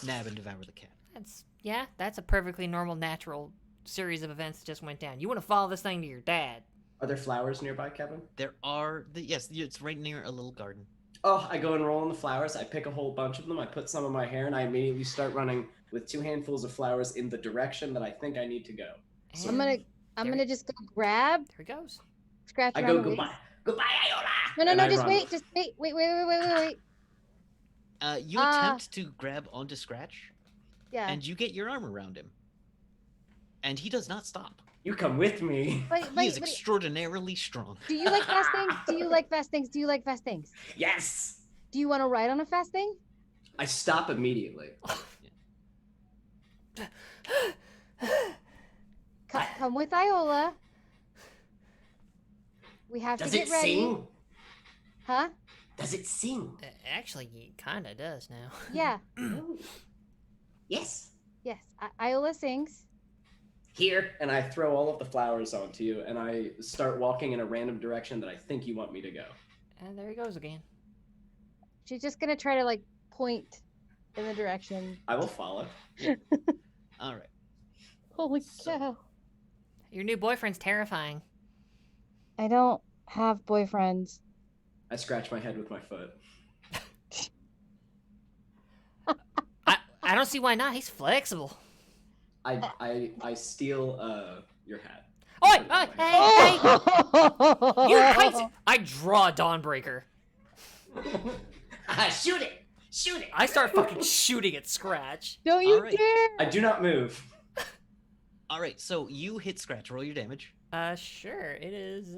nab and devour the cat. That's a perfectly normal, natural series of events that just went down. You want to follow this thing to your dad. Are there flowers nearby, Kevin? There are yes, it's right near a little garden. Oh, I go and roll in the flowers. I pick a whole bunch of them. I put some in my hair, and I immediately start running with 2 handfuls of flowers in the direction that I think I need to go. So I'm And gonna there- just go grab, There he goes. scratch I around go the wings. goodbye. Goodbye, Iola. No, And I just run. wait, wait. You Ah. attempt to grab onto Scratch, Yeah. and you get your arm around him. And he does not stop. You come with me. He is extraordinarily strong. Do you like fast things? Do you like fast things? Do you like fast things? Yes. Do you want to ride on a fast thing? I stop immediately. Come with Iola. We have Does to get it ready. sing? Huh? Does it sing? Actually, it kind of does now. Yeah. Yes. Yes. Iola sings. Here, and I throw all of the flowers onto you, and I start walking in a random direction that I think you want me to go. And there he goes again. She's just gonna try to like point in the direction. I will follow. All right. Holy cow! Your new boyfriend's terrifying. I don't have boyfriends. I scratch my head with my foot. I don't see why not. He's flexible. I steal your hat. Oi! Hey! You're crazy! I draw Dawnbreaker. Shoot it! Shoot it! I start fucking shooting at Scratch. Don't you All right. dare! I do not move. All right. So you hit Scratch. Roll your damage. Sure. It is.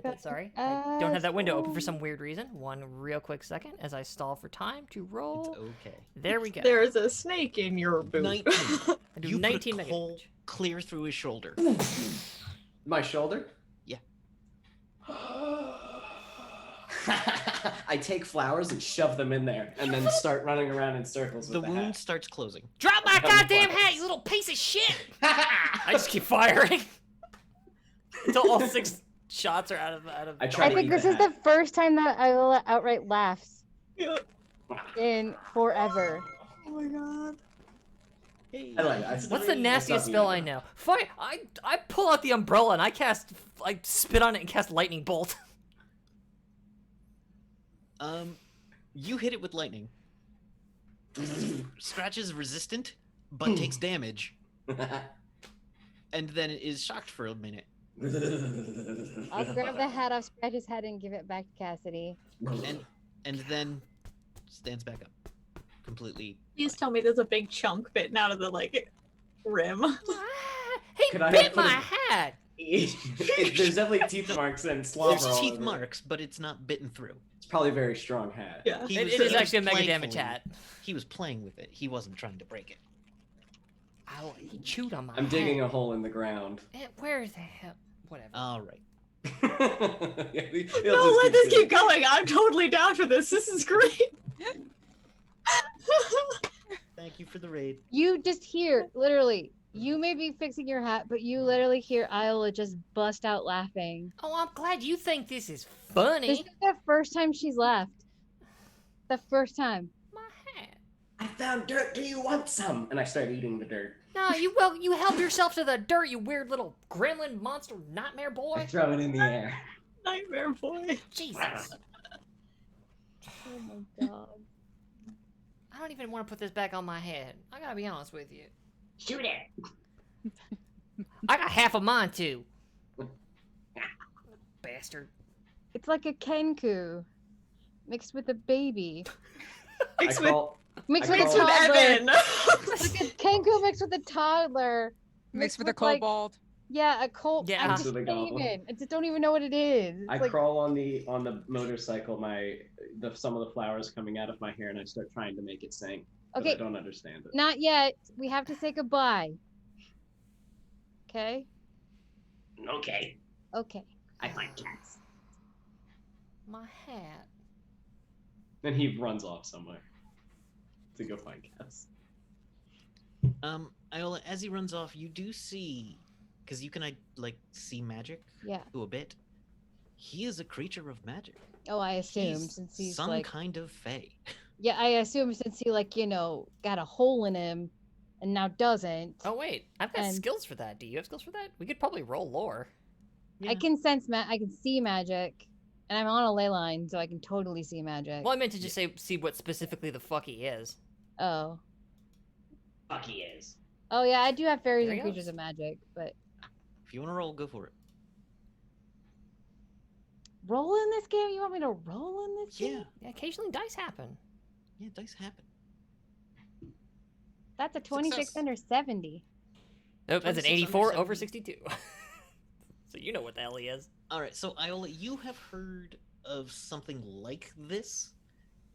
God. Sorry, I don't have that window open for some weird reason. One real quick second as I stall for time to roll. It's okay. There we go. There's a snake in your boot. 19. I do You 19 put a mega hole damage. clear through his shoulder. My shoulder? Yeah. I take flowers and shove them in there, and then start running around in circles The with the wound hat. starts closing. Drop my Become the goddamn flowers. hat, you little piece of shit! I just keep firing until all 6 shots are out of. I try I to think eat this the is the hat. first time that Iola outright laughs Yeah. in forever. Oh my god. I like it. What's the nastiest spell I know? Fine, I pull out the umbrella and I spit on it and cast lightning bolt. You hit it with lightning. Scratch is resistant, but takes damage, and then it is shocked for a minute. I'll grab the hat off Scratch's head and give it back to Cassidy. And then stands back up, completely. Please tell me there's a big chunk bitten out of the like rim. He Could I bit have put my a- hat! There's definitely teeth marks and slobber. There's all teeth over it. marks, but it's not bitten through. It's probably a very strong hat. Yeah. He It was- is he was actually a mega damage playfully- hat. He was playing with it. He wasn't trying to break it. Ow, he chewed on my I'm digging hat. a hole in the ground. Where the hell? Whatever. All right. No, let this keep going. I'm totally down for this. This is great. Thank you for the raid. You just hear, literally, you may be fixing your hat, but you literally hear Iola just bust out laughing. Oh, I'm glad you think this is funny. This is the first time she's laughed. The first time. My hat. I found dirt. Do you want some? And I start eating the dirt. No, you help yourself to the dirt, you weird little gremlin monster nightmare I boy. throw it in the air. Nightmare boy. Jesus. Oh my god. I don't even want to put this back on my head. I gotta be honest with you. Shoot it. I got half of mine too. Bastard. It's like a Kenku mixed with a baby. Mixed I with, call, Mixed I with a call- mixed with toddler. Evan. Like a Kenku mixed with a toddler. Mixed with a like- kobold. Yeah, a colt. Yeah. I Mixed just with a can't goblin. even. I just don't even know what it is. It's I like, crawl on the motorcycle, some of the flowers coming out of my hair, and I start trying to make it sing. But I okay, don't understand it. not yet. We have to say goodbye. Okay? Okay. Okay. I find cats. My hat. Then he runs off somewhere to go find cats. Iola, as he runs off, you do see, because you can see magic Yeah. to a bit. He is a creature of magic. Oh, I assume He's since he's some like, kind of fae. yeah, I assume since he got a hole in him, and now doesn't. Oh wait, I've got And- skills for that. Do you have skills for that? We could probably roll lore. Yeah. I can sense I can see magic, and I'm on a ley line, so I can totally see magic. Well, I meant to just see what specifically the fuck he is. Oh. Fuck he is. Oh yeah, I do have fairies There and he creatures goes. of magic, but If you want to roll, go for it. roll in this game? You want me to roll in this Yeah. game? Yeah, occasionally dice happen. Yeah, dice happen. That's a 26 Success. under 70. Nope, that's an 26 84 under over 70. 62. So you know what the hell he is. All right, so Iola, you have heard of something like this,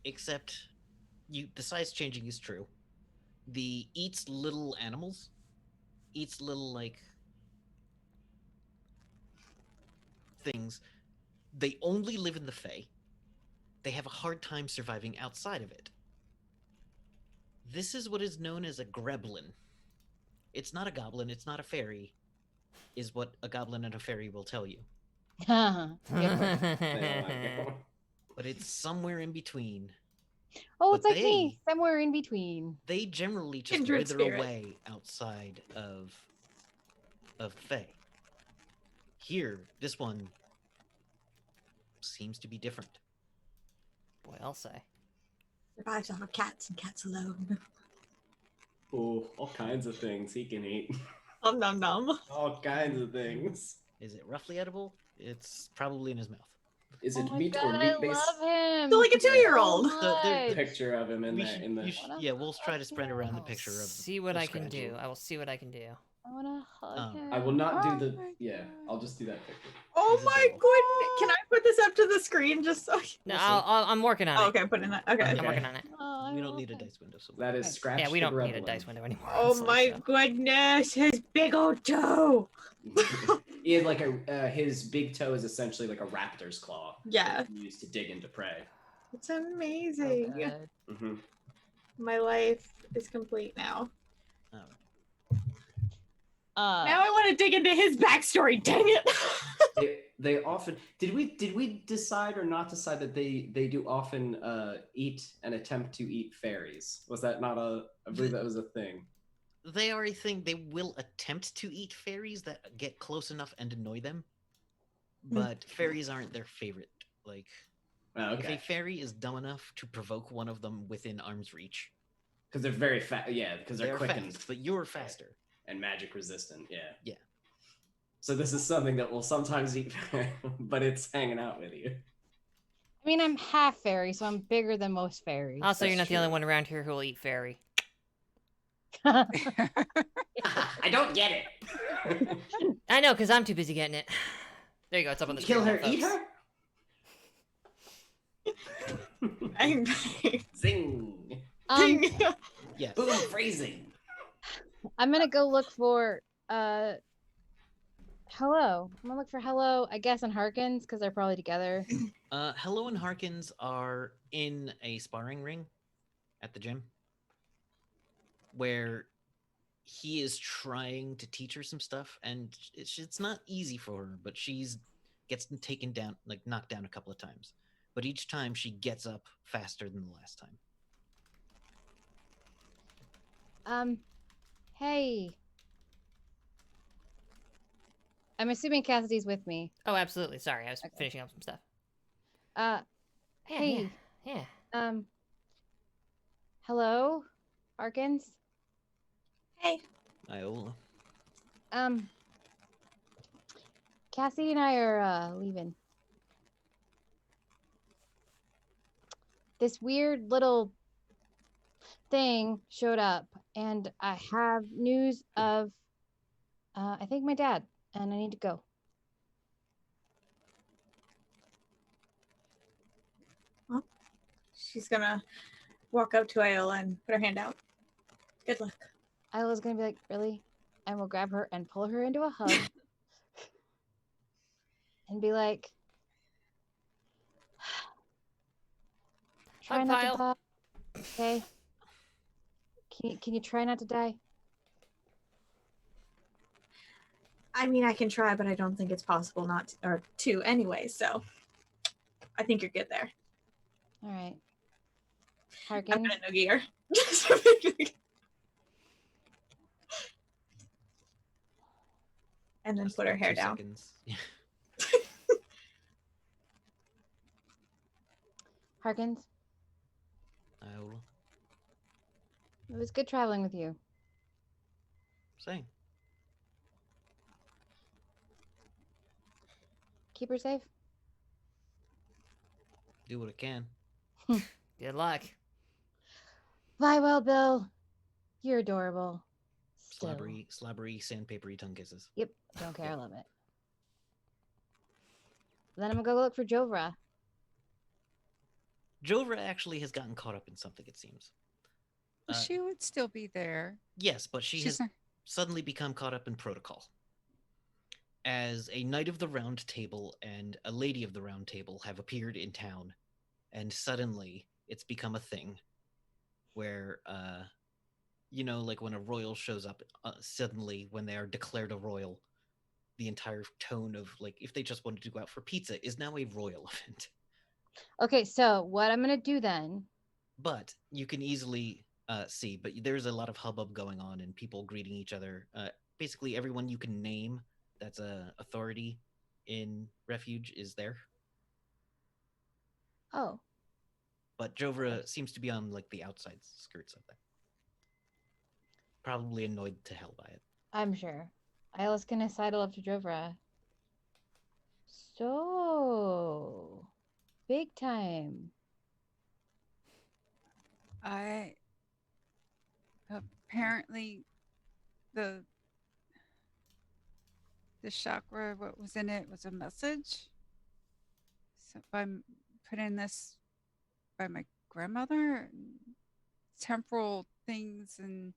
except the size changing is true. The eats little animals, eats little like things. They only live in the Fae. They have a hard time surviving outside of it. This is what is known as a greblin. It's not a goblin, it's not a fairy, is what a goblin and a fairy will tell you. Yeah. They don't like it. But it's somewhere in between. Oh, But it's like me, they- somewhere in between. They generally just Kindred wither spirit. away outside of Fae. Here, this one seems to be different. Boy, I'll say. Survives off of cats and cats alone. Ooh, all kinds of things he can eat. Nom nom nom. All kinds of things. Is it roughly edible? It's probably in his mouth. Is Oh it my meat God, or meat based? I love him. Feel like a 2-year-old. so The- much. Picture of him in We there. should- In the. you should- yeah, we'll try to spread around the I'll picture of. see what the I can scratch. do. I will see what I can do. I wanna hug him. I will not do the. Oh my Yeah, God. I'll just do that picture. Oh This is my adorable. goodness. Can I put this up to the screen just so? No, We'll see. I'm working on Oh, it. okay, put in that. Okay. I'm Okay. working on it. Oh, I We don't love need a him. dice window. So That is Okay. scratch. Yeah, we the don't need a Gremlin. dice window anymore. Oh It's my like, so. goodness, his big old toe. He had like his big toe is essentially like a raptor's claw. Yeah. that he used to dig into prey. It's So amazing. good. Mm-hmm. My life is complete now. Now I want to dig into his backstory. Dang it. They often did we decide or not decide that they do often eat and attempt to eat fairies? Was that not I believe that was a thing. they are a thing. They will attempt to eat fairies that get close enough and annoy them, but fairies aren't their favorite. Like, Oh, if okay. a fairy is dumb enough to provoke one of them within arm's reach, Because they're very fast. Yeah, because they're quick fast, but you're faster. and magic resistant. Yeah. Yeah. So this is something that will sometimes eat, but it's hanging out with you. I mean, I'm half fairy, so I'm bigger than most fairies. Also, you're That's not the only true. one around here who will eat fairy. I don't get it. I know, because I'm too busy getting it. There you go. It's up on the Kill screen. her, now, eat folks. her. I'm Zing. Yes. Boom, phrasing. I'm gonna go look for Hello. I'm gonna look for Hello, I guess, and Harkins because they're probably together. Hello and Harkins are in a sparring ring at the gym where he is trying to teach her some stuff, and it's not easy for her, but she's gets taken down, like knocked down a couple of times. But each time she gets up faster than the last time. Hey. I'm assuming Cassidy's with me. Oh, absolutely. Sorry, I was Okay. finishing up some stuff. Yeah, hey. Yeah. Hello, Harkins. Hey. Iola. Cassidy and I are leaving. This weird little thing showed up, and I have news of I think my dad, and I need to go. She's gonna walk up to Iola and put her hand out. Good luck. Isla's gonna be like, really? And we'll grab her and pull her into a hug and be like, try Hug not pile. to die. Okay? Can you try not to die? I mean, I can try, but I don't think it's possible not to, or to anyway. So I think you're good there. All right. I'm Harkins. gonna noogie her. And then Just put her like hair 2 down. seconds. Harkins. Iola. It was good traveling with you. Same. Keep her safe. Do what I can. Good luck. Fly well, Bill. You're adorable. Still. slobbery, sandpapery tongue kisses. Yep. Don't care. I love it. Then I'm gonna go look for Jovra. Jovra actually has gotten caught up in something, it seems. She would still be there. Yes, but she She's has not- suddenly become caught up in protocol. As a Knight of the Round Table and a Lady of the Round Table have appeared in town, and suddenly it's become a thing where, like when a royal shows up, suddenly when they are declared a royal, the entire tone of, like, if they just wanted to go out for pizza is now a royal event. Okay, so what I'm gonna do then? But you can easily see, but there's a lot of hubbub going on and people greeting each other. Basically, everyone you can name that's a authority in Refuge is there. Oh, But Jovra seems to be on like the outside skirts of that. Probably annoyed to hell by it. I'm sure. Isla's gonna sidle up to Jovra. So, big time. Apparently the chakra, what was in it was a message. So I'm putting this by my grandmother, temporal things, and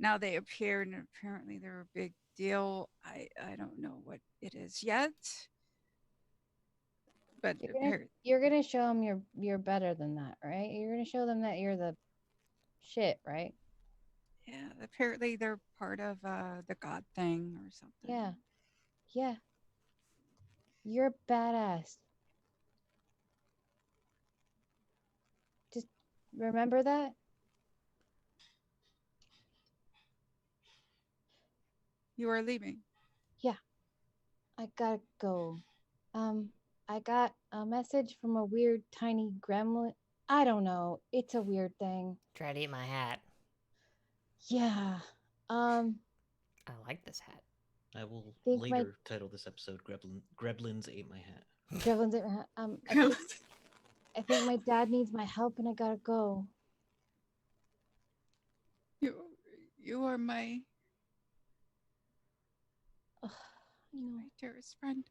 now they appear, and apparently they're a big deal. I don't know what it is yet, but You're gonna show them you're better than that, right? You're gonna show them that you're the shit, right? yeah, apparently they're part of the god thing or something. Yeah. Yeah. You're a badass. Just remember that. You are leaving. I gotta go. I got a message from a weird tiny gremlin. I don't know. It's a weird thing. Try to eat my hat. Yeah. I like this hat. I will Think later my- title this episode Greblins Ate My Hat. Gremlins I think my dad needs my help and I gotta go. You are my Ugh, I know. my dearest friend.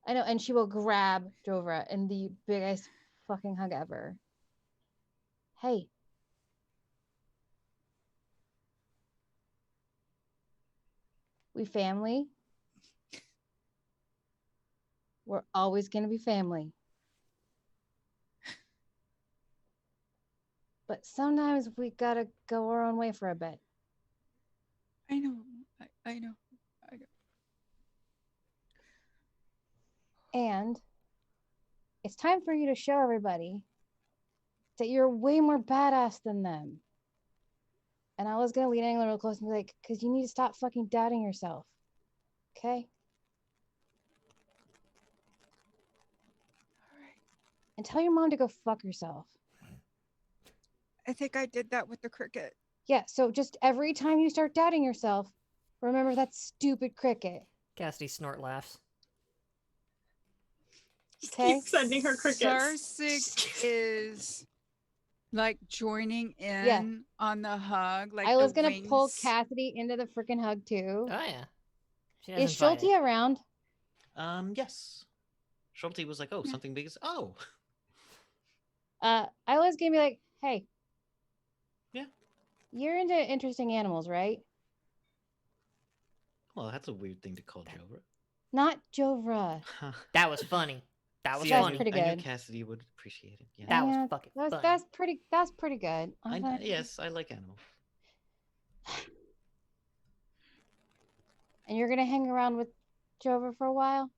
I know, and she will grab Jovra in the biggest fucking hug ever. Hey. We family. We're always gonna be family. But sometimes we gotta go our own way for a bit. I know. I know. And it's time for you to show everybody that you're way more badass than them. And I was gonna lean in a little close and be like, because you need to stop fucking doubting yourself. Okay? All right. And tell your mom to go fuck herself. I think I did that with the cricket. Yeah, so just every time you start doubting yourself, remember that stupid cricket. Cassidy snort laughs. Okay? Keep sending her crickets. Sarsig is like joining in on the hug. Like I was the gonna pull wings. Cassidy into the freaking hug too. Oh yeah. She Is doesn't fight Schulte it. around? Yes. Schulte was like, oh, something big is. Oh. I was gonna be like, hey. Yeah. You're into interesting animals, right? Well, that's a weird thing to call Jovra. Not Jovra. That was funny. That was See, I funny. knew- pretty I knew good. Cassidy would appreciate it. Yeah. That was Yeah, fucking That's funny. that's pretty good. Yes, I like animals. And you're gonna hang around with Jovra for a while?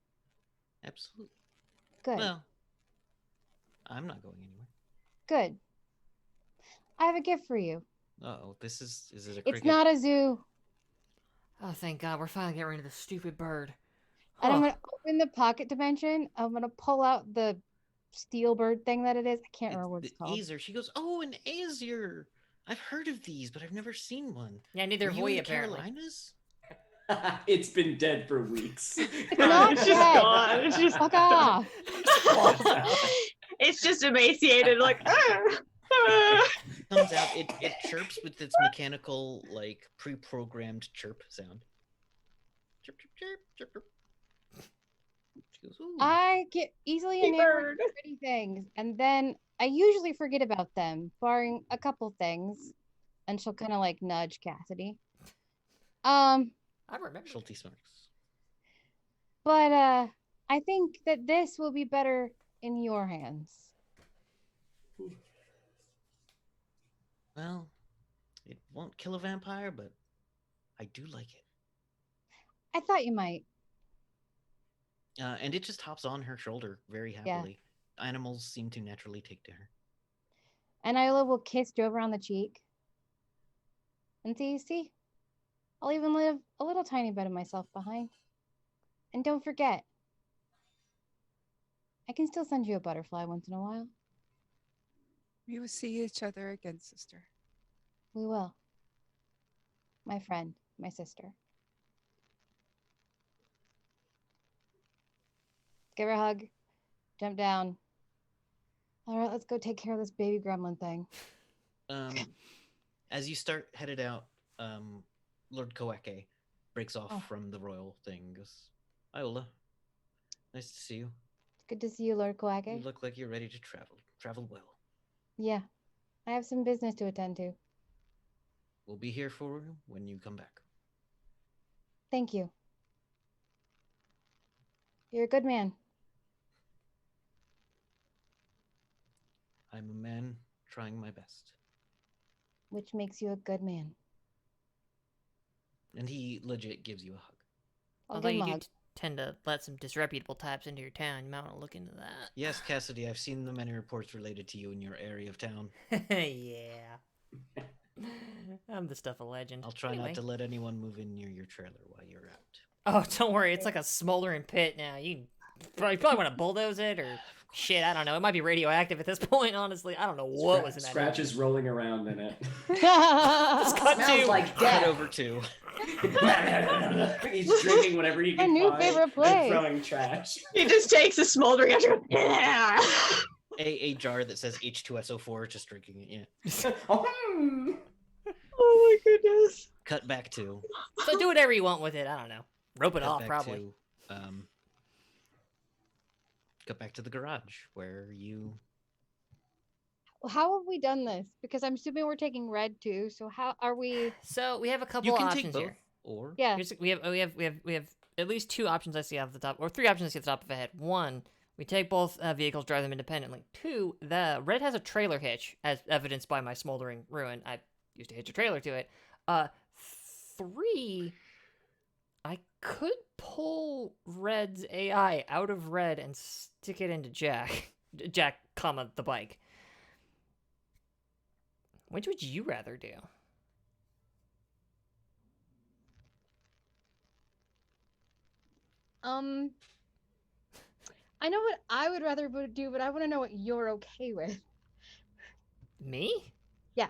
Absolutely. Good. Well, I'm not going anywhere. Good. I have a gift for you. Oh, is it a cricket? It's not a zoo. Oh, thank God, we're finally getting rid of the stupid bird. And I'm Oh, gonna open the pocket dimension. I'm gonna pull out the steel bird thing that it is. I can't remember what the it's called. Azer. She goes, oh, an Azer. I've heard of these, but I've never seen one. yeah, neither Were have you in we the apparently. Carolinas? It's been dead for weeks. It's not It's just dead. gone. It's just Fuck off. It's just emaciated, like. No, comes out. It chirps with its mechanical, like pre-programmed chirp sound. Chirp, chirp, chirp, chirp, chirp. She goes, "Ooh." I get easily Hey, enamored bird. with pretty things, and then I usually forget about them, barring a couple things. And she'll kind of like nudge Cassidy. I remember. Schulte smirks. But I think that this will be better in your hands. Well, it won't kill a vampire, but I do like it. I thought you might. And it just hops on her shoulder very happily. Animals seem to naturally take to her. And Iola will kiss Jover on the cheek. And see, I'll even leave a little tiny bit of myself behind. And don't forget, I can still send you a butterfly once in a while. We will see each other again, sister. We will. My friend, my sister. Give her a hug. Jump down. All right, let's go take care of this baby gremlin thing. As you start headed out, Lord Koake breaks off from the royal thing. Goes, Iola, nice to see you. It's good to see you, Lord You Koake. look like you're ready to travel. Travel well. Yeah, I have some business to attend to. We'll be here for you when you come back. Thank you. You're a good man. I'm a man trying my best. Which makes you a good man. And he legit gives you a hug. I'll Although give him you a do hug. tend to let some disreputable types into your town, you might want to look into that. Yes, Cassidy, I've seen the many reports related to you in your area of town. Yeah. I'm the stuff of legend. I'll try Anyway. not to let anyone move in near your trailer while you're out. Oh, don't worry. It's like a smoldering pit now. You probably want to bulldoze it or shit. I don't know. It might be radioactive at this point. Honestly, I don't know what was in that. Scratch is rolling around in it. Just cut Smells to like Cut death. over to He's drinking whatever you My can new find favorite and place. throwing trash. He just takes a smoldering ash and goes, yeah. a jar that says H2SO4, just drinking it. Yeah. Oh my goodness. Cut back to. So do whatever you want with it. I don't know. Rope it cut off, back probably. To, cut back to the garage where you. How have we done this? Because I'm assuming we're taking red too. So how are we? So we have a couple You can options take both, here. or Yeah. We have at least two options I see off the top, or three options I see off the top of my head. One, we take both vehicles, drive them independently. Two, the red has a trailer hitch, as evidenced by my smoldering ruin. I used to hitch a trailer to it. Three, I could pull Red's AI out of Red and stick it into Jack. Jack, comma, the bike. Which would you rather do? I know what I would rather do, but I want to know what you're okay with. Me? Yeah.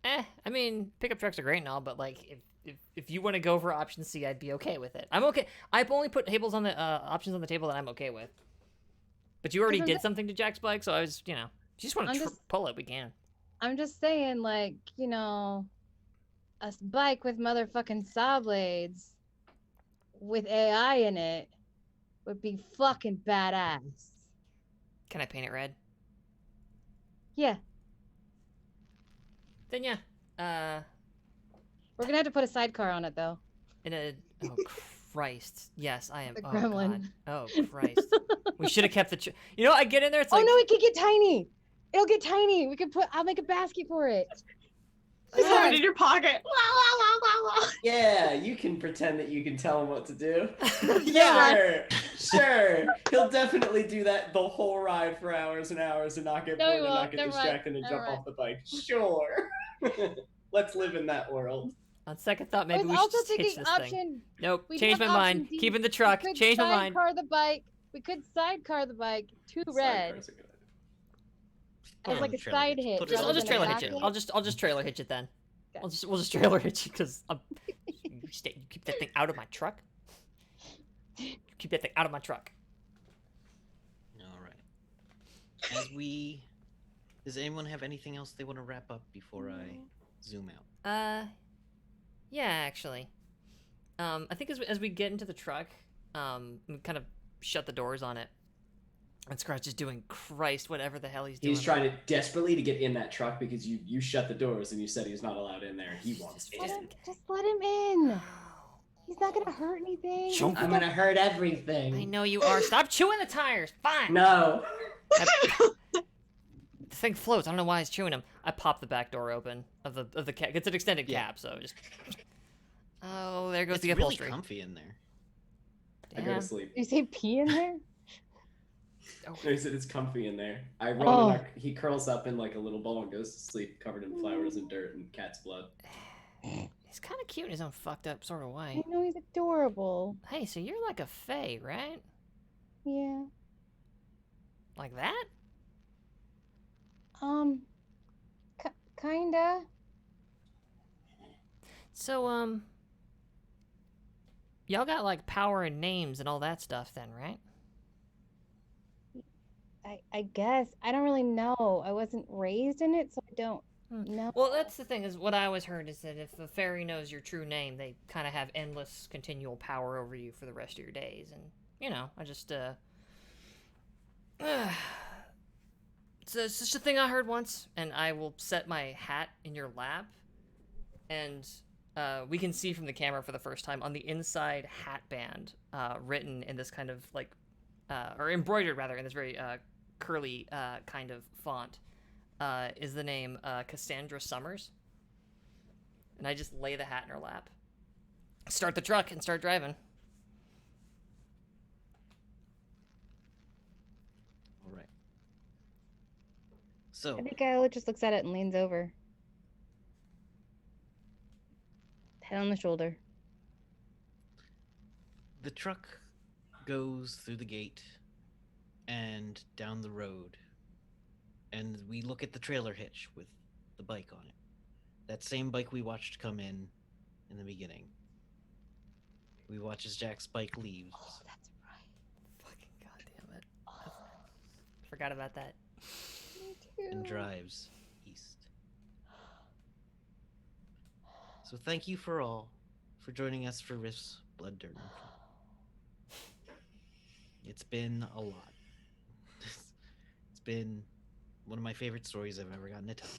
I mean, pickup trucks are great and all, but like, if you want to go for option C, I'd be okay with it. I'm okay. I've only put tables on the options on the table that I'm okay with. But you already I'm did just- something to Jack's bike, so I was, if you just want I'm to just- pull it, we can. I'm just saying, like, a bike with motherfucking saw blades with AI in it would be fucking badass. Can I paint it red? Yeah, Then yeah. we're gonna have to put a sidecar on it though. Oh Christ. Yes, I am. The Oh gremlin. God. Oh Christ. We should have kept the. I get in there. It's Oh like. no, it could get tiny. It'll get tiny. I'll make a basket for it. Just have it in your pocket. La, la, la, la, la. Yeah, you can pretend that you can tell him what to do. Yeah. Sure. He'll definitely do that the whole ride for hours and hours and not get No, he bored and not won't. get Never mind. distracted and Never jump mind. off the bike. Sure. Let's live in that world. On second thought, I maybe was we should also just hitch thinking this thing. option. Nope. we Change have my mind. option D. Keep in the truck. We could Change my mind. sidecar the bike. We could sidecar the bike to red Sidecar's a good idea. Put as it like on a the trailer side hitch. hitch. Put it I'll on rather just the than a trailer hitch it. basket. I'll just trailer hitch it then. Okay. We'll just trailer hitch it because you keep that thing out of my truck. You keep that thing out of my truck. All right. As we Does anyone have anything else they want to wrap up before I zoom out? Yeah, actually. I think as we get into the truck, we kind of shut the doors on it. And Scratch is doing Christ, whatever the hell he's doing. He's trying to desperately to get in that truck because you shut the doors and you said he's not allowed in there. He wants in. Just let him in. He's not gonna hurt anything. I'm gonna hurt everything. I know you are. Stop chewing the tires. Fine. No. The thing floats. I don't know why he's chewing them. I pop the back door open of the cab. It's an extended cab, so just. Oh, there goes It's the upholstery. really comfy in there. I go to sleep. You say pee in there? He said it's comfy in there. I roll in he curls up in like a little ball and goes to sleep covered in flowers and dirt and cat's blood. He's kind of cute in his own fucked up sort of way. I know, he's adorable. Hey, so you're like a fae, right? Yeah. Like that? Kinda. So, y'all got like power and names and all that stuff then, right? I guess. I don't really know. I wasn't raised in it, so I don't know. Well, that's the thing, is what I always heard is that if a fairy knows your true name, they kind of have endless, continual power over you for the rest of your days. And, you know, I just, it's just a thing I heard once, and I will set my hat in your lap, and we can see from the camera for the first time on the inside hat band, written in this kind of like, or embroidered rather, in this very curly kind of font, is the name Cassandra Summers. And I just lay the hat in her lap, start the truck, and start driving. All right. So I think Iola just looks at it and leans over. Head on the shoulder. the truck goes through the gate and down the road, and we look at the trailer hitch with the bike on it. That same bike we watched come in the beginning. We watch as Jack's bike leaves. Oh, that's right. Fucking goddamn it. I forgot about that. Me too. And drives east. So thank you for joining us for Riff's Blood Dirt. It's been a lot. It's been one of my favorite stories I've ever gotten to tell.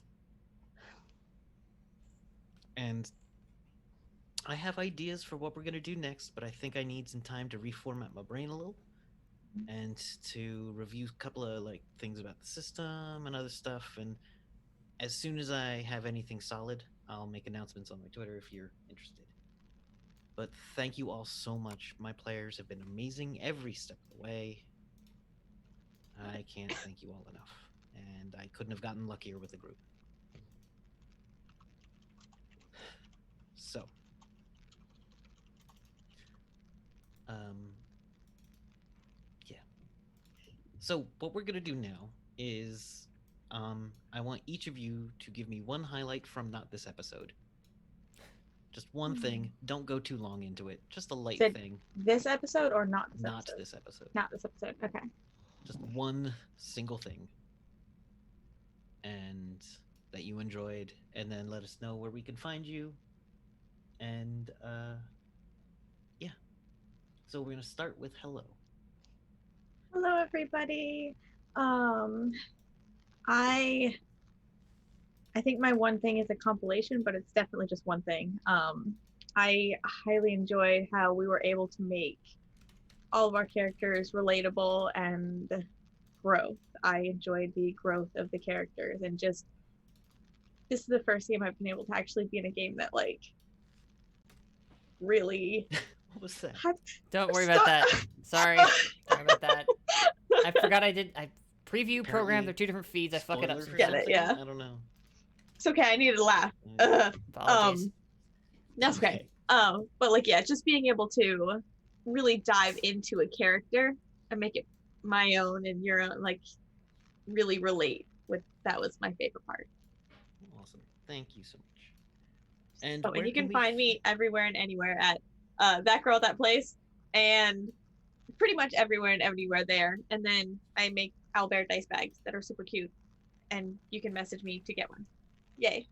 And I have ideas for what we're going to do next, but I think I need some time to reformat my brain a little and to review a couple of things about the system and other stuff. And as soon as I have anything solid, I'll make announcements on my Twitter if you're interested. But thank you all so much. My players have been amazing every step of the way. I can't thank you all enough. And I couldn't have gotten luckier with the group. So, yeah. So what we're gonna do now is, I want each of you to give me one highlight from not this episode. Just one thing. Don't go too long into it. Just a light thing. This episode or not this Not episode? this episode. Not this episode. Okay. Just one single thing. And that you enjoyed, and then let us know where we can find you. And yeah. So we're gonna start with hello. Hello, everybody. I think my one thing is a compilation, but it's definitely just one thing. I highly enjoyed how we were able to make all of our characters relatable and growth. I enjoyed the growth of the characters, and just this is the first game I've been able to actually be in a game that really What was that? Don't worry about that. Sorry. Sorry about that. I forgot I preview program. They're two different feeds. I fuck it up. Spoilers or Get it, something? yeah. I don't know. It's okay. I needed to laugh. Apologies. That's okay. But yeah, just being able to really dive into a character and make it my own and your own, really relate with. That was my favorite part. Awesome. Thank you so much. And So, where and you can we find me everywhere and anywhere at That Girl That Place, and pretty much everywhere and anywhere there. And then I make owlbear dice bags that are super cute, and you can message me to get one. Yay.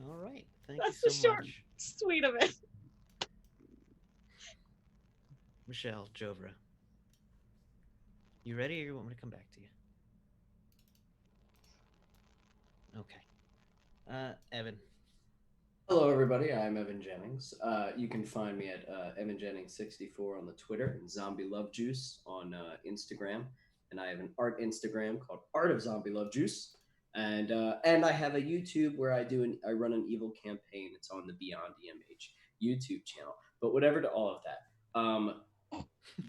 All right. Thank That's you the so short much, sweet of it. Michelle Jovra. You ready, or you want me to come back to you? Okay. Evan. Hello, everybody. I'm Evan Jennings. You can find me at Evan Jennings64 on the Twitter and Zombie Love Juice on Instagram. And I have an art Instagram called Art of Zombie Love Juice. And I have a YouTube where I run an evil campaign. It's on the Beyond EMH YouTube channel. But whatever to all of that.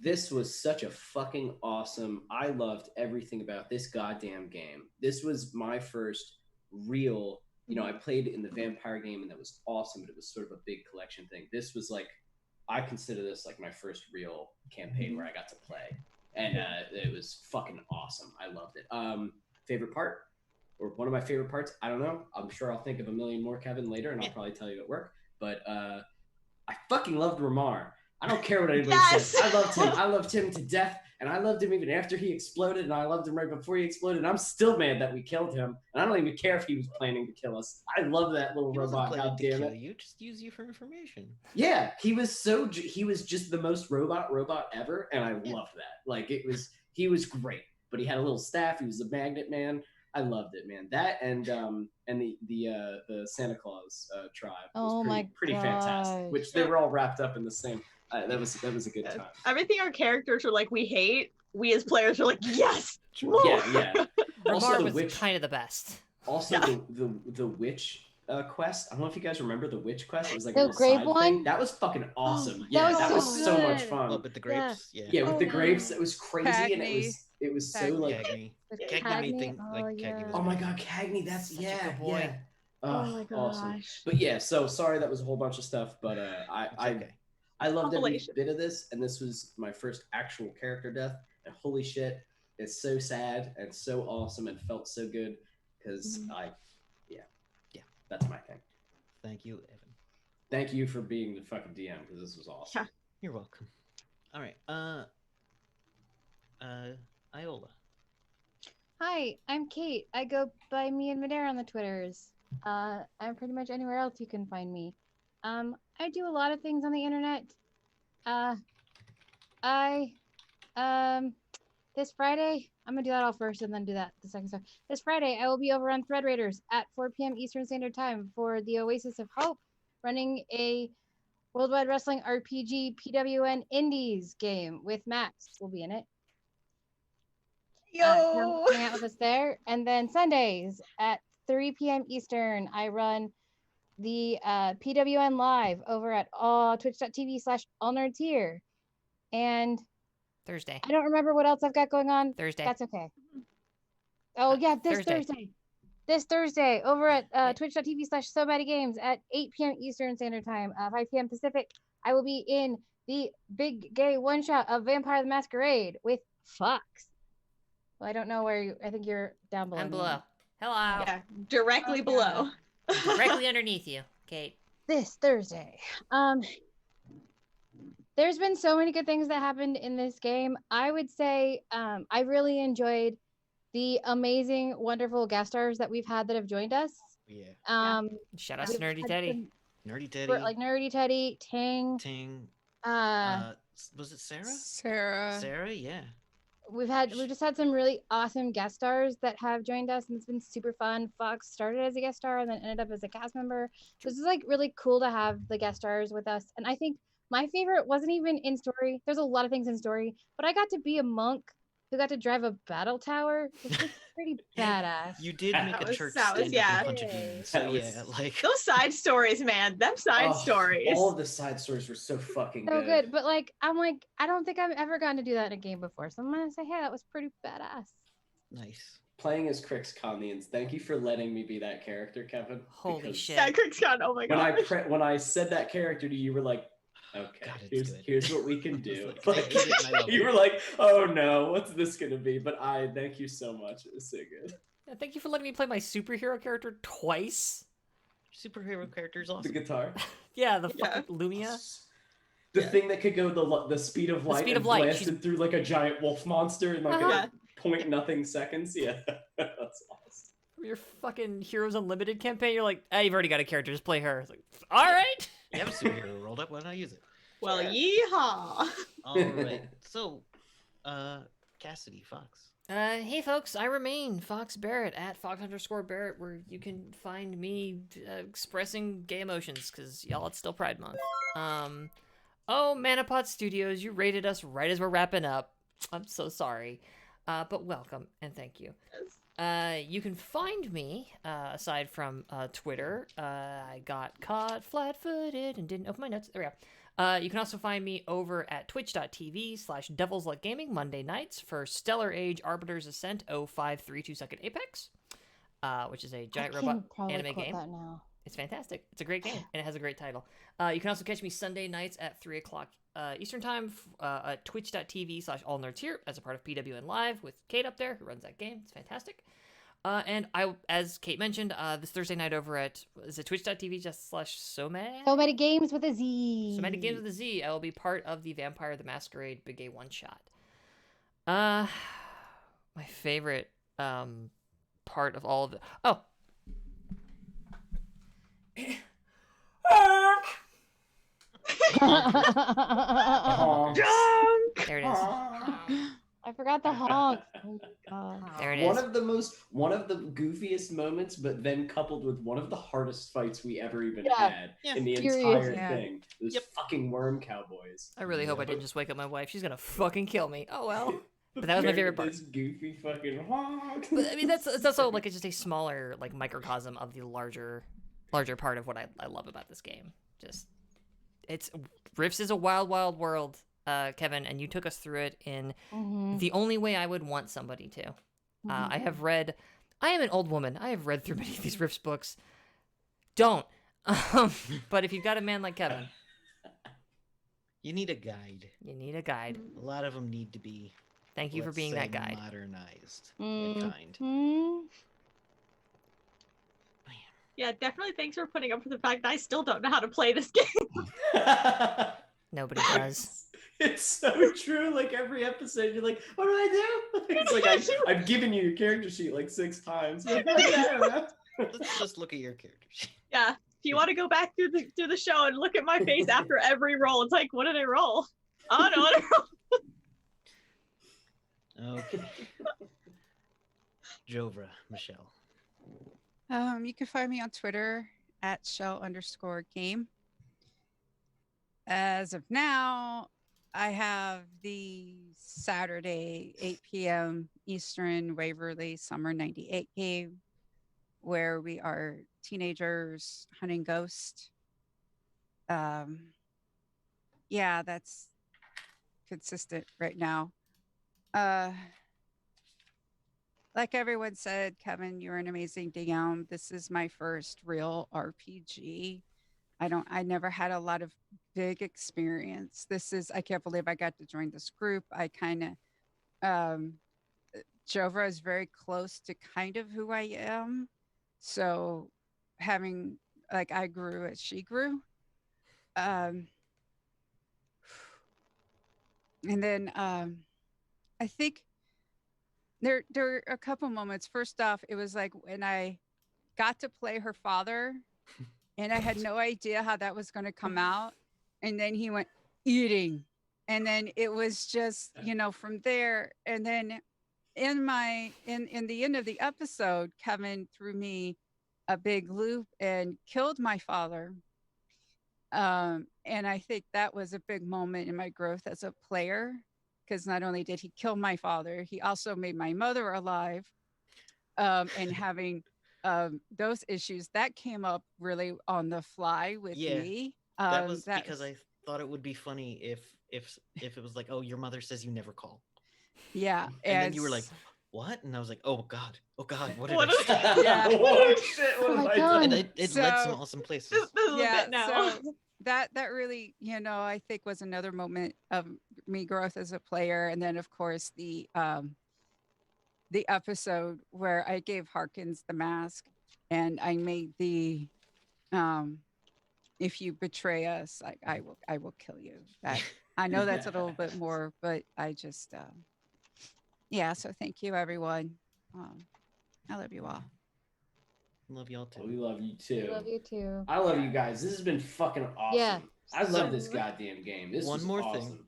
This was such a fucking awesome. I loved everything about this goddamn game. This was my first real. I played in the vampire game, and that was awesome, but it was sort of a big collection thing. This was like, I consider this like my first real campaign where I got to play, and it was fucking awesome. I loved it. Favorite part, or one of my favorite parts, I don't know. I'm sure I'll think of a million more, Kevin, later, and I'll probably tell you at work. But I fucking loved Ramar. I don't care what anybody says. I loved him. I loved him to death, and I loved him even after he exploded, and I loved him right before he exploded. And I'm still mad that we killed him, and I don't even care if he was planning to kill us. I love that little He wasn't robot. planning God to damn kill it! you. Just use you for information. Yeah, he was just the most robot ever, and I loved that. Like he was great, but he had a little staff. He was a magnet man. I loved it, man. That and the Santa Claus tribe was pretty fantastic. Which they were all wrapped up in the same. That was a good time. Everything our characters are like we hate, we as players are like, yes, more. Yeah. Ramar was witch, kind of the best. Also, the witch quest. I don't know if you guys remember the witch quest. It was like The a little grape side one? thing. That was fucking awesome. that that was was so so much good. fun. Oh, but the grapes, yeah. Yeah, with the grapes, it was crazy, and Cagney. it was so Cagney. like. Cagney. The Cagney made Cagney, things like oh, Cagney yeah. was Oh my great. god, Cagney, that's Such a good boy. yeah. Oh my Awesome. gosh. But yeah, so sorry that was a whole bunch of stuff, but Okay. I loved every Compilation. bit of this, and this was my first actual character death. And holy shit, it's so sad and so awesome and felt so good because that's my thing. Thank you, Evan. Thank you for being the fucking DM because this was awesome. Yeah. You're welcome. All right. Iola. Hi, I'm Kate. I go by me and Madera on the Twitters. I'm pretty much anywhere else you can find me. I do a lot of things on the internet. This Friday, I'm gonna do that all first and then do that the second stuff. This Friday, I will be over on Thread Raiders at 4 p.m. Eastern Standard Time for the Oasis of Hope, running a Worldwide Wrestling RPG PWN Indies game with Max. Will be in it. Yo. Hang out with us there. And then Sundays at 3 p.m. Eastern, I run the PWN Live over at twitch.tv/allnerdshere. And Thursday. I don't remember what else I've got going on. Thursday. That's okay. Oh, yeah, this Thursday. Thursday. This Thursday over at twitch.tv/SoBaddyGames at 8 p.m. Eastern Standard Time, 5 p.m. Pacific. I will be in the big gay one-shot of Vampire the Masquerade with Fox. Well, I don't know where you. I think you're down below. I'm me. below. Hello. Yeah, directly Oh, below. Directly underneath you, Kate. This Thursday. There's been so many good things that happened in this game. I would say I really enjoyed the amazing, wonderful guest stars that we've had that have joined us. Yeah. Shout out to we've Nerdy had Teddy. some- Nerdy Teddy. like Nerdy Teddy, Ting. Ting. Was it Sarah? Sarah. Sarah, yeah. We've just had some really awesome guest stars that have joined us, and it's been super fun. Fox started as a guest star and then ended up as a cast member. So this is like really cool to have the guest stars with us. And I think my favorite wasn't even in story. There's a lot of things in story, but I got to be a monk who got to drive a battle tower, which was pretty badass. You did make That a was- church that was- stand yeah. up in front of you. So That was- yeah, like Those side stories, man. Them side Oh, stories. All of the side stories were so fucking So good. But like, I'm like, I don't think I've ever gotten to do that in a game before. So I'm gonna say, hey, that was pretty badass. nice. Playing as Crix Connians, thank you for letting me be that character, Kevin. Holy because shit. Yeah, Crixcon. Oh my god. When I said that character to you, you were like, okay, God, it's good. here's what we can do. It's like, I get it and I love you it. were like, oh no, what's this gonna be? But I thank you so much. It was so good. Yeah, thank you for letting me play my superhero character twice. Superhero characters The awesome. guitar. Yeah, the Yeah. fucking Lumia. The Yeah. thing that could go the speed of light speed and of light, blasted through like a giant wolf monster in like Yeah. a point nothing seconds. Yeah, that's awesome. your fucking Heroes Unlimited campaign. You're like, you've already got a character, just play her. It's like, all right. You have a superhero rolled up. Why not use it? Well, yeehaw. All right. So, Cassidy Fox. Hey folks, I remain Fox Barrett at Fox_Barrett, where you can find me expressing gay emotions, because y'all, it's still Pride Month. Oh, Manapod Studios, you rated us right as we're wrapping up. I'm so sorry. But welcome, and thank you. You can find me, aside from Twitter. I got caught flat-footed and didn't open my notes. There we go. You can also find me over at twitch.tv/devilsluckgaming Monday nights for Stellar Age Arbiter's Ascent 0532 Apex, which is a giant robot anime game. That now. It's fantastic. It's a great game, and it has a great title. You can also catch me Sunday nights at 3 o'clock Eastern Time at twitch.tv/allnerdshere as a part of PWN Live with Kate up there, who runs that game. It's fantastic. And I, as Kate mentioned, this Thursday night over at, is it twitch.tv/SoMad? So many games with a Z. So many games with a Z. I will be part of the Vampire the Masquerade Big Gay One Shot. My favorite part of all of the there it is. I forgot the honk. Oh, God. There it is. One of the goofiest moments, but then coupled with one of the hardest fights we ever even had in the Serious. entire Yeah. thing. Those fucking worm cowboys. I really hope I didn't just wake up my wife. She's gonna fucking kill me. Oh well. But that was my favorite part. This goofy fucking honk. But I mean, it's also like it's just a smaller like microcosm of the larger part of what I love about this game. Just Rifts is a wild world, Kevin, and you took us through it in the only way I would want somebody to. I am an old woman. I have read through many of these Rifts books. Don't. But if you've got a man like Kevin, You need a guide. you need a guide. A lot of them need to be. Thank you for let's being say, that guide. Modernized. Mm. Kind. Yeah, definitely thanks for putting up with the fact that I still don't know how to play this game. Nobody does. It's so true. Like every episode, you're like, "What do I do?" It's like I've given you your character sheet like 6 times. Like, Let's just look at your character sheet. Yeah, if you want to go back through the show and look at my face after every roll, it's like, what did I roll? I don't know what I roll. Okay. Jovra, Michelle. You can find me on Twitter at shell_game. As of now, I have the Saturday 8 p.m. Eastern Waverly Summer 98 game where we are teenagers hunting ghosts. Yeah, that's consistent right now. Like everyone said, Kevin, you're an amazing DM. This is my first real RPG. I never had a lot of big experience. I can't believe I got to join this group. I kind of, Jovra is very close to kind of who I am. So having, I grew as she grew. And then I think there are a couple moments. First off, it was like when I got to play her father and I had no idea how that was going to come out. And then he went eating. And then it was just, from there. And then in the end of the episode, Kevin threw me a big loop and killed my father. And I think that was a big moment in my growth as a player, because not only did he kill my father, he also made my mother alive. And having those issues that came up really on the fly with me. That was because I thought it would be funny if it was like, oh, your mother says you never call. Yeah. And then you were like, what? And I was like, oh God, what did What I is- say? Yeah. Oh shit! What have I done? And it led some awesome places. This is a bit now. So that really, I think was another moment of me growth as a player. And then of course the episode where I gave Harkins the mask and I made the if you betray us, I will kill you. That I know that's a little bit more, but I just so thank you everyone. I love you all. Love y'all too. We love you too. Love you too. I love you guys. This has been fucking awesome. Yeah. I love this So- goddamn game. This One was more awesome. thing.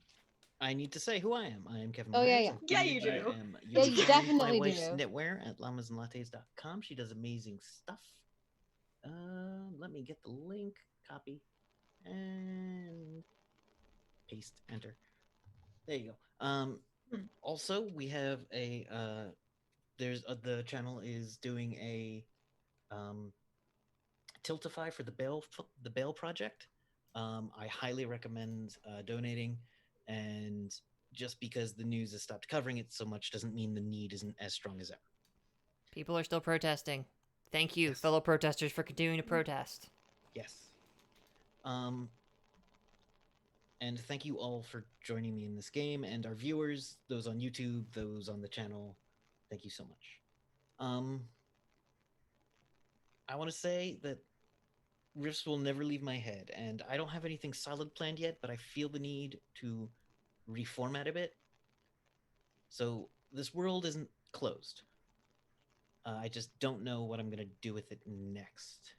I need to say who I am. I am Kevin. Oh, yeah, Myers. yeah. I'm Yeah, Giddy. you do. I am Yeah, you YouTuber. definitely My wife's do. knitwear at llamasandlattes.com. She does amazing stuff. Let me get the link. Copy. And paste. Enter. There you go. Also, we have a the channel is doing a Tiltify for the Bail project. I highly recommend donating, and just because the news has stopped covering it so much doesn't mean the need isn't as strong as ever. People are still protesting. Thank you, Yes. fellow protesters, for continuing to protest. Yes. And thank you all for joining me in this game, and our viewers, those on YouTube, those on the channel, thank you so much. I want to say that Rifts will never leave my head, and I don't have anything solid planned yet, but I feel the need to reformat a bit. So this world isn't closed. I just don't know what I'm going to do with it next.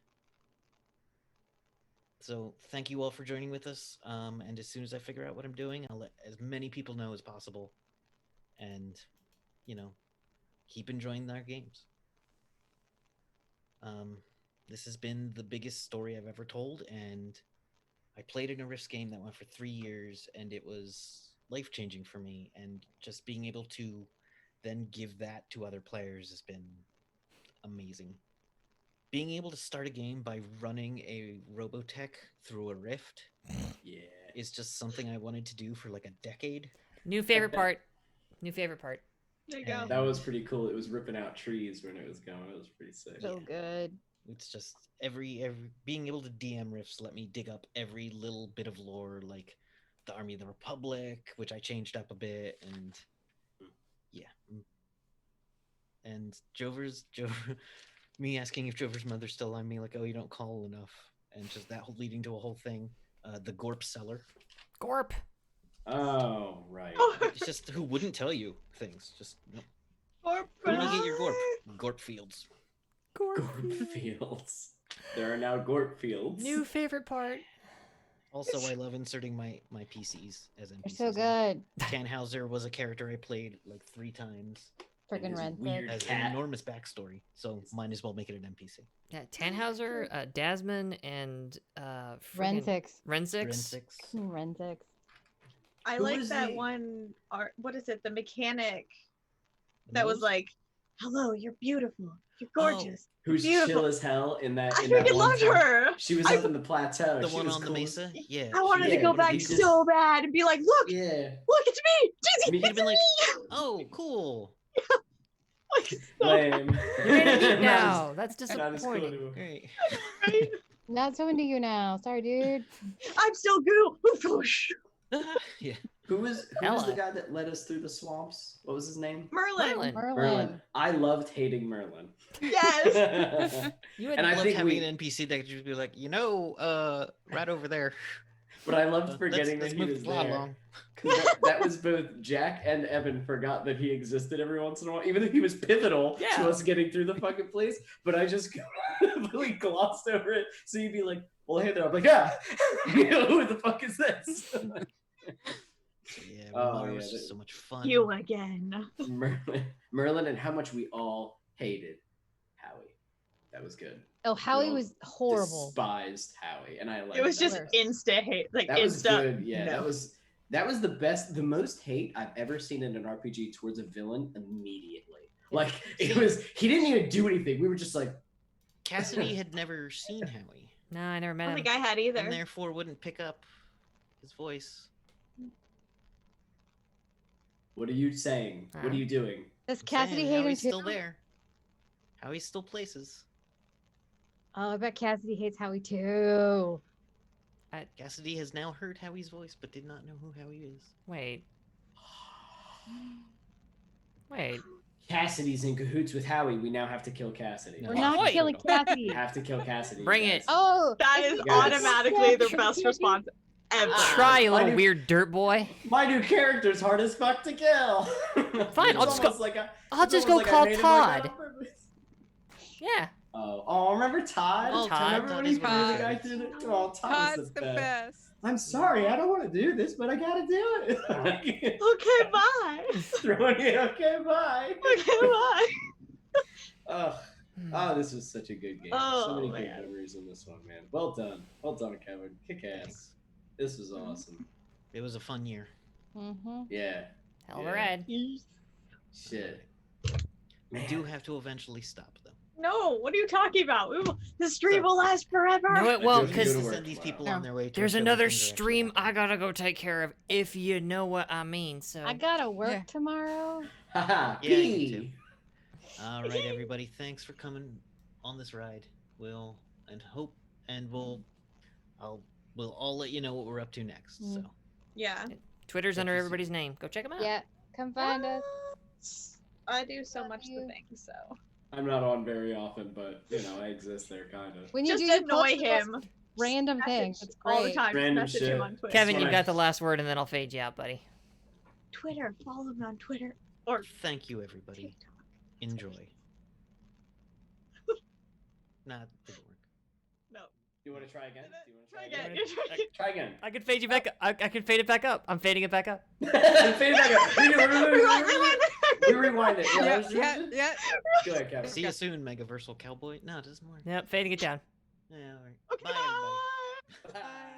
So thank you all for joining with us. And as soon as I figure out what I'm doing, I'll let as many people know as possible. And, keep enjoying our games. This has been the biggest story I've ever told, and I played in a Rifts game that went for 3 years, and it was life-changing for me. And just being able to then give that to other players has been amazing. Being able to start a game by running a Robotech through a rift Yeah. is just something I wanted to do for like a decade. New favorite part. New favorite part. There you go. That was pretty cool. It was ripping out trees when it was going. It was pretty sick. So good. It's just every being able to DM Rifts let me dig up every little bit of lore, like the Army of the Republic, which I changed up a bit, and yeah. And Jover, me asking if Jover's mother's still on me, like, oh, you don't call enough, and just that whole leading to a whole thing. The Gorp seller. Gorp. Oh, right. It's just who wouldn't tell you things. Just Or where do you get your Gorp? Gorp Fields. Gorp fields. There are now Gorp fields. New favorite part. Also, I love inserting my PCs as NPCs. They're so good. Tannhauser was a character I played like 3 times. Freaking his Renfield. weird Has an cat. enormous backstory, so might as well make it an NPC. Yeah, Tannhauser, Dasman, and friggin- Rensix. Rensix. Rensix. I Who like was that the- one art. What is it? The mechanic that was like, "Hello, you're beautiful. You're gorgeous. Who's Beautiful. chill as hell in that. I in that freaking one loved time. her. She was I- up in the plateau. The She one was on the cool mesa? Yeah. I wanted to Yeah, go when back he just- so bad and be like, look, Yeah. look, it's me. I mean, He'd have been like, me. oh, cool. Like, so Lame. You're gonna eat Not now. That's as- not as cool disappointing. anymore. Great. right? Not so into you now. Sorry, dude. I'm still goo. Yeah. Who was the Ella. guy that led us through the swamps? What was his name? Merlin. Merlin. I loved hating Merlin. Yes. You had And I Love think having we- an NPC that could just be like, right over there. But I loved forgetting let's that he move was the plot there. along. 'Cause that was both Jack and Evan forgot that he existed every once in a while, even though he was pivotal Yeah. to us getting through the fucking place. But I just completely glossed over it. So you'd be like, well, hey there. I'm like, yeah. Who the fuck is this? Yeah, Oh, Mario yeah, was just that- so much fun. You again. Merlin, and how much we all hated Howie. That was good. Oh, Howie all was horrible. Despised Howie, and I liked It was just Worse. insta hate. Like that was insta. good. Yeah, no. that was the most hate I've ever seen in an RPG towards a villain immediately. Like he didn't even do anything. We were just like, Cassidy had never seen Howie, No, I never I met don't him. think I had either. and therefore wouldn't pick up his voice. what are you saying? What are you doing? Does I'm Cassidy saying hate him Howie's too? still there. Howie still places. Oh, I bet Cassidy hates Howie too. Cassidy has now heard Howie's voice, but did not know who Howie is. Wait. Cassidy's in cahoots with Howie. We now have to kill Cassidy. No. We're not Wait. killing Cassidy. Have to kill Cassidy. Bring you it. guys. Oh, That if is he Yes. automatically the said best Cassidy- response ever. Try, you I little do- weird dirt boy. My new character's hard as fuck to kill. Fine, It's I'll just go- almost like I'll it's just almost go like I call made him like that Todd. on purpose. Yeah. Oh, remember Todd? Oh, Todd. Remember when Todd he is threw one of the my guy favorites. through the... Oh, Todd Todd's was the best. I'm sorry, I don't want to do this, but I gotta do it. Okay, bye. Throwing it, okay, bye. Okay, bye. Ugh. Oh, this was such a good game. So Oh, many good man. memories in this one, man. Well done. Well done, Kevin. Kick ass. This was awesome. It was a fun year. Mm-hmm. Yeah. Hell of a ride. Shit. We Man. do have to eventually stop, though. No, what are you talking about? The stream will last forever. No, it won't, Go because to work Send these people tomorrow. on their way to there's a show another where things are actually stream I happening. gotta go take care of, if you know what I mean. So I gotta work Yeah. tomorrow. Haha. Yeah, you Pee. too. All right, everybody. Thanks for coming on this ride. We'll all let you know what we're up to next. Mm. So Yeah. Twitter's Thank under you, everybody's name. Go check them out. Yeah, come find us. I do so Love much the you. things, so. I'm not on very often, but you know, I exist there kind of. When you Just do you annoy post the most him. random Message things. It's all the great. time. Random Message shit. him on Twitter. Kevin, you Right. got the last word, and then I'll fade you out, buddy. Twitter. Follow me on Twitter. Or thank you, everybody. TikTok. Enjoy. Nah, it didn't work. No. You want to try again? Do you want to Try try again. again? You're trying- Try again. I can fade you back. I can fade it back up. I'm fading it back up. Fade it back up. Rewind. We rewind it. Yeah, let's- yeah, yeah. Go ahead, Kevin. See you soon, Megaversal Cowboy. No, it doesn't work. Yep, fading it down. Yeah, all right. Okay, Bye, everybody. bye. Bye.